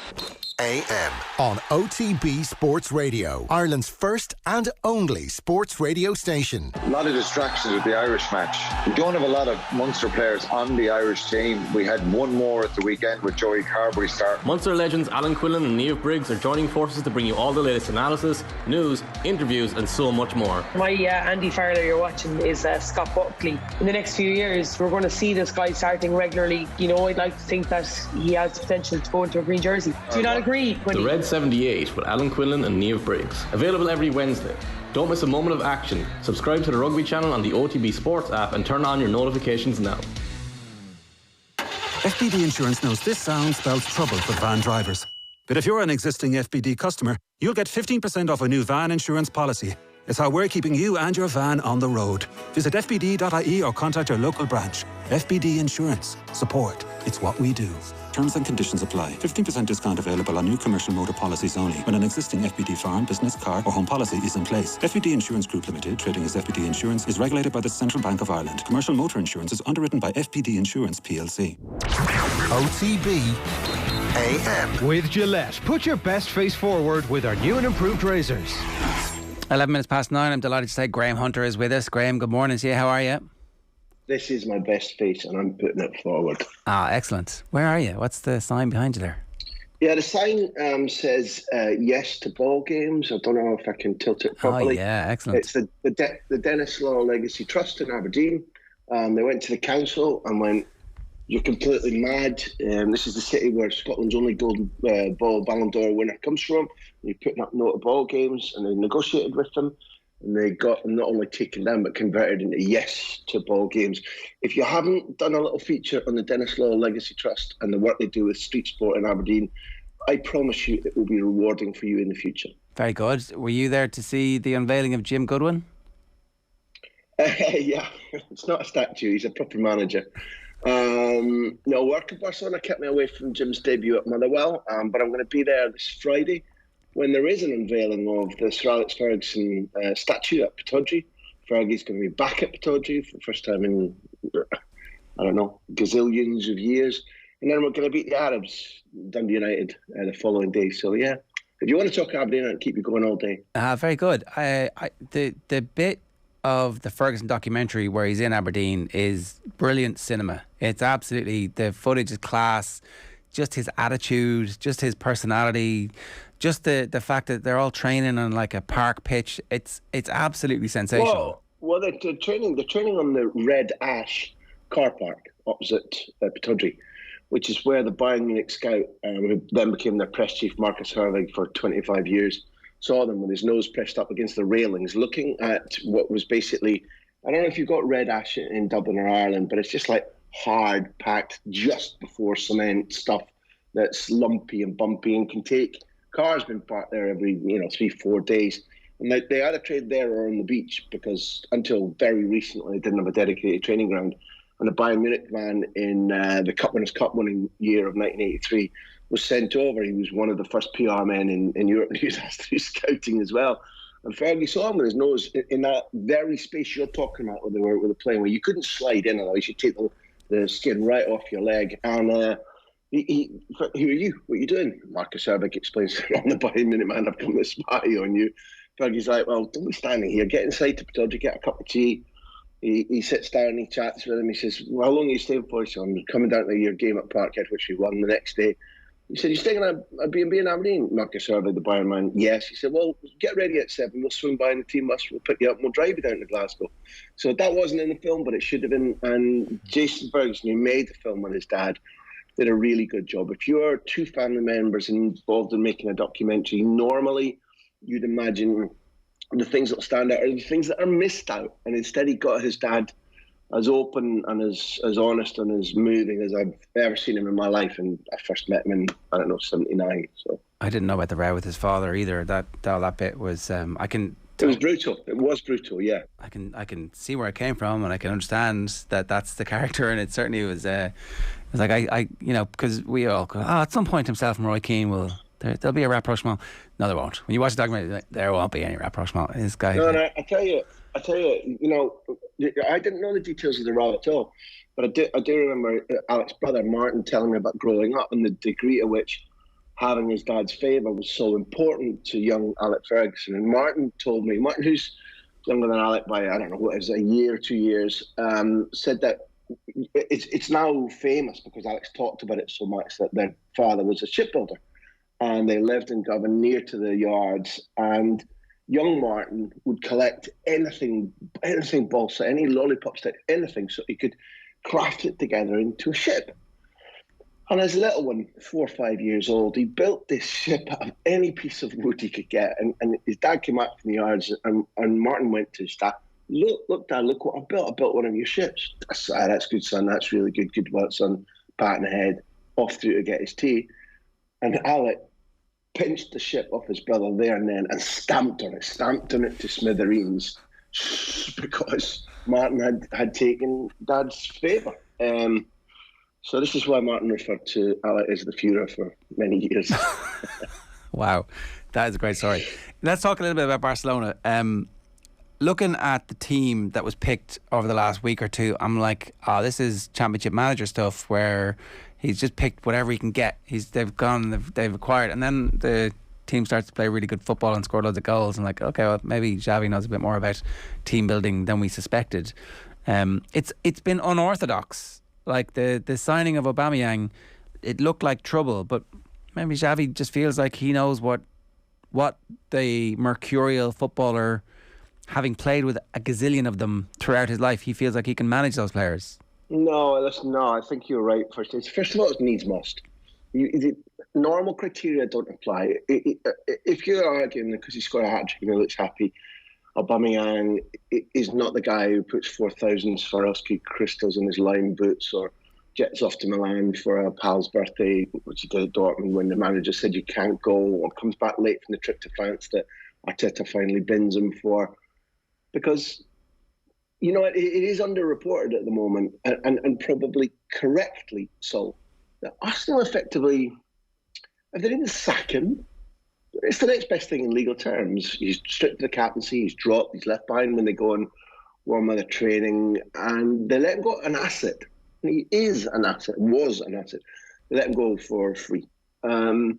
AM on OTB Sports Radio, Ireland's first and only sports radio station. A lot of distractions with the Irish match. We don't have a lot of Munster players on the Irish team. We had one more at the weekend with Joey Carberry start. Munster legends Alan Quillan and Niamh Briggs are joining forces to bring you all the latest analysis, news, interviews and so much more. My Andy Farrell you're watching is Scott Buckley. In the next few years we're going to see this guy starting regularly. You know, I'd like to think that he has potential to go into a green jersey. Do you not agree? The Red 78 with Alan Quillan and Niamh Briggs. Available every Wednesday. Don't miss a moment of action. Subscribe to the rugby channel on the OTB Sports app and turn on your notifications now. FBD Insurance knows this sound spells trouble for van drivers. But if you're an existing FBD customer, you'll get 15% off a new van insurance policy. It's how we're keeping you and your van on the road. Visit fbd.ie or contact your local branch. FBD Insurance. Support. It's what we do. Terms and conditions apply. 15% discount available on new commercial motor policies only when an existing FBD farm, business, car or home policy is in place. FBD Insurance Group Limited, trading as FBD Insurance, is regulated by the Central Bank of Ireland. Commercial motor insurance is underwritten by FBD Insurance PLC. OTB AM. With Gillette, put your best face forward with our new and improved razors. 11 minutes past 9. I'm delighted to say Graham Hunter is with us. Graham, good morning to you. How are you? This is my best face and I'm putting it forward. Ah, excellent. Where are you? What's the sign behind you there? Yeah, the sign says yes to ball games. I don't know if I can tilt it properly. Oh, yeah, excellent. It's the Dennis Law Legacy Trust in Aberdeen. They went to the council and went, you're completely mad. This is the city where Scotland's only golden ball Ballon d'Or winner comes from. You're putting up no to ball games, and they negotiated with them. And they got them not only taken down, but converted into yes to ball games. If you haven't done a little feature on the Dennis Law Legacy Trust and the work they do with street sport in Aberdeen, I promise you it will be rewarding for you in the future. Very good. Were you there to see the unveiling of Jim Goodwin? Yeah, it's not a statue. He's a proper manager. No, work in Barcelona kept me away from Jim's debut at Motherwell, but I'm going to be there this Friday when there is an unveiling of the Sir Alex Ferguson statue at Pittodrie. Fergie's going to be back at Pittodrie for the first time in, I don't know, gazillions of years. And then we're going to beat the Arabs, Dundee United, the following day. So, yeah, if you want to talk Aberdeen, I'll keep you going all day. Very good. The bit of the Ferguson documentary where he's in Aberdeen is brilliant cinema. It's absolutely, the footage is class, just his attitude, just his personality, just the fact that they're all training on like a park pitch. It's absolutely sensational. Well, they're training on the Red Ash car park opposite Pittodrie, which is where the Bayern Munich scout, who then became their press chief, Marcus Herwig, for 25 years, saw them with his nose pressed up against the railings, looking at what was basically, I don't know if you've got Red Ash in Dublin or Ireland, but it's just like hard packed just before cement stuff that's lumpy and bumpy and can take cars been parked there every 3-4 days, and they either trained there or on the beach, because until very recently they didn't have a dedicated training ground. And the Bayern Munich man in the Winners' Cup winning year of 1983 was sent over. He was one of the first PR men in Europe, and he was asked to do scouting as well. And Fergie saw him with his nose in that very space you're talking about where they were playing, where you couldn't slide in, otherwise you take the skin right off your leg. And who are you? What are you doing? Marcus Herbeck explains, on the Bayern Munich man, I've come to spy on you. Fergie's like, well, don't be standing here. Get inside to Pittodrie, get a cup of tea. He sits down, he chats with him. He says, well, how long are you staying for? He said, I'm coming down to your game at Parkhead, which we won the next day. He said, you staying at a B&B in Aberdeen? Marcus Herbeck, the Bayern man, yes. He said, well, get ready at 7. We'll swing by in the team bus. We'll pick you up and we'll drive you down to Glasgow. So that wasn't in the film, but it should have been. And Jason Ferguson, who made the film with his dad, did a really good job. If you are 2 family members involved in making a documentary, normally you'd imagine the things that stand out are the things that are missed out. And instead he got his dad as open and as honest and as moving as I've ever seen him in my life. And I first met him in, 79. So I didn't know about the row with his father either. That bit was, It was brutal. It was brutal, yeah. I can see where it came from, and I can understand that that's the character, and it certainly was. It was like I because we all go, at some point himself and Roy Keane there'll be a rapprochement. No, there won't. When you watch the documentary, there won't be any rapprochement. This guy. No, I tell you, I didn't know the details of the row at all, but I do remember Alex's brother Martin telling me about growing up and the degree to which having his dad's favour was so important to young Alec Ferguson. And Martin told me, Martin, who's younger than Alec by, I don't know, what is it, a year, 2 years, said that it's now famous because Alex talked about it so much that their father was a shipbuilder and they lived in Govan near to the yards, and young Martin would collect anything balsa, any lollipop stick, anything, so he could craft it together into a ship. And as a little one, 4 or 5 years old, he built this ship out of any piece of wood he could get. And his dad came out from the yards, and Martin went to his dad, look, Dad, look what I built. I built one of your ships. That's good, son. That's really good. Good work, son. Pat in the head, off through to get his tea. And Alec pinched the ship off his brother there and then and stamped on it to smithereens because Martin had taken Dad's favour. So this is why Martin referred to Alec as the Führer for many years. Wow, that is a great story. Let's talk a little bit about Barcelona. Looking at the team that was picked over the last week or two, I'm like, this is championship manager stuff where he's just picked whatever he can get. They've acquired, and then the team starts to play really good football and score loads of goals. And like, okay, well, maybe Xavi knows a bit more about team building than we suspected. It's been unorthodox. Like the signing of Aubameyang, it looked like trouble, but maybe Xavi just feels like he knows what the mercurial footballer, having played with a gazillion of them throughout his life, he feels like he can manage those players. No, I think you're right. First of all, it's needs must. Normal criteria don't apply. If you're arguing because he scored a hat-trick and he looks happy, Aubameyang is not the guy who puts 4,000 Swarovski crystals in his lime boots or jets off to Milan for a pal's birthday, which he did at Dortmund when the manager said you can't go, or comes back late from the trip to France that Arteta finally bins him for. Because, it is underreported at the moment, and probably correctly so, that Arsenal effectively, if they didn't sack him, it's the next best thing in legal terms. He's stripped to the captaincy, he's dropped, he's left behind when they go and warm weather training, and they let him go, an asset. He is an asset, was an asset. They let him go for free. And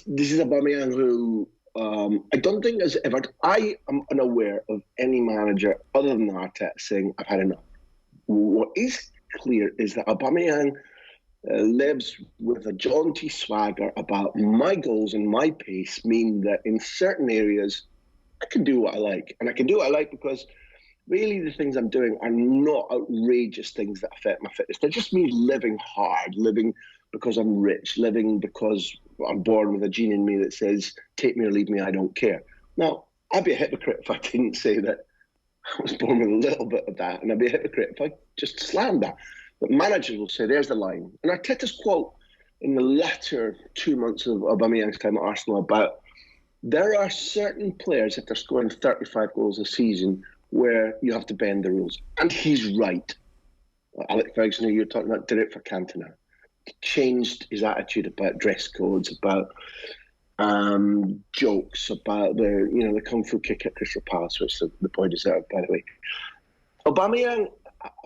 this is Aubameyang who I don't think has ever, I am unaware of any manager other than Arteta saying, I've had enough. What is clear is that Aubameyang lives with a jaunty swagger about my goals and my pace mean that in certain areas I can do what I like. And I can do what I like because really the things I'm doing are not outrageous things that affect my fitness. They're just me living hard, living because I'm rich, living because I'm born with a gene in me that says, take me or leave me, I don't care. Now, I'd be a hypocrite if I didn't say that I was born with a little bit of that, and I'd be a hypocrite if I just slammed that. But managers will say, there's the line. And Arteta's quote in the latter 2 months of Aubameyang's time at Arsenal about there are certain players, if they're scoring 35 goals a season, where you have to bend the rules. And he's right. Alec Ferguson, who you're talking about, did it for Cantona. Changed his attitude about dress codes, about jokes, about the kung fu kick at Crystal Palace, which the boy deserved, by the way. Aubameyang,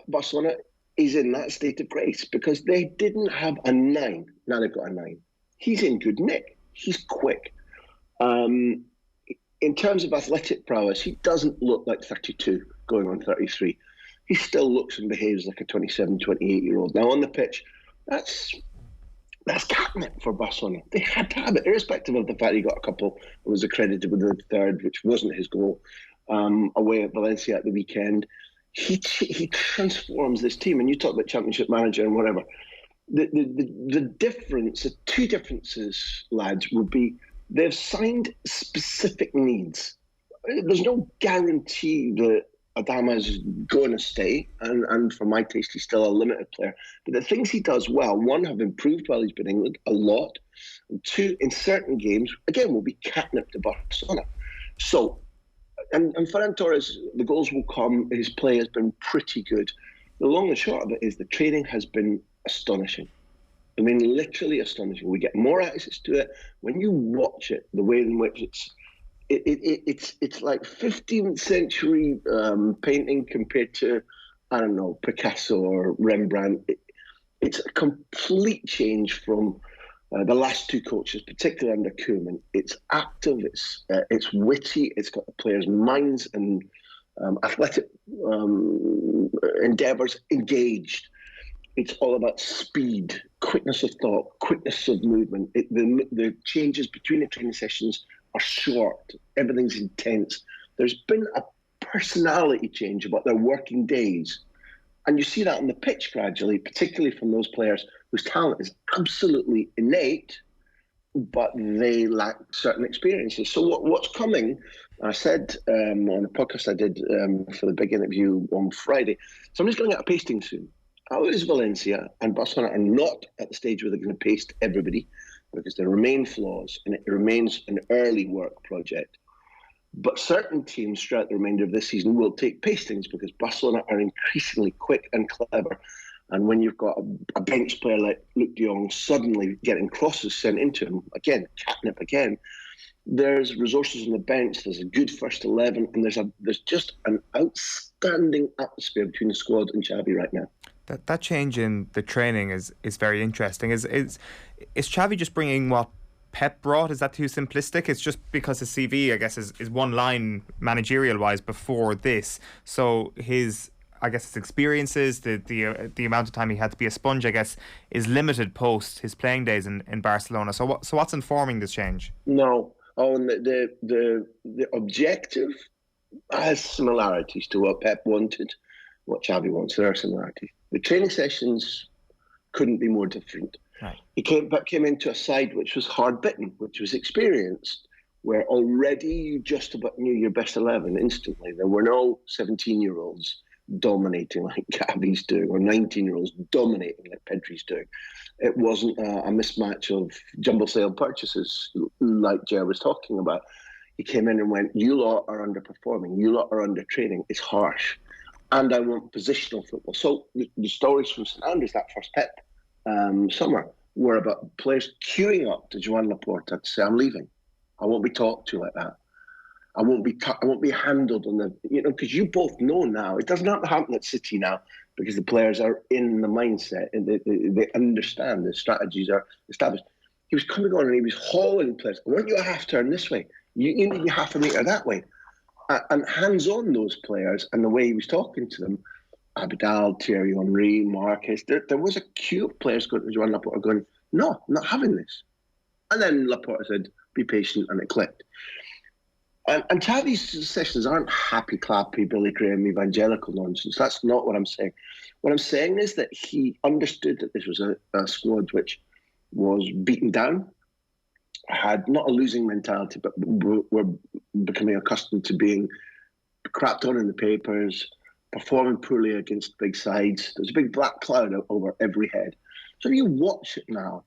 Barcelona, is in that state of grace because they didn't have a 9. Now they've got a 9. He's in good nick. He's quick. In terms of athletic prowess, he doesn't look like 32 going on 33. He still looks and behaves like a 27, 28-year-old. Now on the pitch, that's catnip for Barcelona. They had to have it, irrespective of the fact he got a couple. It was accredited with the third, which wasn't his goal, away at Valencia at the weekend. He transforms this team. And you talk about championship manager and whatever. The difference, the two differences, lads, would be they've signed specific needs. There's no guarantee that Adama is going to stay, and for my taste, he's still a limited player. But the things he does well, one, have improved while he's been in England a lot, and two, in certain games, again, will be catnip to Barcelona. So, and Ferran Torres, the goals will come. His play has been pretty good. The long and short of it is the training has been astonishing. I mean, literally astonishing. We get more access to it. When you watch it, the way in which it's like 15th century painting compared to, I don't know, Picasso or Rembrandt. It's a complete change from the last two coaches, particularly under Koeman. It's active, it's witty, it's got the players' minds and athletic endeavours engaged. It's all about speed, quickness of thought, quickness of movement. The changes between the training sessions are short. Everything's intense. There's been a personality change about their working days. And you see that on the pitch gradually, particularly from those players whose talent is absolutely innate, but they lack certain experiences. So what's coming, I said on a podcast I did for the big interview on Friday, somebody's going to get a pasting soon. How is Valencia and Barcelona are not at the stage where they're going to paste everybody, because there remain flaws and it remains an early work project. But certain teams throughout the remainder of this season will take pastings because Barcelona are increasingly quick and clever. And when you've got a bench player like Luke de Jong suddenly getting crosses sent into him, again, catnip again, there's resources on the bench, there's a good first 11, and there's just an outstanding atmosphere between the squad and Xavi right now. That change in the training is very interesting. Is Xavi just bringing what Pep brought? Is that too simplistic? It's just because his CV, I guess, is one line managerial wise before this. So his experiences, the amount of time he had to be a sponge, I guess, is limited post his playing days in Barcelona. So what's informing this change? No. And the objective has similarities to what Pep wanted, what Xavi wants. There are similarities. The training sessions couldn't be more different. Right. Pep came into a side which was hard-bitten, which was experienced, where already you just about knew your best 11 instantly. There were no 17-year-olds dominating like Gavi's doing, or 19-year-olds dominating like Pedri's doing. It wasn't a mismatch of jumble sale purchases like Jer was talking about. He came in and went, you lot are underperforming, you lot are under-training, it's harsh. And I want positional football. So the stories from St Andrews, that first Pep summer, were about players queuing up to Joan Laporta to say, I'm leaving. I won't be talked to like that. I won't be handled on the, because you both know now, it doesn't have to happen at City now because the players are in the mindset and they understand the strategies are established. He was coming on and he was hauling players. I want you a half turn this way. You need to be half a metre that way. And hands-on those players and the way he was talking to them, Abidal, Thierry Henry, Marquez, there was a queue of players going to Joan Laporta going, no, I'm not having this. And then Laporta said, be patient, and it clicked. And Xavi's sessions aren't happy-clappy, Billy Graham, evangelical nonsense. That's not what I'm saying. What I'm saying is that he understood that this was a squad which was beaten down, had not a losing mentality, but were becoming accustomed to being crapped on in the papers, performing poorly against big sides. There's a big black cloud over every head. So if you watch it now,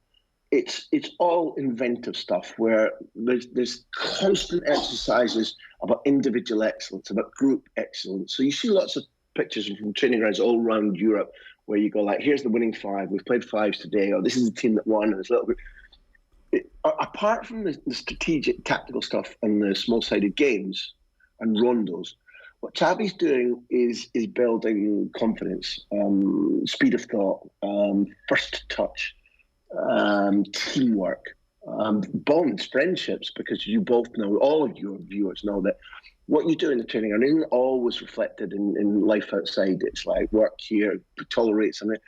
it's all inventive stuff where there's constant exercises about individual excellence, about group excellence. So you see lots of pictures from training grounds all around Europe where you go like, here's the winning five, we've played fives today, or this is the team that won, and it's a little bit. Apart from the strategic, tactical stuff and the small-sided games and rondos, What Xavi's doing is building confidence, speed of thought, first touch, teamwork, bonds, friendships, because you both know, all of your viewers know that what you do in the training ground isn't always reflected in life outside. It's like work here, tolerate something.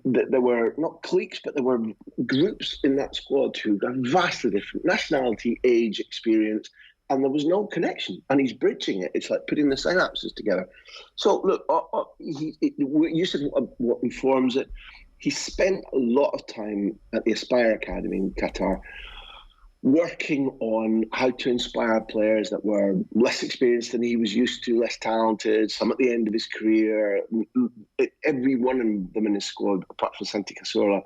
There were not cliques, but there were groups in that squad who got vastly different nationality, age, experience, and there was no connection. And he's bridging it. It's like putting the synapses together. So look, you said what informs it. He spent a lot of time at the Aspire Academy in Qatar, working on how to inspire players that were less experienced than he was used to, less talented, some at the end of his career. Every one of them in his squad, apart from Santi Cazorla,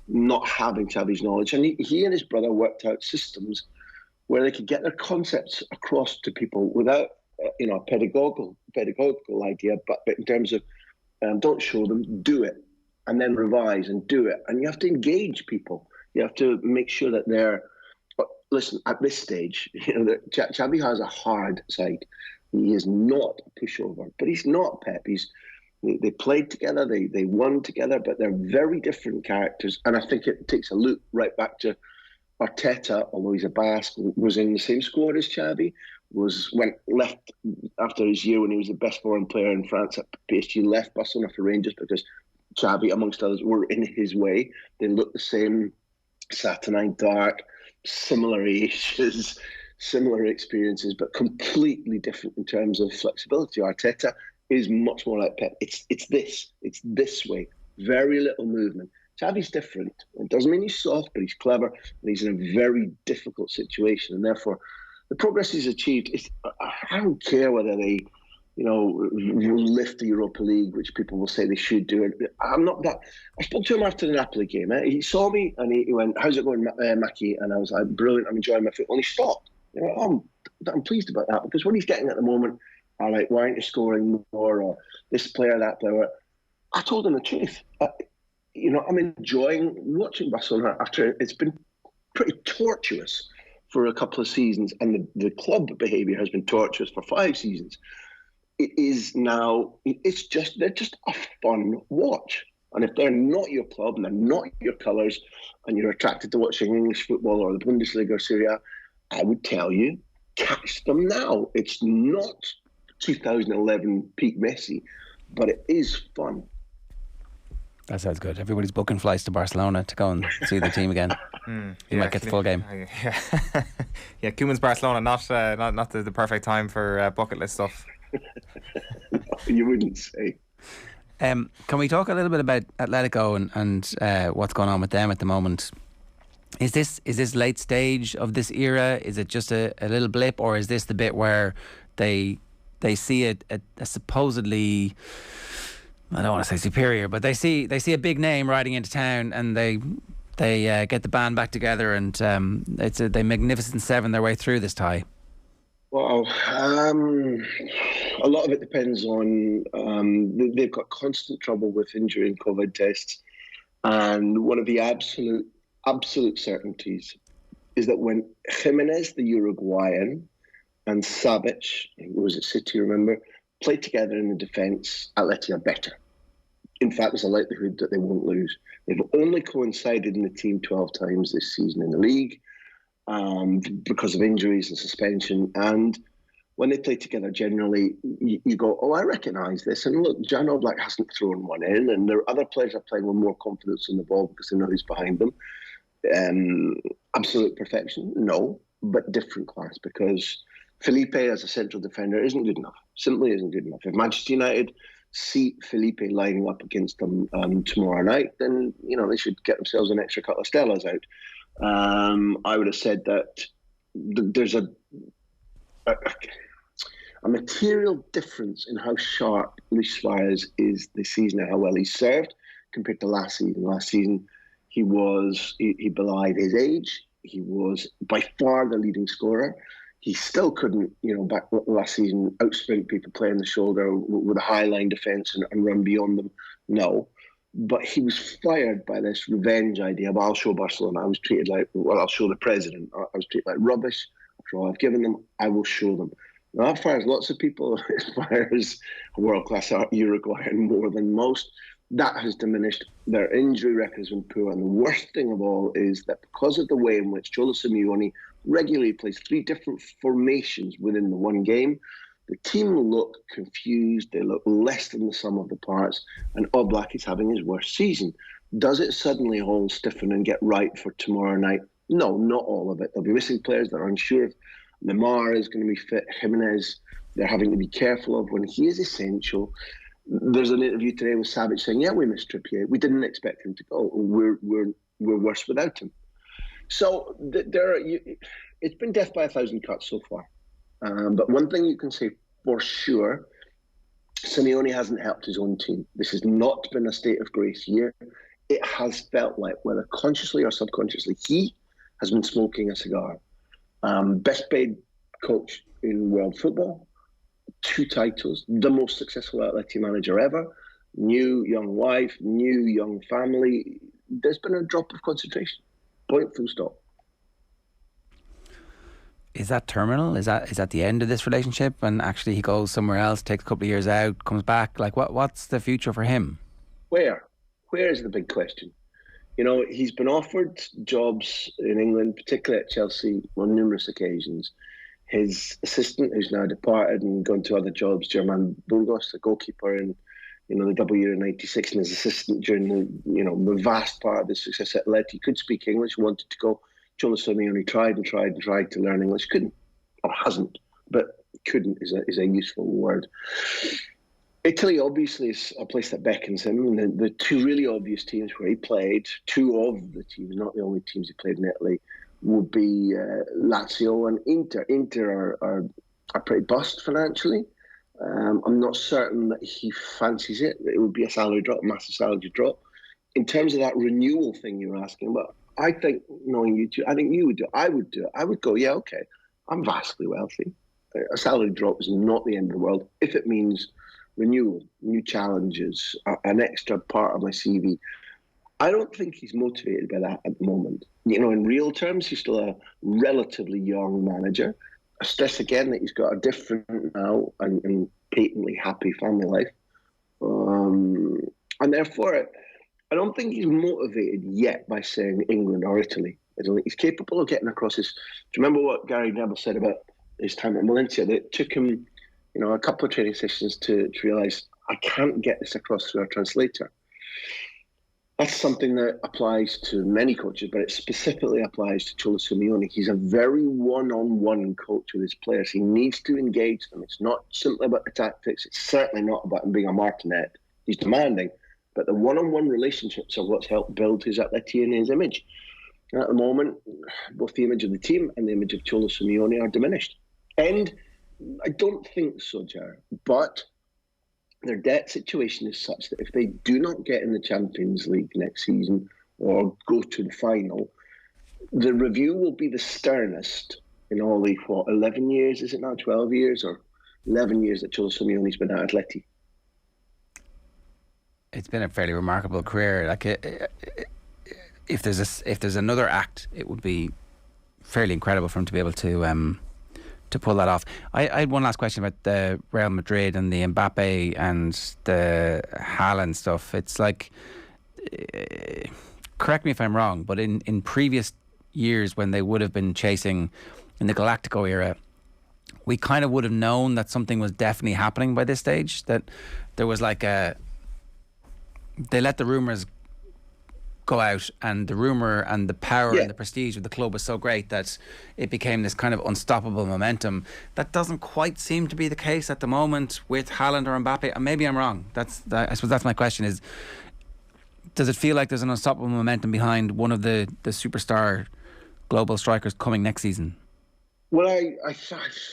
not having Xavi's knowledge. And he and his brother worked out systems where they could get their concepts across to people without a pedagogical idea, but in terms of don't show them, do it, and then revise and do it. And you have to engage people. You have to make sure that they're, listen, at this stage, Xavi has a hard side. He is not a pushover, but he's not Pep. They played together, they won together, but they're very different characters. And I think it takes a loop right back to Arteta, although he's a Basque, was in the same squad as Xavi, left after his year when he was the best foreign player in France at PSG, left Barcelona for Rangers because Xavi, amongst others, were in his way. They looked the same, saturnine, dark, similar ages, similar experiences, but completely different in terms of flexibility. Arteta is much more like Pep. It's this way. Very little movement. Xavi's different. It doesn't mean he's soft, but he's clever, and he's in a very difficult situation. And therefore, the progress he's achieved, I don't care whether they, lift the Europa League, which people will say they should do. I'm not that. I spoke to him after the Napoli game. He saw me and he went, "How's it going, Mackie?" And I was like, "Brilliant. I'm enjoying my football." And he stopped. I'm pleased about that, because what he's getting at the moment are like, "Why aren't you scoring more?" or "This player, that player." I told him the truth. I'm enjoying watching Barcelona after it's been pretty tortuous for a couple of seasons, and the club behaviour has been tortuous for 5 seasons. It is now, they're just a fun watch. And if they're not your club and they're not your colours, and you're attracted to watching English football or the Bundesliga or Serie A, I would tell you, catch them now. It's not 2011 peak Messi, but it is fun. That sounds good. Everybody's booking flights to Barcelona to go and see the team again. You might get the full game. Yeah, Koeman's Barcelona, not the perfect time for bucket list stuff. You wouldn't say. Can we talk a little bit about Atletico and what's going on with them at the moment? Is this late stage of this era? Is it just a little blip, or is this the bit where they see a supposedly, I don't want to say superior, but they see a big name riding into town, and they get the band back together, and it's a magnificent 7 their way through this tie? Well, a lot of it depends on they've got constant trouble with injury and COVID tests, and one of the absolute certainties is that when Jimenez, the Uruguayan, and Savic, who was at City, remember, played together in the defence, Atleti are better. In fact, there's a likelihood that they won't lose. They've only coincided in the team 12 times this season in the league because of injuries and suspension. And when they play together, generally, you go, "Oh, I recognise this." And look, Jan Oblak hasn't thrown one in, and there are other players are playing with more confidence in the ball because they know who's behind them. Absolute perfection? No, but different class, because Felipe as a central defender isn't good enough. Simply isn't good enough. If Manchester United see Felipe lining up against them tomorrow night, then they should get themselves an extra couple of Stellas out. I would have said that there's a material difference in how sharp Luis Suarez is this season and how well he's served compared to last season. Last season, he belied his age. He was by far the leading scorer. He still couldn't, back last season, outsprint people playing the shoulder with a high line defence and run beyond them. No. But he was fired by this revenge idea of, "I'll show Barcelona." I was treated like, I'll show the president. I was treated like rubbish. After all I've given them, I will show them. Now, that fires lots of people. It fires world-class Uruguayan more than most. That has diminished. Their injury record has been poor. And the worst thing of all is that because of the way in which Cholo Simeone regularly plays 3 different formations within the one game, the team look confused. They look less than the sum of the parts. And Oblak is having his worst season. Does it suddenly all stiffen and get right for tomorrow night? No, not all of it. They'll be missing players that are unsure if Maher is going to be fit. Jimenez, they're having to be careful of when he is essential. There's an interview today with Savic saying, yeah, we missed Trippier. We didn't expect him to go. We're worse without him. So it's been death by 1,000 cuts so far. But one thing you can say for sure, Simeone hasn't helped his own team. This has not been a state of grace year. It has felt like, whether consciously or subconsciously, he has been smoking a cigar. Best paid coach in world football, 2 titles, the most successful Atleti manager ever, new young wife, new young family. There's been a drop of concentration. Point, full stop. Is that terminal? Is that the end of this relationship? And actually he goes somewhere else, takes a couple of years out, comes back? Like, what's the future for him? Where is the big question? You know, he's been offered jobs in England, particularly at Chelsea, on numerous occasions. His assistant, who's now departed and gone to other jobs, German Burgos, the goalkeeper in, the double year in '96, and his assistant during the vast part of the success at Atleti, could speak English, wanted to go. Cholo Simeone tried to learn English, couldn't, or hasn't, but couldn't is a useful word. Italy obviously is a place that beckons him, and the 2 really obvious teams where he played, 2 of the teams, not the only teams he played in Italy, would be Lazio and Inter. Inter are pretty bust financially. I'm not certain that he fancies it. It would be a salary drop, massive salary drop. In terms of that renewal thing you're asking about, I think, knowing you two, I think you would do it. I would do it. I would go, yeah, okay, I'm vastly wealthy. A salary drop is not the end of the world if it means renewal, new challenges, an extra part of my CV. I don't think he's motivated by that at the moment. In real terms, he's still a relatively young manager. I stress again that he's got a different now and patently happy family life. And therefore, I don't think he's motivated yet by saying England or Italy. I don't think he's capable of getting across his... Do you remember what Gary Neville said about his time at Valencia? That it took him, a couple of training sessions to realise, I can't get this across through a translator. That's something that applies to many coaches, but it specifically applies to Cholo Simeone. He's a very one-on-one coach with his players. He needs to engage them. It's not simply about the tactics. It's certainly not about him being a martinet. He's demanding. But the one-on-one relationships are what's helped build his Atleti and his image. And at the moment, both the image of the team and the image of Cholo Simeone are diminished. And I don't think so, Jar, but their debt situation is such that if they do not get in the Champions League next season or go to the final, the review will be the sternest in all the, 11 years, is it now, 12 years or 11 years that Cholo Simeone's been at Atleti. It's been a fairly remarkable career. Like, if there's another act, it would be fairly incredible for him to be able to pull that off. I had one last question about the Real Madrid and the Mbappe and the Haaland stuff. It's like, correct me if I'm wrong, but in previous years when they would have been chasing in the Galactico era, we kind of would have known that something was definitely happening by this stage, that there was like they let the rumours go out, and the rumour and the power and the prestige of the club was so great that it became this kind of unstoppable momentum. That doesn't quite seem to be the case at the moment with Haaland or Mbappe, and maybe I'm wrong. I suppose that's my question, is does it feel like there's an unstoppable momentum behind one of the superstar global strikers coming next season? Well, I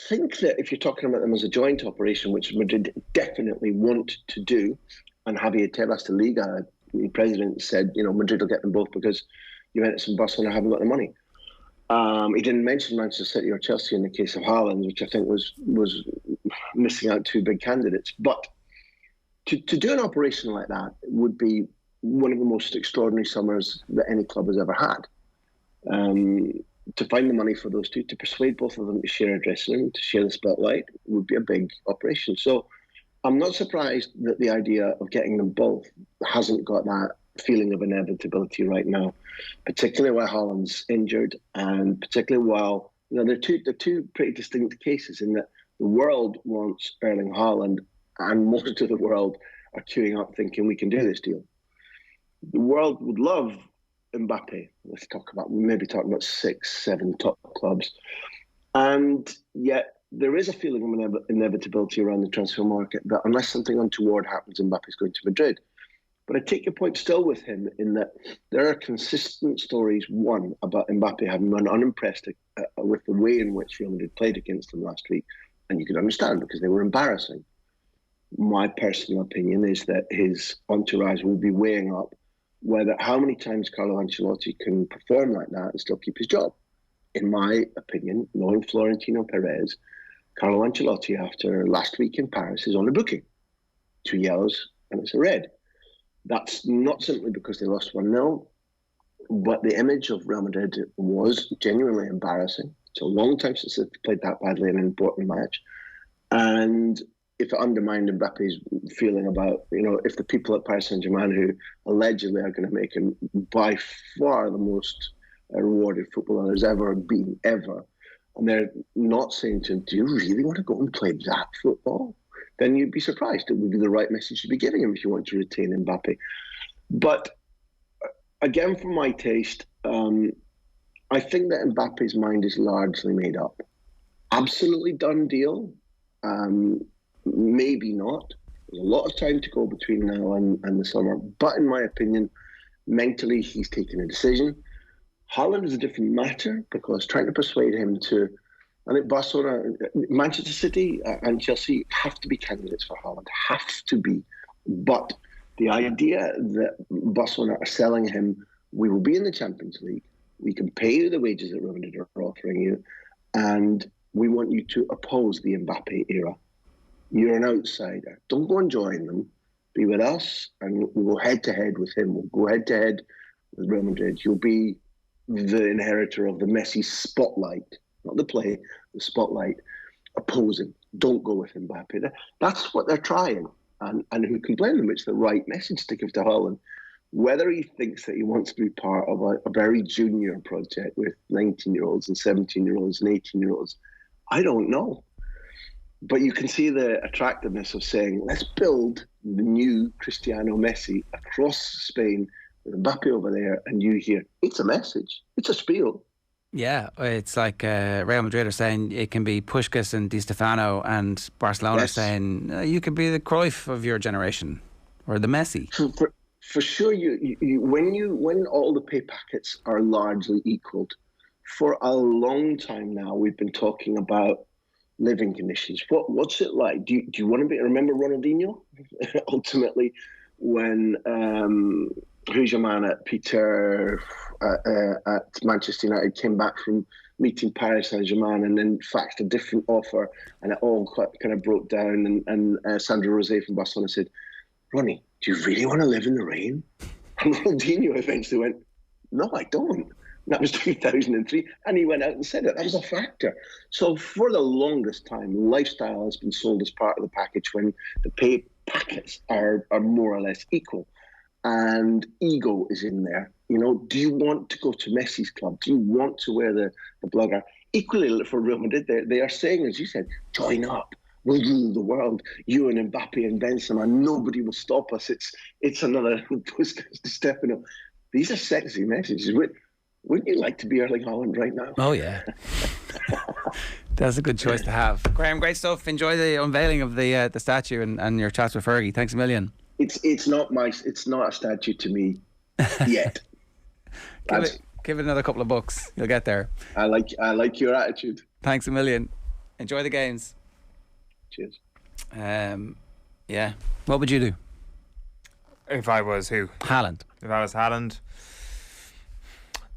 think that if you're talking about them as a joint operation, which Madrid definitely want to do, and Javier Tebas, the Liga president, said, Madrid will get them both because Juventus and Barcelona haven't got the money. He didn't mention Manchester City or Chelsea in the case of Haaland, which I think was missing out 2 big candidates. But to do an operation like that would be one of the most extraordinary summers that any club has ever had. to find the money for those two, to persuade both of them to share a dressing room, to share the spotlight, would be a big operation. So I'm not surprised that the idea of getting them both hasn't got that feeling of inevitability right now, particularly while Haaland's injured, and particularly while they're two pretty distinct cases in that the world wants Erling Haaland, and most of the world are queuing up thinking we can do this deal. The world would love Mbappe. Let's talk about 6, 7 top clubs, and yet there is a feeling of inevitability around the transfer market that unless something untoward happens, Mbappe's going to Madrid. But I take your point still with him in that there are consistent stories, one, about Mbappe having been unimpressed with the way in which Real Madrid played against him last week. And you can understand because they were embarrassing. My personal opinion is that his entourage will be weighing up how many times Carlo Ancelotti can perform like that and still keep his job. In my opinion, knowing Florentino Perez, Carlo Ancelotti, after last week in Paris, is on a booking. 2 yellows and it's a red. That's not simply because they lost 1-0, but the image of Real Madrid was genuinely embarrassing. It's a long time since they've played that badly in an important match. And if it undermined Mbappe's feeling about, if the people at Paris Saint-Germain who allegedly are going to make him by far the most rewarded footballer there's ever been, ever, and they're not saying to him, do you really want to go and play that football? Then you'd be surprised. It would be the right message to be giving him if you want to retain Mbappe. But again, for my taste, I think that Mbappe's mind is largely made up. Absolutely done deal? Maybe not. There's a lot of time to go between now and the summer. But in my opinion, mentally, he's taken a decision. Haaland is a different matter because trying to persuade him to, I think Barcelona, Manchester City and Chelsea have to be candidates for Haaland, have to be. But the idea that Barcelona are selling him, we will be in the Champions League, we can pay you the wages that Real Madrid are offering you, and we want you to oppose the Mbappe era. You're an outsider. Don't go and join them. Be with us, and we'll go head-to-head with him. We'll go head-to-head with Real Madrid. You'll be the inheritor of the Messi spotlight, not the play, the spotlight, opposing. Don't go with Mbappe. That's what they're trying. And who can blame them? It's the right message to give to Haaland. Whether he thinks that he wants to be part of a very junior project with 19-year-olds and 17-year-olds and 18-year-olds, I don't know. But you can see the attractiveness of saying, let's build the new Cristiano Messi across Spain with Mbappe over there and you here. It's a message. It's a spiel. Yeah, it's like Real Madrid are saying it can be Puskas and Di Stefano, and Barcelona saying you could be the Cruyff of your generation or the Messi. For sure, when all the pay packets are largely equaled, for a long time now we've been talking about living conditions. What's it like? Do you want to remember Ronaldinho? Ultimately, when who's your man at Manchester United came back from meeting Paris Saint-Germain and then faxed a different offer, and it all kind of broke down. And Sandro Rosé from Barcelona said, "Ronnie, do you really want to live in the rain?" And Ronaldinho eventually went, "No, I don't." That was 2003, and he went out and said it. That was a factor. So for the longest time, lifestyle has been sold as part of the package when the pay packets are more or less equal, and ego is in there. Do you want to go to Messi's club? Do you want to wear the blogger? Equally for Real Madrid, they are saying, as you said, join up. We'll rule the world. You and Mbappe and Benzema, nobody will stop us. It's another Puskas to Stefano. These are sexy messages. Wouldn't you like to be Erling Haaland right now? Oh, yeah. That's a good choice to have. Graham, great stuff. Enjoy the unveiling of the statue and your chats with Fergie. Thanks a million. It's not a statue to me yet. Give it another couple of bucks. You'll get there. I like your attitude. Thanks a million. Enjoy the games. Cheers. Yeah. What would you do? If I was who? Haaland. If I was Haaland,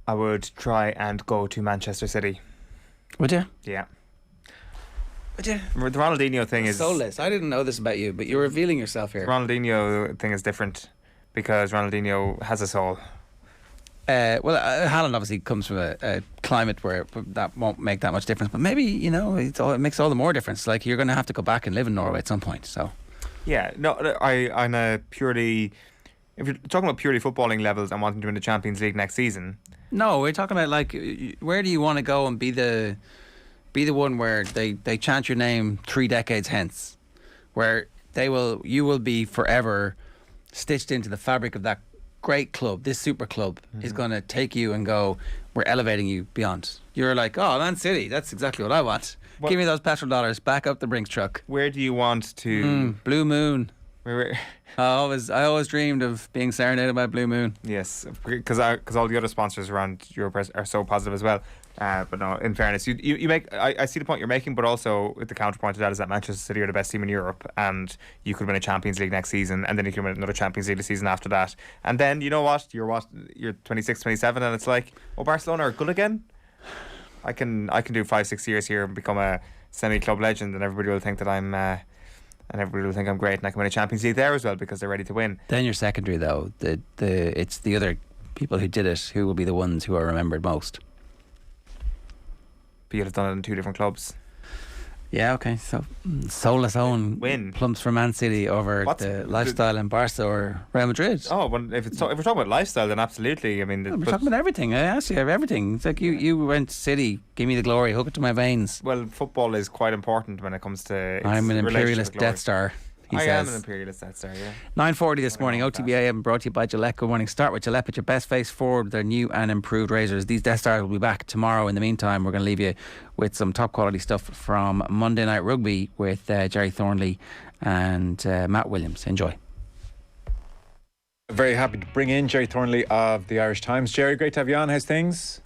I would try and go to Manchester City. Would you? Yeah. Would you? The Ronaldinho thing is soulless. I didn't know this about you, but you're revealing yourself here. The Ronaldinho thing is different because Ronaldinho has a soul. Haaland obviously comes from a climate where that won't make that much difference, but maybe, it makes all the more difference. Like, you're going to have to go back and live in Norway at some point, so. Yeah, no, I'm a purely... If you're talking about purely footballing levels and wanting to win the Champions League next season... No, we're talking about, like, where do you want to go and be the one where they chant your name 3 decades hence, where you will be forever stitched into the fabric of that great club. This super club is going to take you and go, we're elevating you beyond. You're like, oh, Man City, that's exactly what I want. Give me those petrol dollars, back up the Brinks truck. Where do you want to... Blue Moon. I always dreamed of being serenaded by Blue Moon. Yes, because all the other sponsors around Europe are so positive as well. But no, in fairness, you make... I see the point you're making, but also the counterpoint to that is that Manchester City are the best team in Europe, and you could win a Champions League next season, and then you could win another Champions League the season after that. And then, you know what? You're 26, 27, and it's like, oh, Barcelona are good again? I can do 5-6 years here and become a semi-club legend, and everybody will think that I'm... and everybody will think I'm great, and I can win a Champions League there as well because they're ready to win. Then you're secondary, though. It's the other people who did it who will be the ones who are remembered most. But you'll have done it in 2 different clubs. Yeah, okay. So Soulless Owen plumps for Man City over the lifestyle in Barca or Real Madrid. Oh, well, if we're talking about lifestyle, then absolutely. I mean, we're talking about everything. I asked you everything. It's like you went to City, give me the glory, hook it to my veins. Well, football is quite important when it comes to. I'm an imperialist Death Star. I am an imperialist Death Star, yeah. 9:40 this morning. OTB AM brought to you by Gillette. Good morning. Start with Gillette. Put your best face forward with their new and improved razors. These Death Stars will be back tomorrow. In the meantime, we're going to leave you with some top quality stuff from Monday Night Rugby with Jerry Thornley and Matt Williams. Enjoy. Very happy to bring in Jerry Thornley of the Irish Times. Jerry, great to have you on. How's things?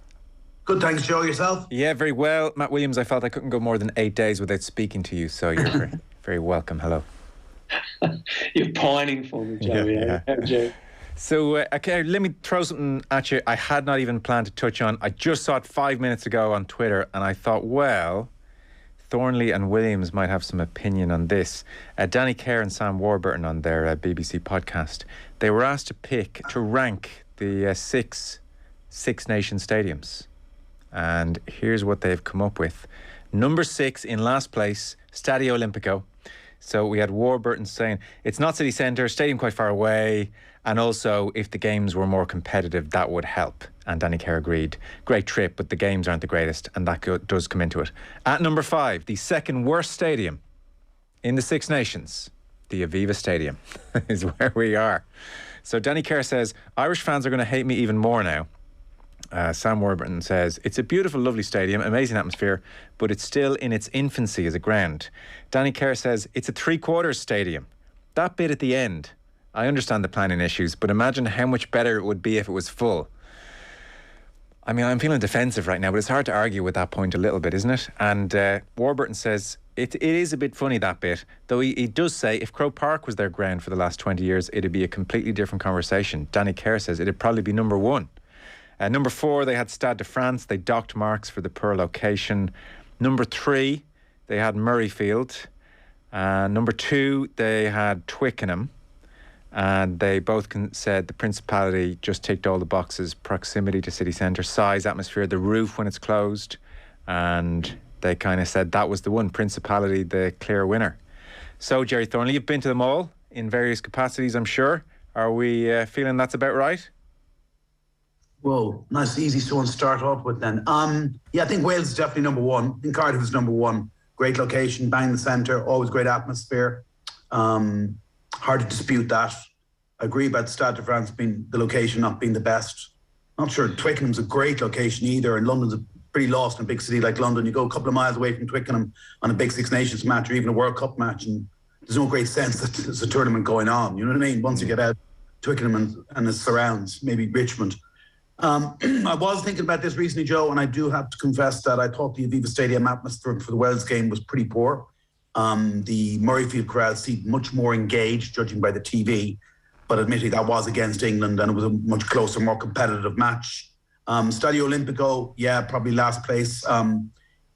Good, thanks, Joe. Yourself? Yeah, very well. Matt Williams, I felt I couldn't go more than 8 days without speaking to you, so you're very, very welcome. Hello. You're pining for me, Joe. Yeah. So, okay, let me throw something at you I had not even planned to touch on. I just saw it 5 minutes ago on Twitter, and I thought, well, Thornley and Williams might have some opinion on this. Danny Kerr and Sam Warburton on their BBC podcast, they were asked to rank the six nation stadiums. And here's what they've come up with. Number 6 in last place, Stadio Olimpico. So we had Warburton saying, it's not city centre, stadium quite far away, and also if the games were more competitive, that would help. And Danny Kerr agreed. Great trip, but the games aren't the greatest, and that does come into it. At number 5, the second worst stadium in the Six Nations, the Aviva Stadium, is where we are. So Danny Kerr says, Irish fans are going to hate me even more now. Sam Warburton says, it's a beautiful, lovely stadium, amazing atmosphere, but it's still in its infancy as a ground. Danny Kerr says, it's a 3/4 stadium. That bit at the end, I understand the planning issues, but imagine how much better it would be if it was full. I mean, I'm feeling defensive right now, but it's hard to argue with that point a little bit, isn't it? And Warburton says, it is a bit funny, that bit, though he does say if Croke Park was their ground for the last 20 years, it'd be a completely different conversation. Danny Kerr says it'd probably be number 1. Number 4, they had Stade de France. They docked marks for the poor location. Number 3, they had Murrayfield. Number 2, they had Twickenham. And they both said the Principality just ticked all the boxes. Proximity to city centre, size, atmosphere, the roof when it's closed. And they kind of said that was the one. Principality, the clear winner. So, Jerry Thornley, you've been to them all in various capacities, I'm sure. Are we feeling that's about right? Whoa, nice, easy one to start off with then. Yeah, I think Wales is definitely number 1. I think Cardiff is number 1. Great location, bang the centre, always great atmosphere. Hard to dispute that. I agree about Stade de France being the location not being the best. Not sure Twickenham's a great location either, and London's pretty lost in a big city like London. You go a couple of miles away from Twickenham on a big Six Nations match or even a World Cup match, and there's no great sense that there's a tournament going on. You know what I mean? Once you get out Twickenham and its surrounds, maybe Richmond. I was thinking about this recently, Joe, and I do have to confess that I thought the Aviva Stadium atmosphere for the Wales game was pretty poor. The Murrayfield crowd seemed much more engaged, judging by the TV, but admittedly that was against England and it was a much closer, more competitive match. Stadio Olimpico, yeah, probably last place.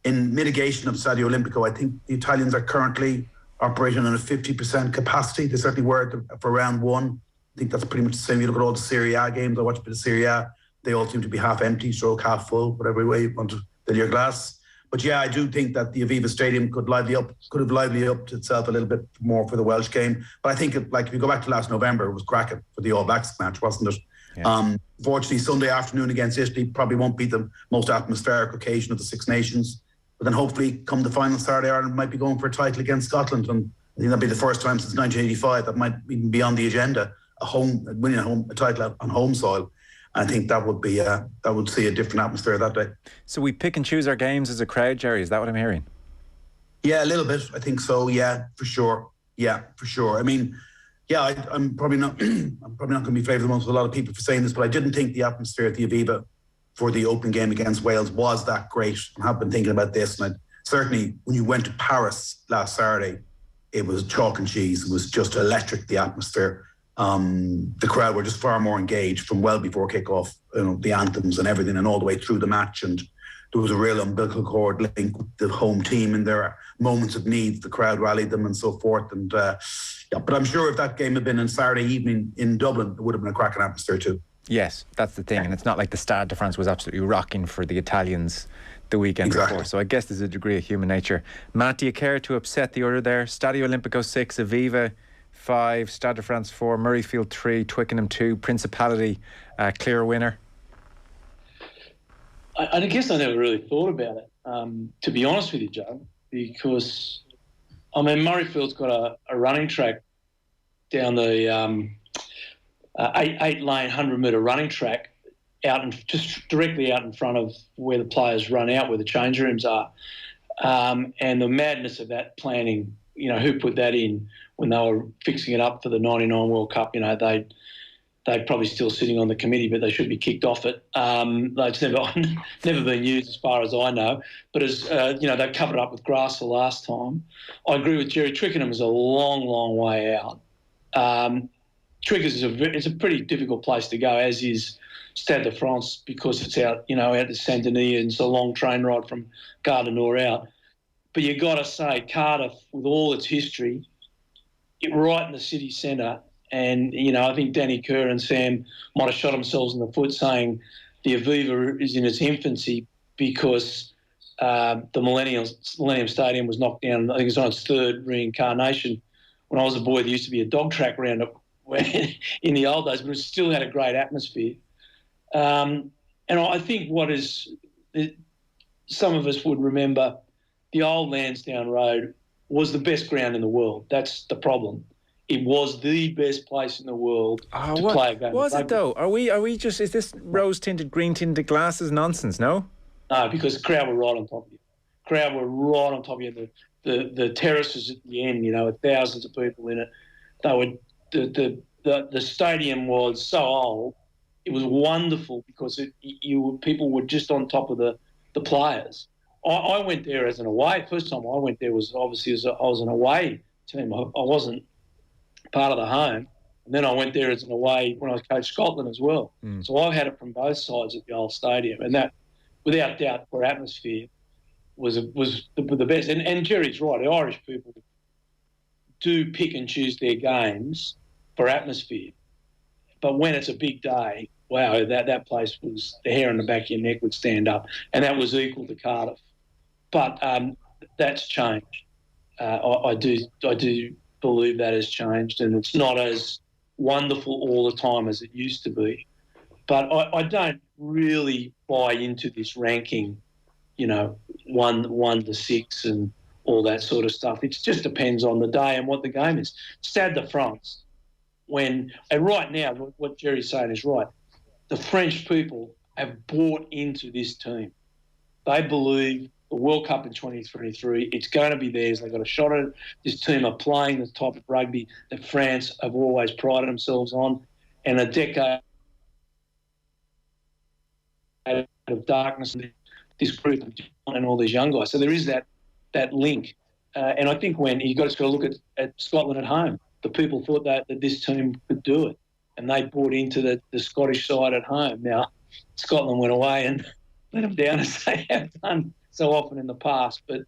In mitigation of Stadio Olimpico, I think the Italians are currently operating on a 50% capacity. They certainly were for round 1. I think that's pretty much the same. You look at all the Serie A games, I watched a bit of Serie A. They all seem to be half empty, stroke half full, whatever way you want to fill your glass. But yeah, I do think that the Aviva Stadium could have lively upped itself a little bit more for the Welsh game. But I think, if you go back to last November, it was cracking for the All Blacks match, wasn't it? Yeah. Fortunately, Sunday afternoon against Italy probably won't be the most atmospheric occasion of the Six Nations. But then hopefully, come the final Saturday, Ireland might be going for a title against Scotland. And I think that'll be the first time since 1985 that might even be on the agenda, winning a title on home soil. I think that would see a different atmosphere that day. So we pick and choose our games as a crowd, Jerry. Is that what I'm hearing? Yeah, a little bit. I think so. Yeah, for sure. I mean, yeah, I'm probably not going to be favoured amongst a lot of people for saying this, but I didn't think the atmosphere at the Aviva for the opening game against Wales was that great. I have been thinking about this, and certainly when you went to Paris last Saturday, it was chalk and cheese. It was just electric, the atmosphere. The crowd were just far more engaged from well before kickoff, the anthems and everything, and all the way through the match. And there was a real umbilical cord link with the home team in their moments of need. The crowd rallied them and so forth. And but I'm sure if that game had been on Saturday evening in Dublin, it would have been a cracking atmosphere too. Yes, that's the thing. And it's not like the Stade de France was absolutely rocking for the Italians the weekend before. So I guess there's a degree of human nature. Matt, do you care to upset the order there? Stadio Olimpico 6, Aviva 5, Stade de France 4, Murrayfield 3, Twickenham 2, Principality clear winner? I guess I never really thought about it, to be honest with you, Joe, because, I mean, Murrayfield's got a running track down the 8-lane 100-metre running track just directly out in front of where the players run out, where the change rooms are. And the madness of that planning, who put that in when they were fixing it up for the 99 World Cup, they're probably still sitting on the committee, but they should be kicked off it. It's never been used as far as I know. But as they covered up with grass the last time. I agree with Jerry. Twickenham is a long, long way out. Twickers it's a pretty difficult place to go, as is Stade de France, because it's out, out to Saint-Denis, and it's a long train ride from Gare du Nord out. But you got to say, Cardiff, with all its history, right in the city centre. And, I think Danny Kerr and Sam might have shot themselves in the foot saying the Aviva is in its infancy because the Millennium Stadium was knocked down. I think it's on its third reincarnation. When I was a boy, there used to be a dog track round it in the old days, but it still had a great atmosphere. And I think some of us would remember, the old Lansdowne Road was the best ground in the world. That's the problem. It was the best place in the world to play a game. Was it though? Are we just? Is this rose-tinted, green-tinted glasses nonsense? No. No, because the crowd were right on top of you. The terraces at the end, with thousands of people in it. The stadium was so old. It was wonderful because people were just on top of the players. I went there as an away. First time I went there was obviously I was an away team. I wasn't part of the home. And then I went there as an away when I coached Scotland as well. So I've had it from both sides at the old stadium. And that, without doubt, for atmosphere, was the best. And Jerry's right. The Irish people do pick and choose their games for atmosphere. But when it's a big day, wow, that place was, the hair on the back of your neck would stand up. And that was equal to Cardiff. But that's changed. I do believe that has changed, and it's not as wonderful all the time as it used to be. But I don't really buy into this ranking, 1 to 6 and all that sort of stuff. It just depends on the day and what the game is. Stade de France, and right now, what Jerry's saying is right. The French people have bought into this team. They believe the World Cup in 2023, it's going to be theirs. They've got a shot at it. This team are playing the type of rugby that France have always prided themselves on. And a decade of darkness, this group and all these young guys. So there is that link. And I think when you've got to look at Scotland at home, the people thought that this team could do it. And they bought into the Scottish side at home. Now, Scotland went away and let them down, as they have done so often in the past, but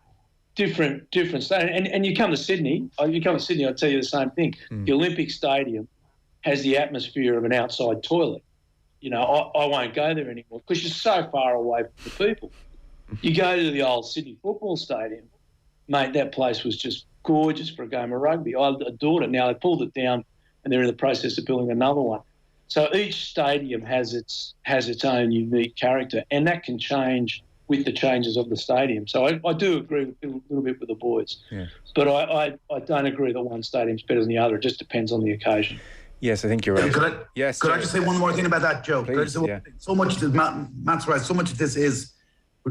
different state. And you come to Sydney, I'll tell you the same thing. The Olympic Stadium has the atmosphere of an outside toilet. I won't go there anymore because you're so far away from the people. You go to the old Sydney Football Stadium, mate, that place was just gorgeous for a game of rugby. I adored it. Now they pulled it down and they're in the process of building another one. So each stadium has its own unique character, and that can change with the changes of the stadium. So I do agree a little bit with the boys. Yeah. But I don't agree that one stadium's better than the other. It just depends on the occasion. Yes, I think you're right. Could I just say one more thing about that, Joe? Please, so much, Matt's right, so much of this is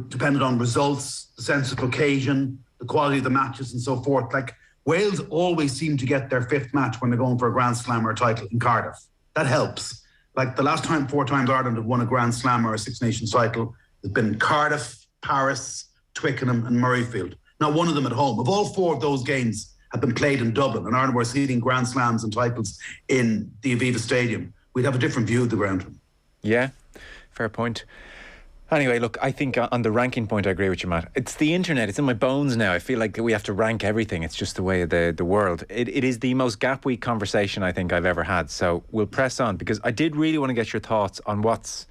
dependent on results, the sense of occasion, the quality of the matches and so forth. Like, Wales always seem to get their fifth match when they're going for a Grand Slam or a title in Cardiff. That helps. Like the last time, 4 times Ireland have won a Grand Slam or a Six Nations title has been Cardiff, Paris, Twickenham and Murrayfield. Not one of them at home. Of all 4 of those games have been played in Dublin, and Ireland were seeding Grand Slams and titles in the Aviva Stadium, we'd have a different view of the ground. Yeah, fair point. Anyway, look, I think on the ranking point, I agree with you, Matt. It's the internet. It's in my bones now. I feel like we have to rank everything. It's just the way of the world. It is the most gap week conversation I think I've ever had. So we'll press on, because I did really want to get your thoughts on what's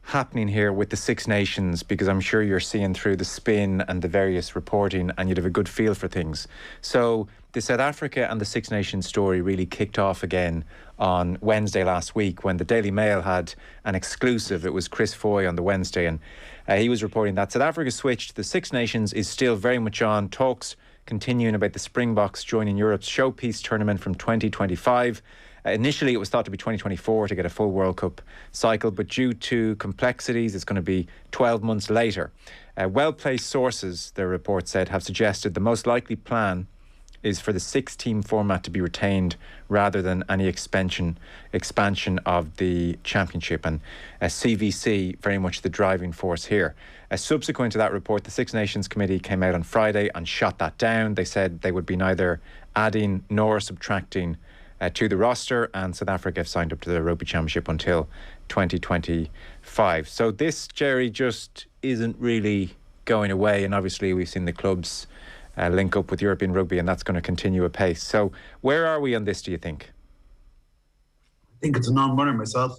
happening here with the Six Nations, because I'm sure you're seeing through the spin and the various reporting and you'd have a good feel for things. So the South Africa and the Six Nations story really kicked off again on Wednesday last week when the Daily Mail had an exclusive. It was Chris Foy on the Wednesday, and he was reporting that South Africa switched. The Six Nations is still very much on. Talks continuing about the Springboks joining Europe's showpiece tournament from 2025. Initially, it was thought to be 2024 to get a full World Cup cycle, but due to complexities, it's going to be 12 months later. Well-placed sources, the report said, have suggested the most likely plan is for the 6-team format to be retained rather than any expansion of the championship, and CVC very much the driving force here. Subsequent to that report, the Six Nations Committee came out on Friday and shot that down. They said they would be neither adding nor subtracting to the roster, and South Africa have signed up to the Rugby Championship until 2025. So this, Jerry, just isn't really going away, and obviously we've seen the clubs link up with European rugby, and that's going to continue apace. So where are we on this, do you think? I think it's a non-runner myself.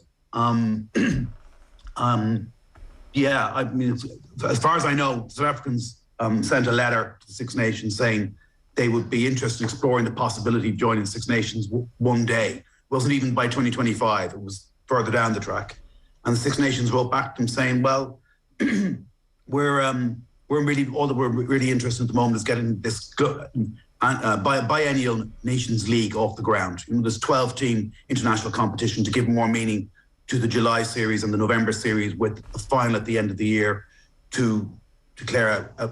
Yeah, I mean, as far as I know, South Africans sent a letter to the Six Nations saying they would be interested in exploring the possibility of joining the Six Nations one day. It wasn't even by 2025, it was further down the track. And the Six Nations wrote back to them saying, well, we're really interested at the moment is getting this biennial Nations League off the ground. You know, there's 12-team international competition to give more meaning to the July series and the November series, with a final at the end of the year to declare a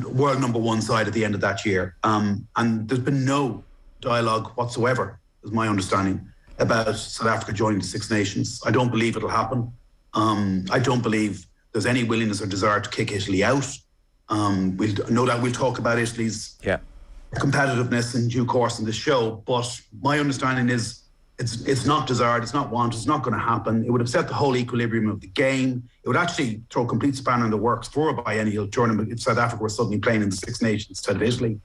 world number 1 side at the end of that year. And there's been no dialogue whatsoever, is my understanding, about South Africa joining the Six Nations. I don't believe it'll happen. I don't believe there's any willingness or desire to kick Italy out. We'll talk about Italy's competitiveness in due course in the show, but my understanding is it's not desired, it's not wanted, it's not going to happen. It would upset the whole equilibrium of the game. It would actually throw a complete spanner in the works for a biennial tournament if South Africa were suddenly playing in the Six Nations instead of Italy.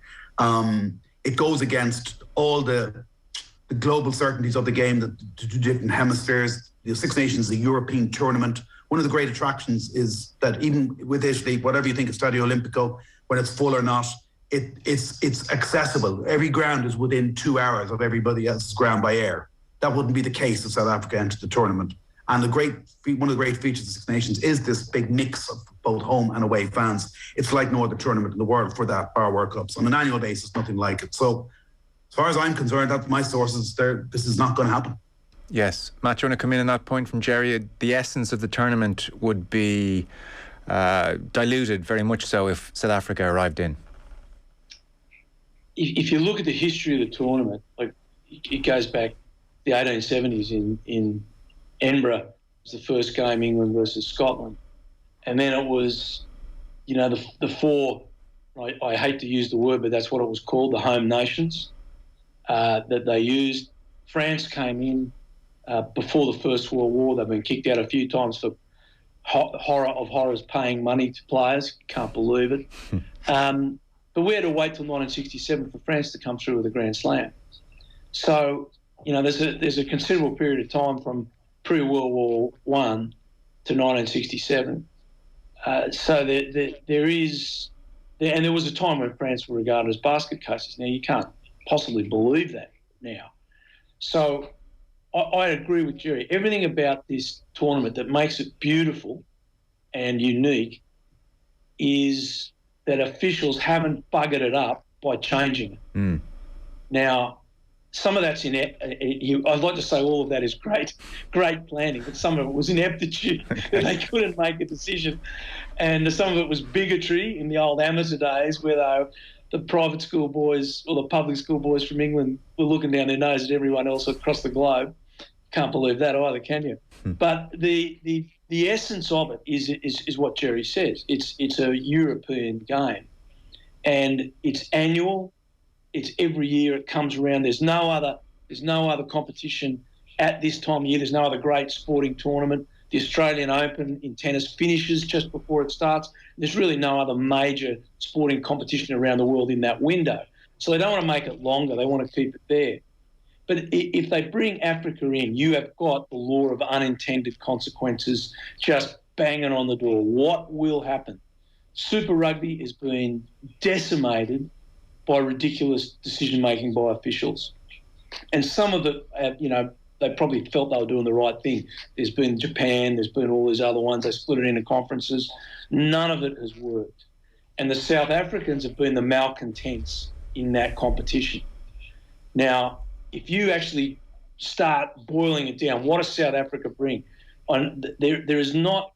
It goes against all the global certainties of the game, the different hemispheres. The Six Nations is a European tournament. One of the great attractions is that even with Italy, whatever you think of Stadio Olimpico, when it's full or not, it's accessible. Every ground is within 2 hours of everybody else's ground by air. That wouldn't be the case if South Africa entered the tournament. And one of the great features of Six Nations is this big mix of both home and away fans. It's like no other tournament in the world for that, bar World Cups. On an annual basis, nothing like it. So as far as I'm concerned, that's my sources. This is not going to happen. Yes. Matt, do you want to come in on that point from Jerry? The essence of the tournament would be diluted very much so if South Africa arrived in. If you look at the history of the tournament, like it goes back the 1870s in Edinburgh. It was the first game, England versus Scotland. And then it was, the 4, I hate to use the word, but that's what it was called, the home nations that they used. France came in before the First World War. They've been kicked out a few times for horror of horrors, paying money to players. Can't believe it. But we had to wait till 1967 for France to come through with a Grand Slam. So, there's a considerable period of time from pre-World War I to 1967. So there is, and there was a time when France were regarded as basket cases. Now, you can't possibly believe that now. So I agree with Jerry. Everything about this tournament that makes it beautiful and unique is that officials haven't buggered it up by changing it. Mm. Now, some of that's I'd like to say all of that is great planning, but some of it was ineptitude. They couldn't make a decision. And some of it was bigotry in the old amateur days where the private school boys or the public school boys from England were looking down their nose at everyone else across the globe. Can't believe that either, can you? But the essence of it is what Jerry says. It's a European game, and it's annual. It's every year it comes around. There's no other competition at this time of year. There's no other great sporting tournament. The Australian Open in tennis finishes just before it starts. There's really no other major sporting competition around the world in that window. So they don't want to make it longer. They want to keep it there. But if they bring Africa in, you have got the law of unintended consequences just banging on the door. What will happen? Super Rugby is being decimated by ridiculous decision-making by officials. And some of it, they probably felt they were doing the right thing. There's been Japan, there's been all these other ones. They split it into conferences. None of it has worked. And the South Africans have been the malcontents in that competition. Now, if you actually start boiling it down, what does South Africa bring? There is not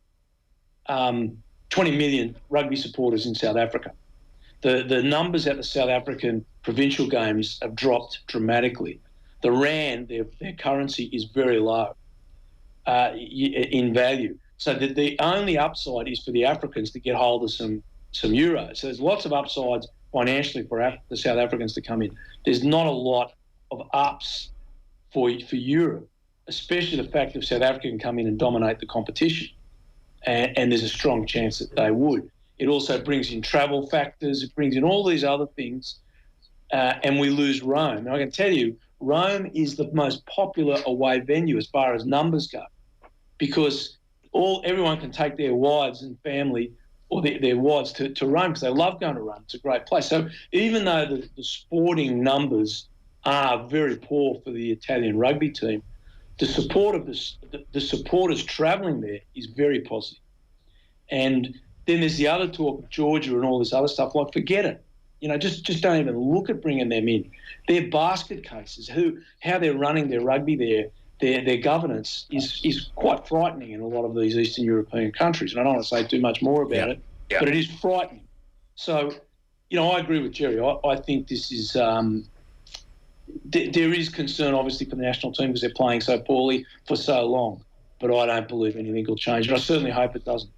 20 million rugby supporters in South Africa. The numbers at the South African provincial games have dropped dramatically. The rand, their currency, is very low in value. So the only upside is for the Africans to get hold of some euros. So there's lots of upsides financially for the South Africans to come in. There's not a lot of ups for Europe, especially the fact that South Africa can come in and dominate the competition. And there's a strong chance that they would. It also brings in travel factors. It brings in all these other things. And we lose Rome. Now, I can tell you, Rome is the most popular away venue as far as numbers go, because everyone can take their wives and family or their wives to Rome because they love going to Rome. It's a great place. So even though the sporting numbers are very poor for the Italian rugby team, the supporters travelling there is very positive. And then there's the other talk of Georgia and all this other stuff. Like, forget it. Just don't even look at bringing them in. Their basket cases, how they're running their rugby there, their governance is quite frightening in a lot of these Eastern European countries. And I don't want to say too much more about it, but it is frightening. So, I agree with Jerry. I think this is there is concern, obviously, for the national team because they're playing so poorly for so long. But I don't believe anything will change. And I certainly hope it doesn't.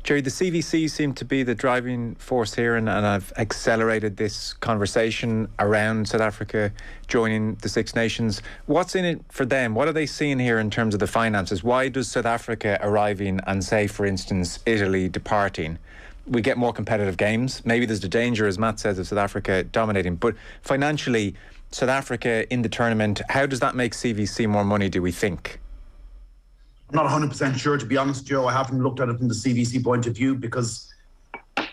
Jerry, the CVC seem to be the driving force here and have accelerated this conversation around South Africa joining the Six Nations. What's in it for them? What are they seeing here in terms of the finances? Why does South Africa arriving and, say, for instance, Italy departing, we get more competitive games? Maybe there's the danger, as Matt says, of South Africa dominating. But financially, South Africa in the tournament, how does that make CVC more money, do we think? I'm not 100% sure, to be honest, Joe. I haven't looked at it from the CVC point of view because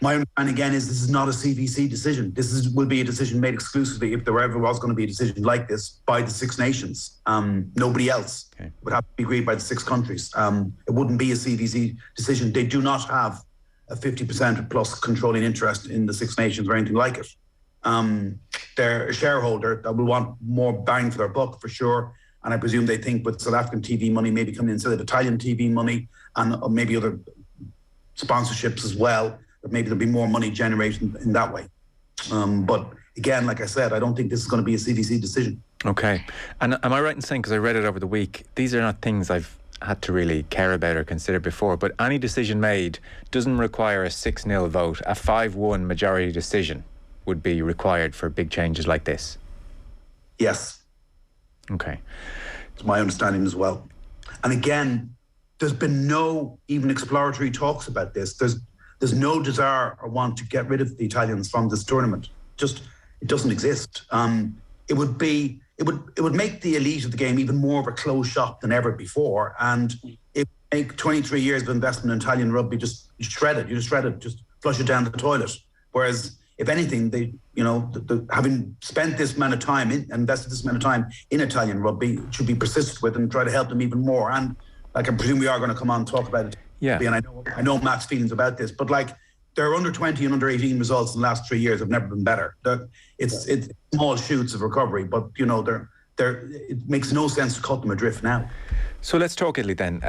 my understanding, again, is this is not a CVC decision. This will be a decision made exclusively, if there ever was going to be a decision like this, by the Six Nations. Nobody else would have to be agreed by the six countries. It wouldn't be a CVC decision. They do not have a 50% plus controlling interest in the Six Nations or anything like it. They're a shareholder that will want more bang for their buck, for sure. And I presume they think with South African TV money maybe coming in instead of Italian TV money and maybe other sponsorships as well, that maybe there'll be more money generated in that way. But again, like I said, I don't think this is going to be a CVC decision. Okay. And am I right in saying, because I read it over the week, these are not things I've had to really care about or consider before, but any decision made doesn't require a 6-0 vote. A 5-1 majority decision would be required for big changes like this? Yes. Okay. It's my understanding as well. And again, there's been no even exploratory talks about this. There's no desire or want to get rid of the Italians from this tournament. Just, it doesn't exist. It would be, it would make the elite of the game even more of a closed shop than ever before, and it would make 23 years of investment in Italian rugby just shredded. You just shred it, just flush it down the toilet. Whereas, if anything, they, having spent this amount of time invested this amount of time in Italian rugby, should be persisted with and try to help them even more. And I presume we are going to come on and talk about it. Yeah. And I know Matt's feelings about this, but their under 20 and under 18 results in the last 3 years have never been better. It's small shoots of recovery, but it makes no sense to cut them adrift now. So let's talk Italy then.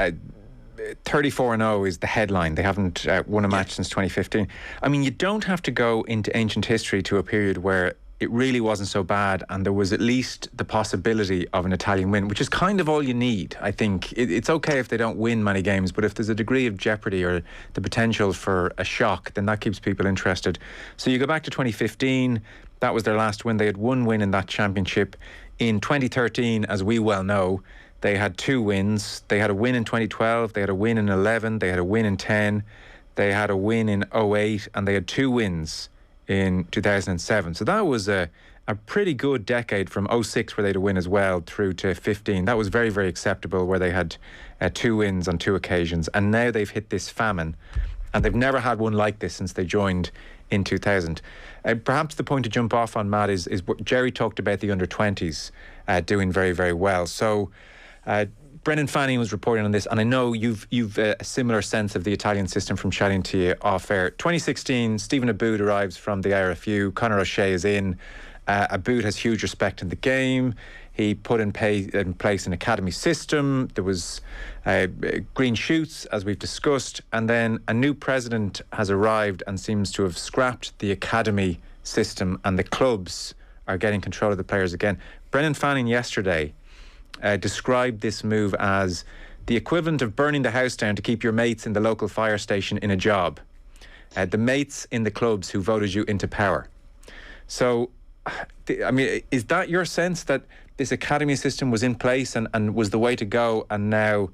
34-0 is the headline. They haven't won a match since 2015. I mean, you don't have to go into ancient history to a period where it really wasn't so bad and there was at least the possibility of an Italian win, which is kind of all you need, I think. It's okay if they don't win many games, but if there's a degree of jeopardy or the potential for a shock, then that keeps people interested. So you go back to 2015, that was their last win. They had one win in that championship. In 2013, as we well know, they had 2 wins. They had a win in 2012, they had a win in 11, they had a win in 10, they had a win in 08, and they had 2 wins in 2007. So that was a pretty good decade from 06, where they had a win as well, through to 15. That was very, very acceptable, where they had 2 wins on 2 occasions. And now they've hit this famine, and they've never had one like this since they joined in 2000. Perhaps the point to jump off on, Matt, is what Jerry talked about, the under-20s doing very, very well. So Brendan Fanning was reporting on this, and I know you've a similar sense of the Italian system from chatting to you off air. 2016, Stephen Aboud arrives from the IRFU. Conor O'Shea is in. Aboud has huge respect in the game. He put in place an academy system. There was green shoots, as we've discussed, and then a new president has arrived and seems to have scrapped the academy system, and the clubs are getting control of the players again. Brendan Fanning yesterday described this move as the equivalent of burning the house down to keep your mates in the local fire station in a job. The mates in the clubs who voted you into power. So, I mean, is that your sense, that this academy system was in place and was the way to go, and now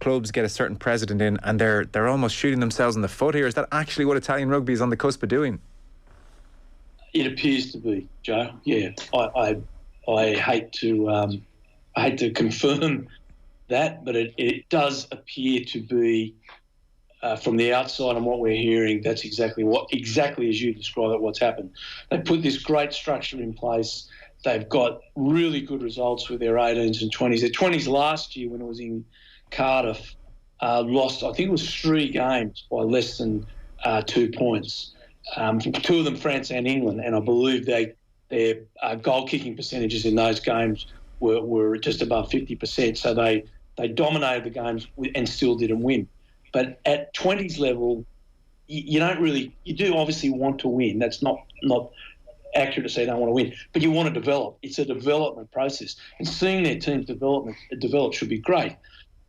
clubs get a certain president in and they're almost shooting themselves in the foot here? Is that actually what Italian rugby is on the cusp of doing? It appears to be, Joe. Yeah, I hate to confirm that, but it does appear to be, from the outside and what we're hearing, that's exactly as you describe it, what's happened. They put this great structure in place. They've got really good results with their 18s and 20s. Their 20s last year, when it was in Cardiff, lost, I think it was 3 games by less than 2 points. 2 of them, France and England, and I believe their goal-kicking percentages in those games were just above 50%. So they dominated the games and still didn't win. But at 20s level, you do obviously want to win. That's not accurate to say you don't want to win, but you want to develop. It's a development process, and seeing their teams develop should be great.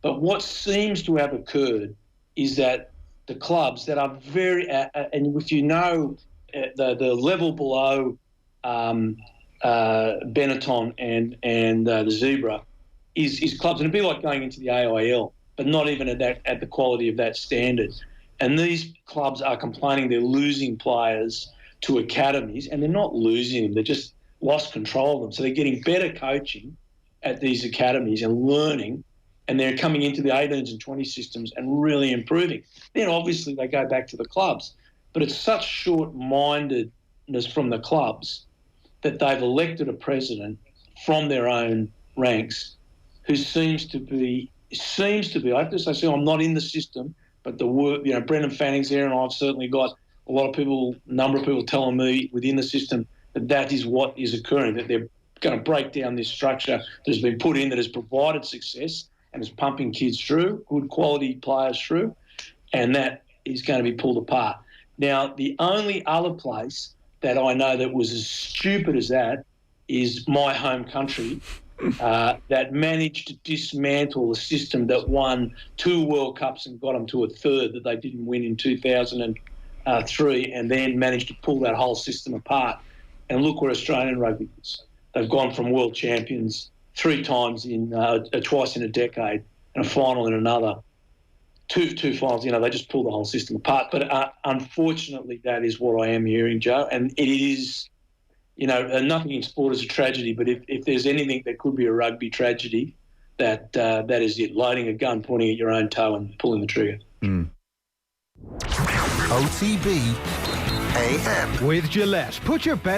But what seems to have occurred is that the clubs that are very, and if you know the level below Benetton and the Zebra is clubs, and it'd be like going into the AIL, but not even at the quality of that standard. And these clubs are complaining they're losing players to academies, and they're not losing them, they're just lost control of them. So they're getting better coaching at these academies and learning, and they're coming into the 18s and 20 systems and really improving. Then obviously they go back to the clubs. But it's such short-mindedness from the clubs that they've elected a president from their own ranks who seems to be, I have to say, I'm not in the system, but Brendan Fanning's there, and I've certainly got a number of people telling me within the system that is what is occurring, that they're going to break down this structure that has been put in, that has provided success and is pumping kids through, good quality players through, and that is going to be pulled apart. Now, the only other place that I know that was as stupid as that is my home country, that managed to dismantle a system that won 2 World Cups and got them to a third that they didn't win in 2003, and then managed to pull that whole system apart. And look where Australian rugby is. They've gone from world champions 3 times twice in a decade, and a final in another. Two finals, they just pull the whole system apart. But unfortunately, that is what I am hearing, Joe. And it is nothing in sport is a tragedy, but if there's anything that could be a rugby tragedy, that is it. Lighting a gun, pointing at your own toe and pulling the trigger. OTB AM. With Gillette, put your best